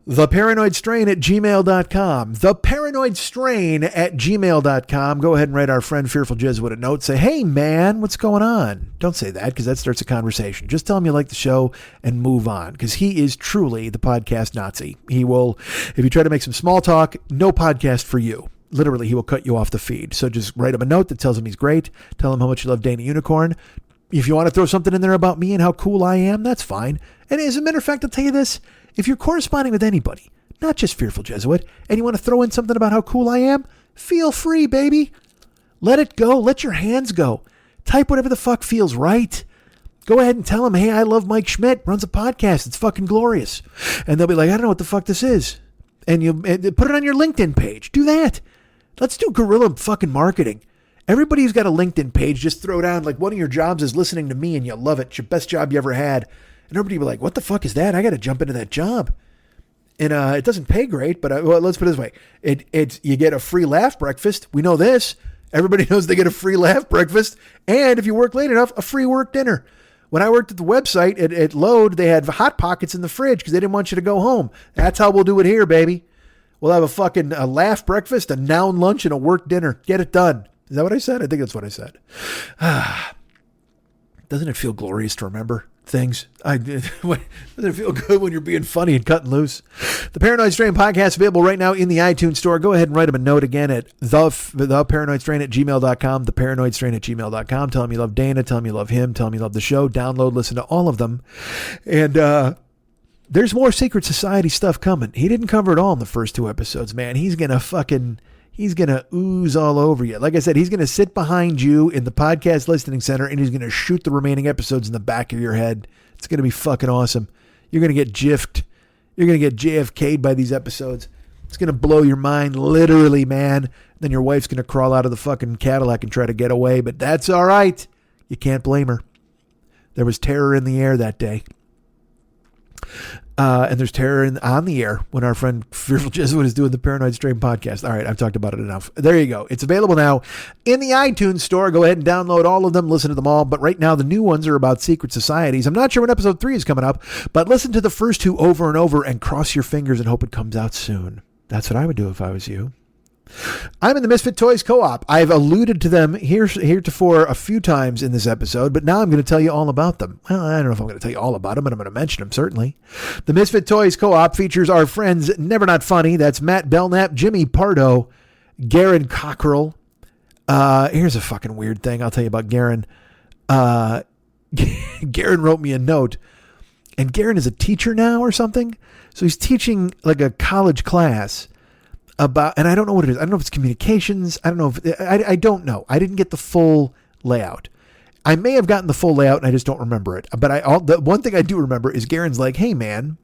theparanoidstrain@gmail.com. theparanoidstrain@gmail.com. Go ahead and write our friend Fearful Jesuit a note. Say, hey, man, what's going on? Don't say that because that starts a conversation. Just tell him you like the show and move on because he is truly the podcast Nazi. He will, if you try to make some small talk, no podcast for you. Literally, he will cut you off the feed. So just write him a note that tells him he's great. Tell him how much you love Dana Unicorn. If you want to throw something in there about me and how cool I am, that's fine. And as a matter of fact, I'll tell you this. If you're corresponding with anybody, not just Fearful Jesuit, and you want to throw in something about how cool I am, feel free, baby. Let it go. Let your hands go. Type whatever the fuck feels right. Go ahead and tell them, hey, I love Mike Schmidt, runs a podcast. It's fucking glorious. And they'll be like, I don't know what the fuck this is. And you put it on your LinkedIn page. Do that. Let's do guerrilla fucking marketing. Everybody who's got a LinkedIn page, just throw down like one of your jobs is listening to me and you'll love it. It's your best job you ever had. And everybody will be like, what the fuck is that? I got to jump into that job. And it doesn't pay great, but well, let's put it this way. It's you get a free laugh breakfast. We know this. Everybody knows they get a free laugh breakfast. And if you work late enough, a free work dinner. When I worked at the website at Load, they had Hot Pockets in the fridge because they didn't want you to go home. That's how we'll do it here, baby. We'll have a laugh breakfast, a noun lunch, and a work dinner. Get it done. Is that what I said? I think that's what I said. Doesn't it feel glorious to remember things? Doesn't it feel good when you're being funny and cutting loose? The Paranoid Strain podcast available right now in the iTunes store. Go ahead and write him a note again at theparanoidstrain@gmail.com, theparanoidstrain@gmail.com. Tell him you love Dana. Tell him you love him. Tell him you love the show. Download, listen to all of them. And there's more Secret Society stuff coming. He didn't cover it all in the first 2 episodes, man. He's going to ooze all over you. Like I said, he's going to sit behind you in the podcast listening center and he's going to shoot the remaining episodes in the back of your head. It's going to be fucking awesome. You're going to get jiffed. You're going to get JFK'd by these episodes. It's going to blow your mind, literally, man. Then your wife's going to crawl out of the fucking Cadillac and try to get away, but that's all right. You can't blame her. There was terror in the air that day. And there's terror on the air when our friend Fearful Jesuit is doing the Paranoid Strain podcast. All right, I've talked about it enough. There you go. It's available now in the iTunes store. Go ahead and download all of them. Listen to them all. But right now, the new ones are about secret societies. I'm not sure when episode 3 is coming up, but listen to the first 2 over and over and cross your fingers and hope it comes out soon. That's what I would do if I was you. I'm in the Misfit Toys Co-op. I've alluded to them heretofore a few times in this episode, but now I'm going to tell you all about them. Well, I don't know if I'm going to tell you all about them, but I'm going to mention them, certainly. The Misfit Toys Co-op features our friends Never Not Funny. That's Matt Belknap, Jimmy Pardo, Garen Cockrell. Here's a fucking weird thing I'll tell you about Garen. Garen wrote me a note, and Garen is a teacher now or something. So he's teaching like a college class about, and I don't know what it is. I don't know if it's communications. I don't know if I don't know. I didn't get the full layout. I may have gotten the full layout and I just don't remember it. But the one thing I do remember is Garen's like, hey man,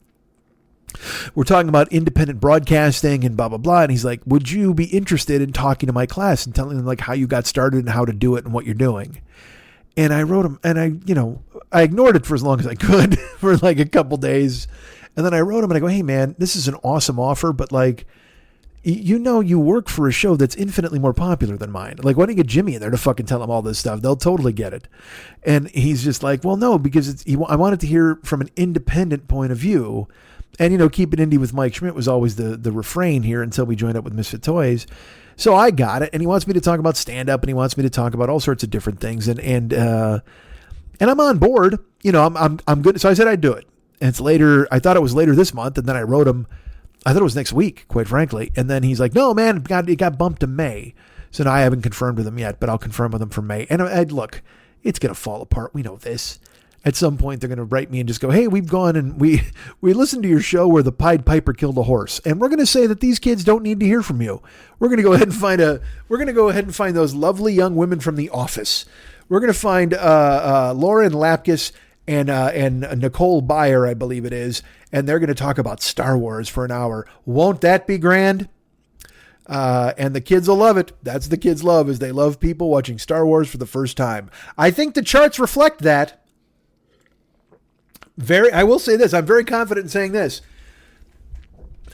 we're talking about independent broadcasting and blah, blah, blah. And he's like, would you be interested in talking to my class and telling them like how you got started and how to do it and what you're doing? And I wrote him, and I ignored it for as long as I could for like a couple days. And then I wrote him and I go, hey man, this is an awesome offer, but like, you work for a show that's infinitely more popular than mine. Like, why don't you get Jimmy in there to fucking tell him all this stuff? They'll totally get it. And he's just like, well, no, because I wanted to hear from an independent point of view. And, keep it indie with Mike Schmidt was always the refrain here until we joined up with Misfit Toys. So I got it. And he wants me to talk about stand-up and he wants me to talk about all sorts of different things. And I'm on board. I'm good. So I said I'd do it. And it's later. I thought it was later this month. And then I wrote him. I thought it was next week, quite frankly. And then he's like, no, man, it got bumped to May. So now I haven't confirmed with him yet, but I'll confirm with him for May. And look, it's going to fall apart. We know this. At some point, they're going to write me and just go, hey, we've gone and we listened to your show where the Pied Piper killed a horse. And we're going to say that these kids don't need to hear from you. We're going to go ahead and find those lovely young women from The Office. We're going to find Lauren Lapkus and Nicole Byer, I believe it is. And they're going to talk about Star Wars for an hour. Won't that be grand? And the kids will love it. That's the kids' love, is they love people watching Star Wars for the first time. I think the charts reflect that. I will say this. I'm very confident in saying this.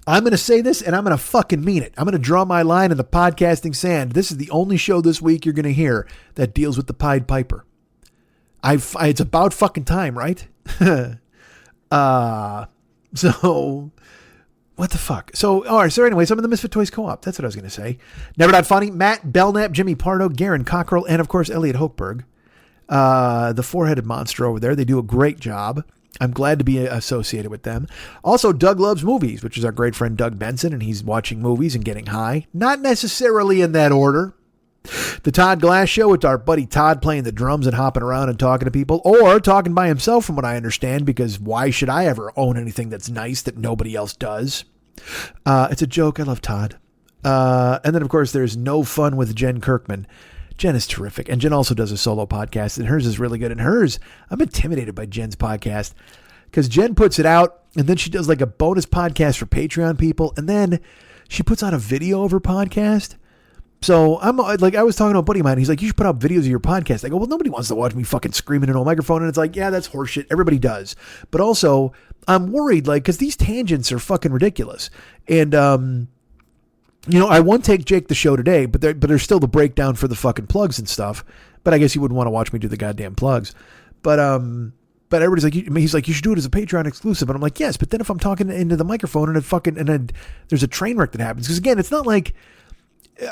I'm going to say this and I'm going to fucking mean it. I'm going to draw my line in the podcasting sand. This is the only show this week you're going to hear that deals with the Pied Piper. It's about fucking time, right? So what the fuck? So, all right. So anyway, some of the Misfit Toys Co-op. That's what I was going to say. Never Not Funny, Matt Belknap, Jimmy Pardo, Garen Cockrell, and of course, Elliot Hochberg. The four-headed monster over there. They do a great job. I'm glad to be associated with them. Also, Doug Loves Movies, which is our great friend Doug Benson, and he's watching movies and getting high. Not necessarily in that order. The Todd Glass Show with our buddy Todd playing the drums and hopping around and talking to people, or talking by himself from what I understand, because why should I ever own anything that's nice that nobody else does? It's a joke. I love Todd. And then, of course, there's No Fun with Jen Kirkman. Jen is terrific. And Jen also does a solo podcast, and hers is really good. And hers, I'm intimidated by Jen's podcast because Jen puts it out and then she does like a bonus podcast for Patreon people. And then she puts out a video of her podcast. So I'm like, I was talking to a buddy of mine. He's like, you should put out videos of your podcast. I go, well, nobody wants to watch me fucking screaming into a microphone. And it's like, yeah, that's horseshit. Everybody does. But also I'm worried, like, cause these tangents are fucking ridiculous. And, you know, I won't take Jake the show today, but there's still the breakdown for the fucking plugs and stuff. But I guess you wouldn't want to watch me do the goddamn plugs. But everybody's like, he's like, you should do it as a Patreon exclusive. And I'm like, yes, but then if I'm talking into the microphone and then there's a train wreck that happens. Because again, it's not like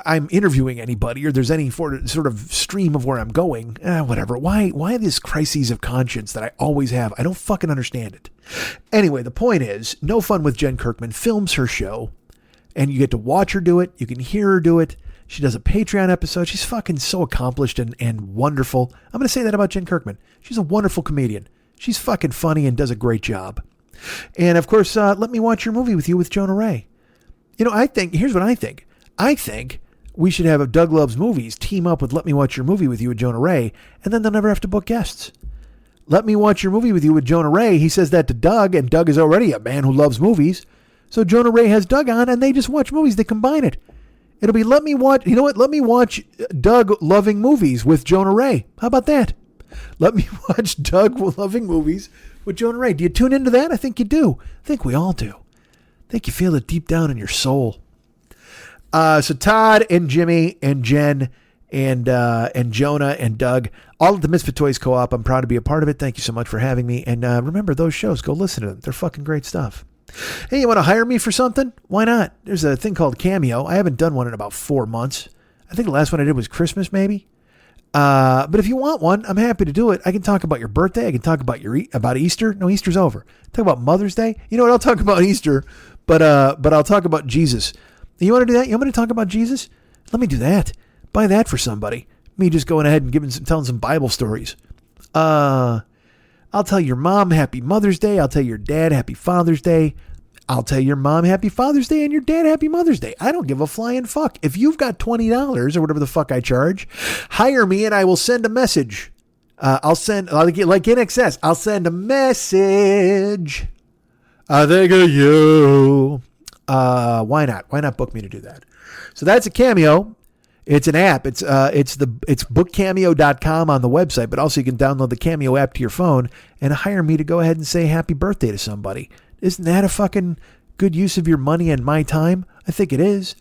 I'm interviewing anybody or there's any sort of stream of where I'm going. Whatever. Why this crises of conscience that I always have? I don't fucking understand it. Anyway, the point is, No Fun with Jen Kirkman films her show. And you get to watch her do it. You can hear her do it. She does a Patreon episode. She's fucking so accomplished and wonderful. I'm going to say that about Jen Kirkman. She's a wonderful comedian. She's fucking funny and does a great job. And of course, Let Me Watch Your Movie with You with Jonah Ray. You know, here's what I think. I think we should have a Doug Loves Movies team up with Let Me Watch Your Movie with You with Jonah Ray, and then they'll never have to book guests. Let Me Watch Your Movie with You with Jonah Ray. He says that to Doug, and Doug is already a man who loves movies. So Jonah Ray has Doug on, and they just watch movies. They combine it. It'll be Let Me Watch Doug Loving Movies with Jonah Ray. How about that? Let me watch Doug Loving Movies with Jonah Ray. Do you tune into that? I think you do. I think we all do. I think you feel it deep down in your soul. So Todd and Jimmy and Jen and Jonah and Doug, all of the Misfit Toys Co-op. I'm proud to be a part of it. Thank you so much for having me. And remember, those shows, go listen to them. They're fucking great stuff. Hey, you want to hire me for something? Why not? There's a thing called Cameo. I haven't done one in about 4 months. I think the last one I did was Christmas, maybe. But if you want one, I'm happy to do it. I can talk about your birthday. I can talk about about Easter. No, Easter's over. Talk about Mother's Day. You know what? I'll talk about Easter, but I'll talk about Jesus. You want to do that? You want me to talk about Jesus? Let me do that. Buy that for somebody. Me just going ahead and telling some Bible stories. I'll tell your mom Happy Mother's Day. I'll tell your dad Happy Father's Day. I'll tell your mom Happy Father's Day and your dad Happy Mother's Day. I don't give a flying fuck. If you've got $20 or whatever the fuck I charge, hire me and I will send a message. I'll send, like NXS, I'll send a message. I think of you. Why not? Why not book me to do that? So that's a Cameo. It's an app. It's bookcameo.com on the website, but also you can download the Cameo app to your phone and hire me to go ahead and say happy birthday to somebody. Isn't that a fucking good use of your money and my time? I think it is.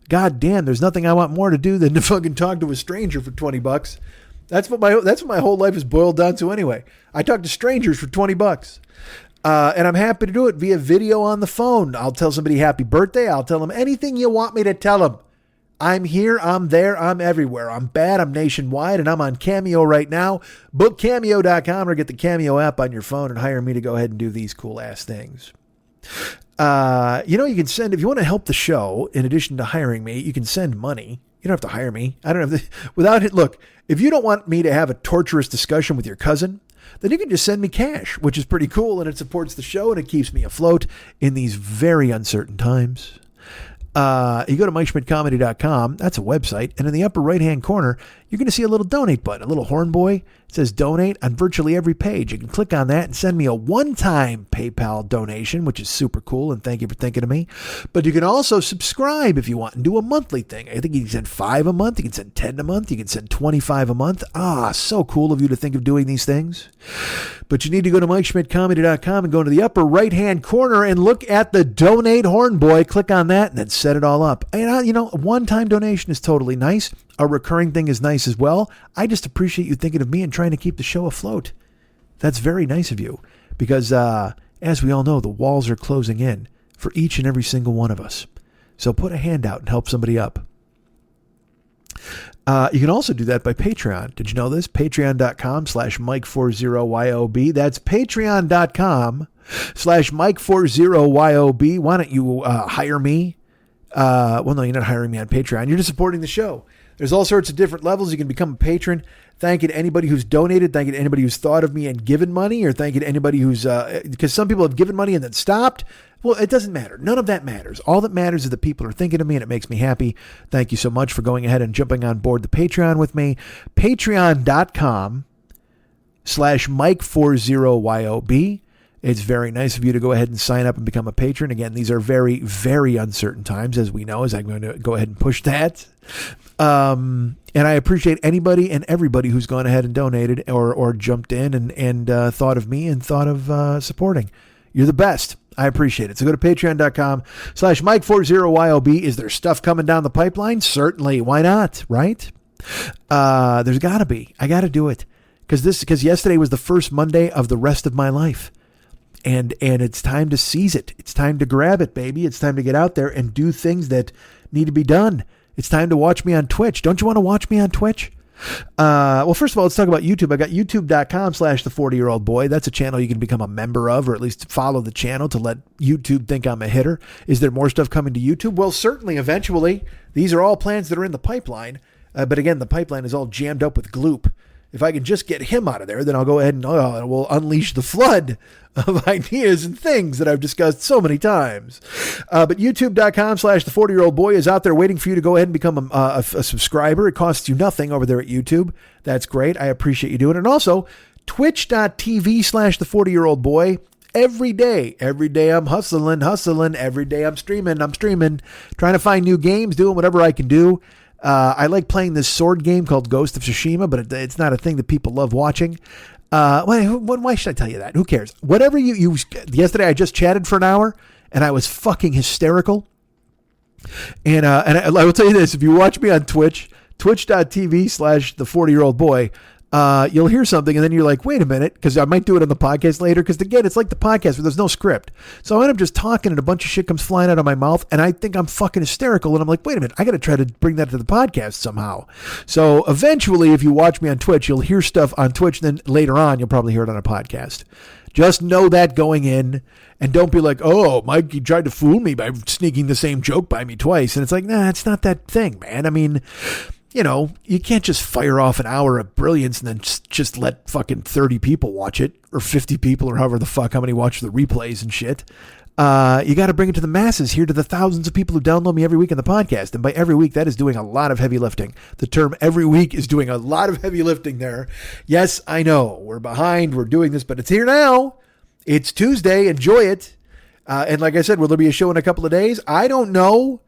God damn, there's nothing I want more to do than to fucking talk to a stranger for $20. That's what my whole life is boiled down to anyway. I talk to strangers for $20. And I'm happy to do it via video on the phone. I'll tell somebody happy birthday. I'll tell them anything you want me to tell them. I'm here, I'm there, I'm everywhere. I'm bad, I'm nationwide, and I'm on Cameo right now. Book Cameo.com or get the Cameo app on your phone and hire me to go ahead and do these cool ass things. You can send, if you want to help the show, in addition to hiring me, you can send money. You don't have to hire me. I don't have to, without it. Look, if you don't want me to have a torturous discussion with your cousin, then you can just send me cash, which is pretty cool, and it supports the show, and it keeps me afloat in these very uncertain times. You go to MikeSchmidtComedy.com. That's a website. And in the upper right-hand corner, you're going to see a little donate button, a little horn boy. It says donate on virtually every page. You can click on that and send me a one-time PayPal donation, which is super cool. And thank you for thinking of me. But you can also subscribe if you want and do a monthly thing. I think you can send 5 a month. You can send 10 a month. You can send 25 a month. So cool of you to think of doing these things. But you need to go to MikeSchmidtComedy.com and go to the upper right-hand corner and look at the donate horn boy. Click on that and then set it all up. And, a one-time donation is totally nice. A recurring thing is nice as well. I just appreciate you thinking of me and trying to keep the show afloat. That's very nice of you because, as we all know, the walls are closing in for each and every single one of us. So put a hand out and help somebody up. You can also do that by Patreon. Did you know this? Patreon.com/Mike40YOB. That's Patreon.com/Mike40YOB. Why don't you hire me? Well, no, you're not hiring me on Patreon. You're just supporting the show. There's all sorts of different levels. You can become a patron. Thank you to anybody who's donated. Thank you to anybody who's thought of me and given money, or thank you to anybody who's, because some people have given money and then stopped. Well, it doesn't matter. None of that matters. All that matters is that people are thinking of me, and it makes me happy. Thank you so much for going ahead and jumping on board the Patreon with me. Patreon.com/Mike40YOB. It's very nice of you to go ahead and sign up and become a patron. Again, these are very, very uncertain times, as we know, as I'm going to go ahead and push that. And I appreciate anybody and everybody who's gone ahead and donated or jumped in and thought of me and thought of supporting. You're the best. I appreciate it. So go to patreon.com/Mike40YOB. Is there stuff coming down the pipeline? Certainly. Why not? Right? There's got to be. I got to do it. Because yesterday was the first Monday of the rest of my life. And it's time to seize it. It's time to grab it, baby. It's time to get out there and do things that need to be done. It's time to watch me on Twitch. Don't you want to watch me on Twitch? Well, first of all, let's talk about YouTube. I got youtube.com/the40year-old-boy. That's a channel you can become a member of, or at least follow the channel to let YouTube think I'm a hitter. Is there more stuff coming to YouTube? Well, certainly, eventually. These are all plans that are in the pipeline. But again, the pipeline is all jammed up with Gloop. If I can just get him out of there, then I'll go ahead and we'll unleash the flood of ideas and things that I've discussed so many times. But youtube.com/the40year-old-boy is out there waiting for you to go ahead and become a subscriber. It costs you nothing over there at YouTube. That's great. I appreciate you doing it. And also, twitch.tv/the40year-old-boy. Every day I'm hustling. Every day I'm streaming, trying to find new games, doing whatever I can do. I like playing this sword game called Ghost of Tsushima, but it's not a thing that people love watching. Why should I tell you that? Who cares? Whatever you yesterday I just chatted for an hour and I was fucking hysterical. And I will tell you this, if you watch me on Twitch, twitch.tv/the40year-old-boy, you'll hear something and then you're like, wait a minute, because I might do it on the podcast later, because again, it's like the podcast where there's no script. So I end up just talking and a bunch of shit comes flying out of my mouth and I think I'm fucking hysterical and I'm like, wait a minute, I got to try to bring that to the podcast somehow. So eventually, if you watch me on Twitch, you'll hear stuff on Twitch, and then later on, you'll probably hear it on a podcast. Just know that going in, and don't be like, oh, Mike, you tried to fool me by sneaking the same joke by me twice. And it's like, nah, it's not that thing, man. I mean, you can't just fire off an hour of brilliance and then just let fucking 30 people watch it, or 50 people, or however the fuck, how many watch the replays and shit. You got to bring it to the masses, here to the thousands of people who download me every week on the podcast. And by every week, that is doing a lot of heavy lifting. The term every week is doing a lot of heavy lifting there. Yes, I know we're behind. We're doing this, but it's here now. It's Tuesday. Enjoy it. And like I said, will there be a show in a couple of days? I don't know.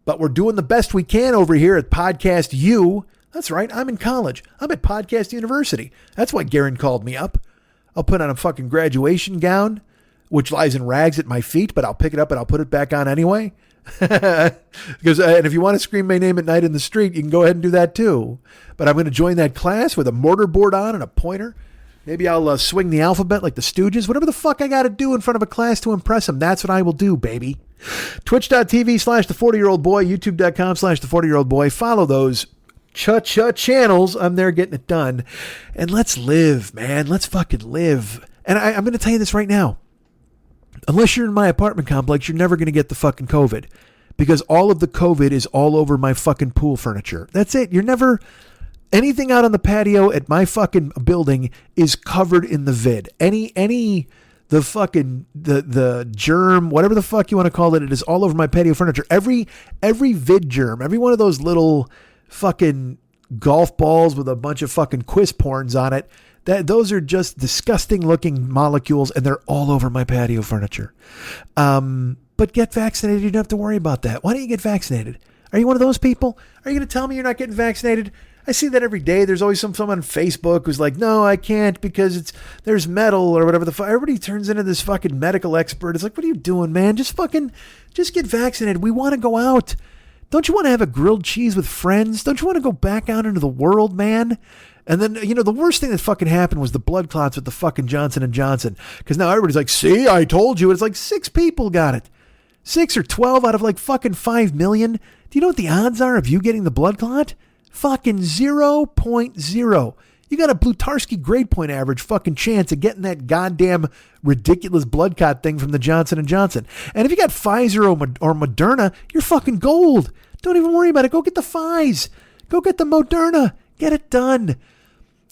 But we're doing the best we can over here at Podcast U. That's right. I'm in college. I'm at Podcast University. That's why Garen called me up. I'll put on a fucking graduation gown, which lies in rags at my feet, but I'll pick it up and I'll put it back on anyway. Because and if you want to scream my name at night in the street, you can go ahead and do that too. But I'm going to join that class with a mortarboard on and a pointer. Maybe I'll swing the alphabet like the Stooges. Whatever the fuck I got to do in front of a class to impress them, that's what I will do, baby. Twitch.tv/the40year-old-boy, youtube.com/the40year-old-boy. Follow those cha-cha channels. I'm there getting it done. And let's live, man. Let's fucking live. And I'm going to tell you this right now. Unless you're in my apartment complex, you're never going to get the fucking COVID. because all of the COVID is all over my fucking pool furniture. That's it. You're never... Anything out on the patio at my fucking building is covered in the vid. The fucking, the germ, whatever the fuck you want to call it, it is all over my patio furniture. Every vid germ, every one of those little fucking golf balls with a bunch of fucking quiz porns on it, those are just disgusting looking molecules, and they're all over my patio furniture. But get vaccinated. You don't have to worry about that. Why don't you get vaccinated? Are you one of those people? Are you going to tell me you're not getting vaccinated? I see that every day. There's always someone on Facebook who's like, no, I can't because there's metal or whatever the fuck. Everybody turns into this fucking medical expert. It's like, what are you doing, man? Just get vaccinated. We want to go out. Don't you want to have a grilled cheese with friends? Don't you want to go back out into the world, man? And then, the worst thing that fucking happened was the blood clots with the fucking Johnson & Johnson. Because now everybody's like, see, I told you. It's like 6 people got it. 6 or 12 out of like fucking 5 million. Do you know what the odds are of you getting the blood clot? Fucking 0.0. You got a Blutarsky grade point average fucking chance of getting that goddamn ridiculous blood clot thing from the Johnson & Johnson. And if you got Pfizer or Moderna, you're fucking gold. Don't even worry about it. Go get the Pfizer. Go get the Moderna. Get it done.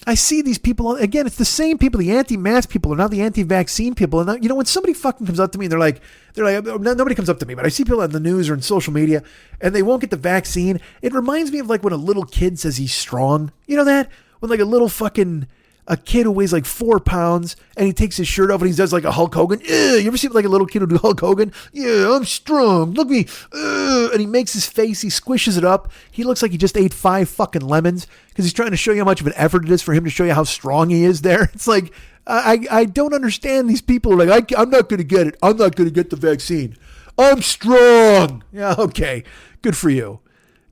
I see these people, again, it's the same people, the anti-mask people are now the anti-vaccine people. And when somebody fucking comes up to me and they're like, nobody comes up to me, but I see people on the news or in social media and they won't get the vaccine. It reminds me of like when a little kid says he's strong. You know that? When like a little fucking, a kid who weighs like 4 pounds and he takes his shirt off and he does like a Hulk Hogan. You ever see like a little kid who do Hulk Hogan? Yeah, I'm strong. Look at me. And he makes his face, he squishes it up. He looks like he just ate 5 fucking lemons because he's trying to show you how much of an effort it is for him to show you how strong he is there. It's like, I don't understand these people who are like, I'm not going to get it. I'm not going to get the vaccine. I'm strong. Yeah, okay. Good for you.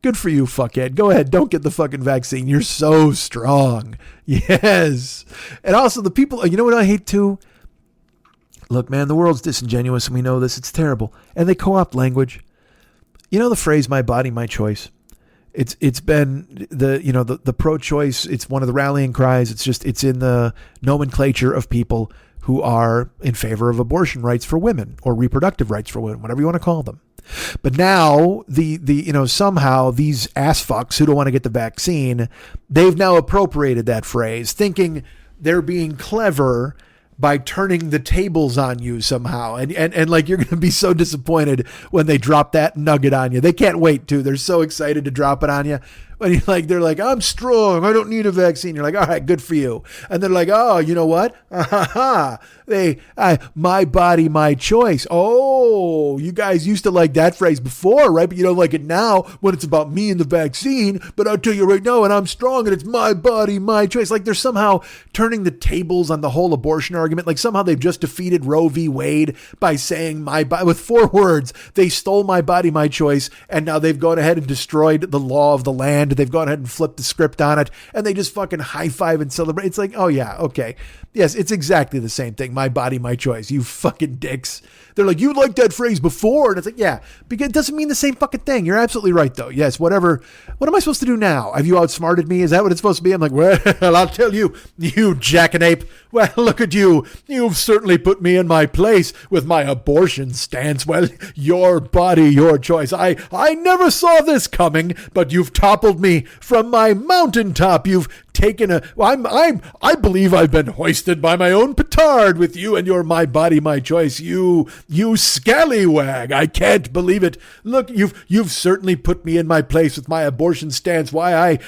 Good for you, fuckhead. Go ahead. Don't get the fucking vaccine. You're so strong. Yes. And also the people, you know what I hate too? Look, man, the world's disingenuous and we know this. It's terrible. And they co-opt language. You know the phrase, my body, my choice? It's been the pro-choice. It's one of the rallying cries. It's in the nomenclature of people who are in favor of abortion rights for women or reproductive rights for women, whatever you want to call them. But now somehow these ass fucks who don't want to get the vaccine, they've now appropriated that phrase, thinking they're being clever by turning the tables on you somehow. And like, you're going to be so disappointed when they drop that nugget on you. They can't wait to. They're so excited to drop it on you. When they're like, I'm strong. I don't need a vaccine. You're like, all right, good for you. And they're like, oh, you know what? My body, my choice. Oh, you guys used to like that phrase before, right? But you don't like it now when it's about me and the vaccine. But I'll tell you right now, and I'm strong and it's my body, my choice. Like they're somehow turning the tables on the whole abortion argument. Like somehow they've just defeated Roe v. Wade by saying my body with 4 words. They stole my body, my choice. And now they've gone ahead and destroyed the law of the land. They've gone ahead and flipped the script on it, and they just fucking high five and celebrate. It's like, oh yeah, okay. Yes, it's exactly the same thing. My body, my choice. You fucking dicks. They're like, you liked that phrase before. And it's like, yeah, because it doesn't mean the same fucking thing. You're absolutely right, though. Yes, whatever. What am I supposed to do now? Have you outsmarted me? Is that what it's supposed to be? I'm like, well, I'll tell you, you jackanape. Well, look at you. You've certainly put me in my place with my abortion stance. Well, your body, your choice. I never saw this coming, but you've toppled me from my mountaintop. You've taken I believe I've been hoisted by my own petard with you and your my body, my choice. You scallywag. I can't believe it. Look, you've certainly put me in my place with my abortion stance. Why I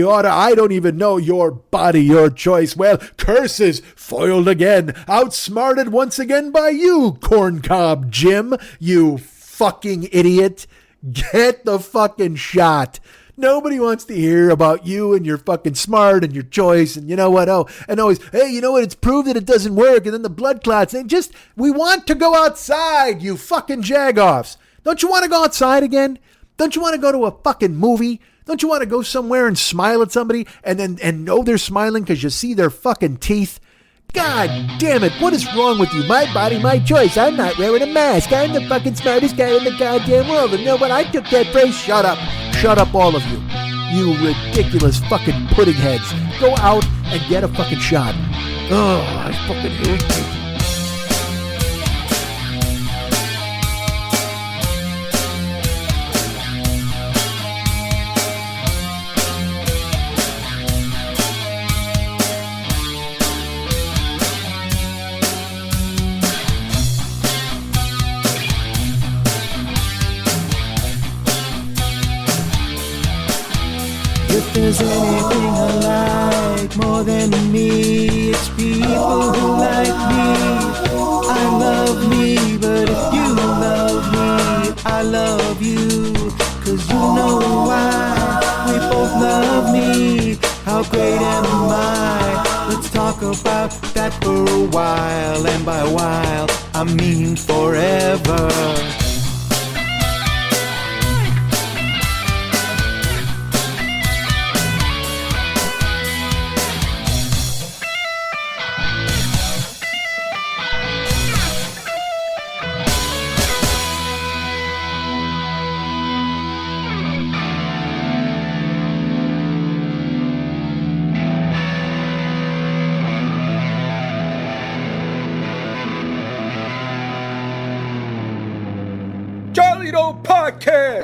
oughta, I don't even know. Your body, your choice. Well, curses, foiled again, outsmarted once again by you, Corncob Jim. You fucking idiot. Get the fucking shot. Nobody wants to hear about you and your fucking smart and your choice and you know what, and always, hey, you know what, it's proved that it doesn't work, and then the blood clots, and we want to go outside, you fucking jagoffs. Don't you want to go outside again? Don't you want to go to a fucking movie? Don't you want to go somewhere and smile at somebody and know they're smiling because you see their fucking teeth? God damn it, what is wrong with you? My body, my choice. I'm not wearing a mask. I'm the fucking smartest guy in the goddamn world. And you know what? I took that phrase. Shut up. Shut up, all of you. You ridiculous fucking pudding heads. Go out and get a fucking shot. Oh, I fucking hate you. If there's anything I like more than me, it's people who like me. I love me, but if you love me, I love you. 'Cause you know why we both love me. How great am I? Let's talk about that for a while. And by a while, I mean forever. Charlie Doe Podcast.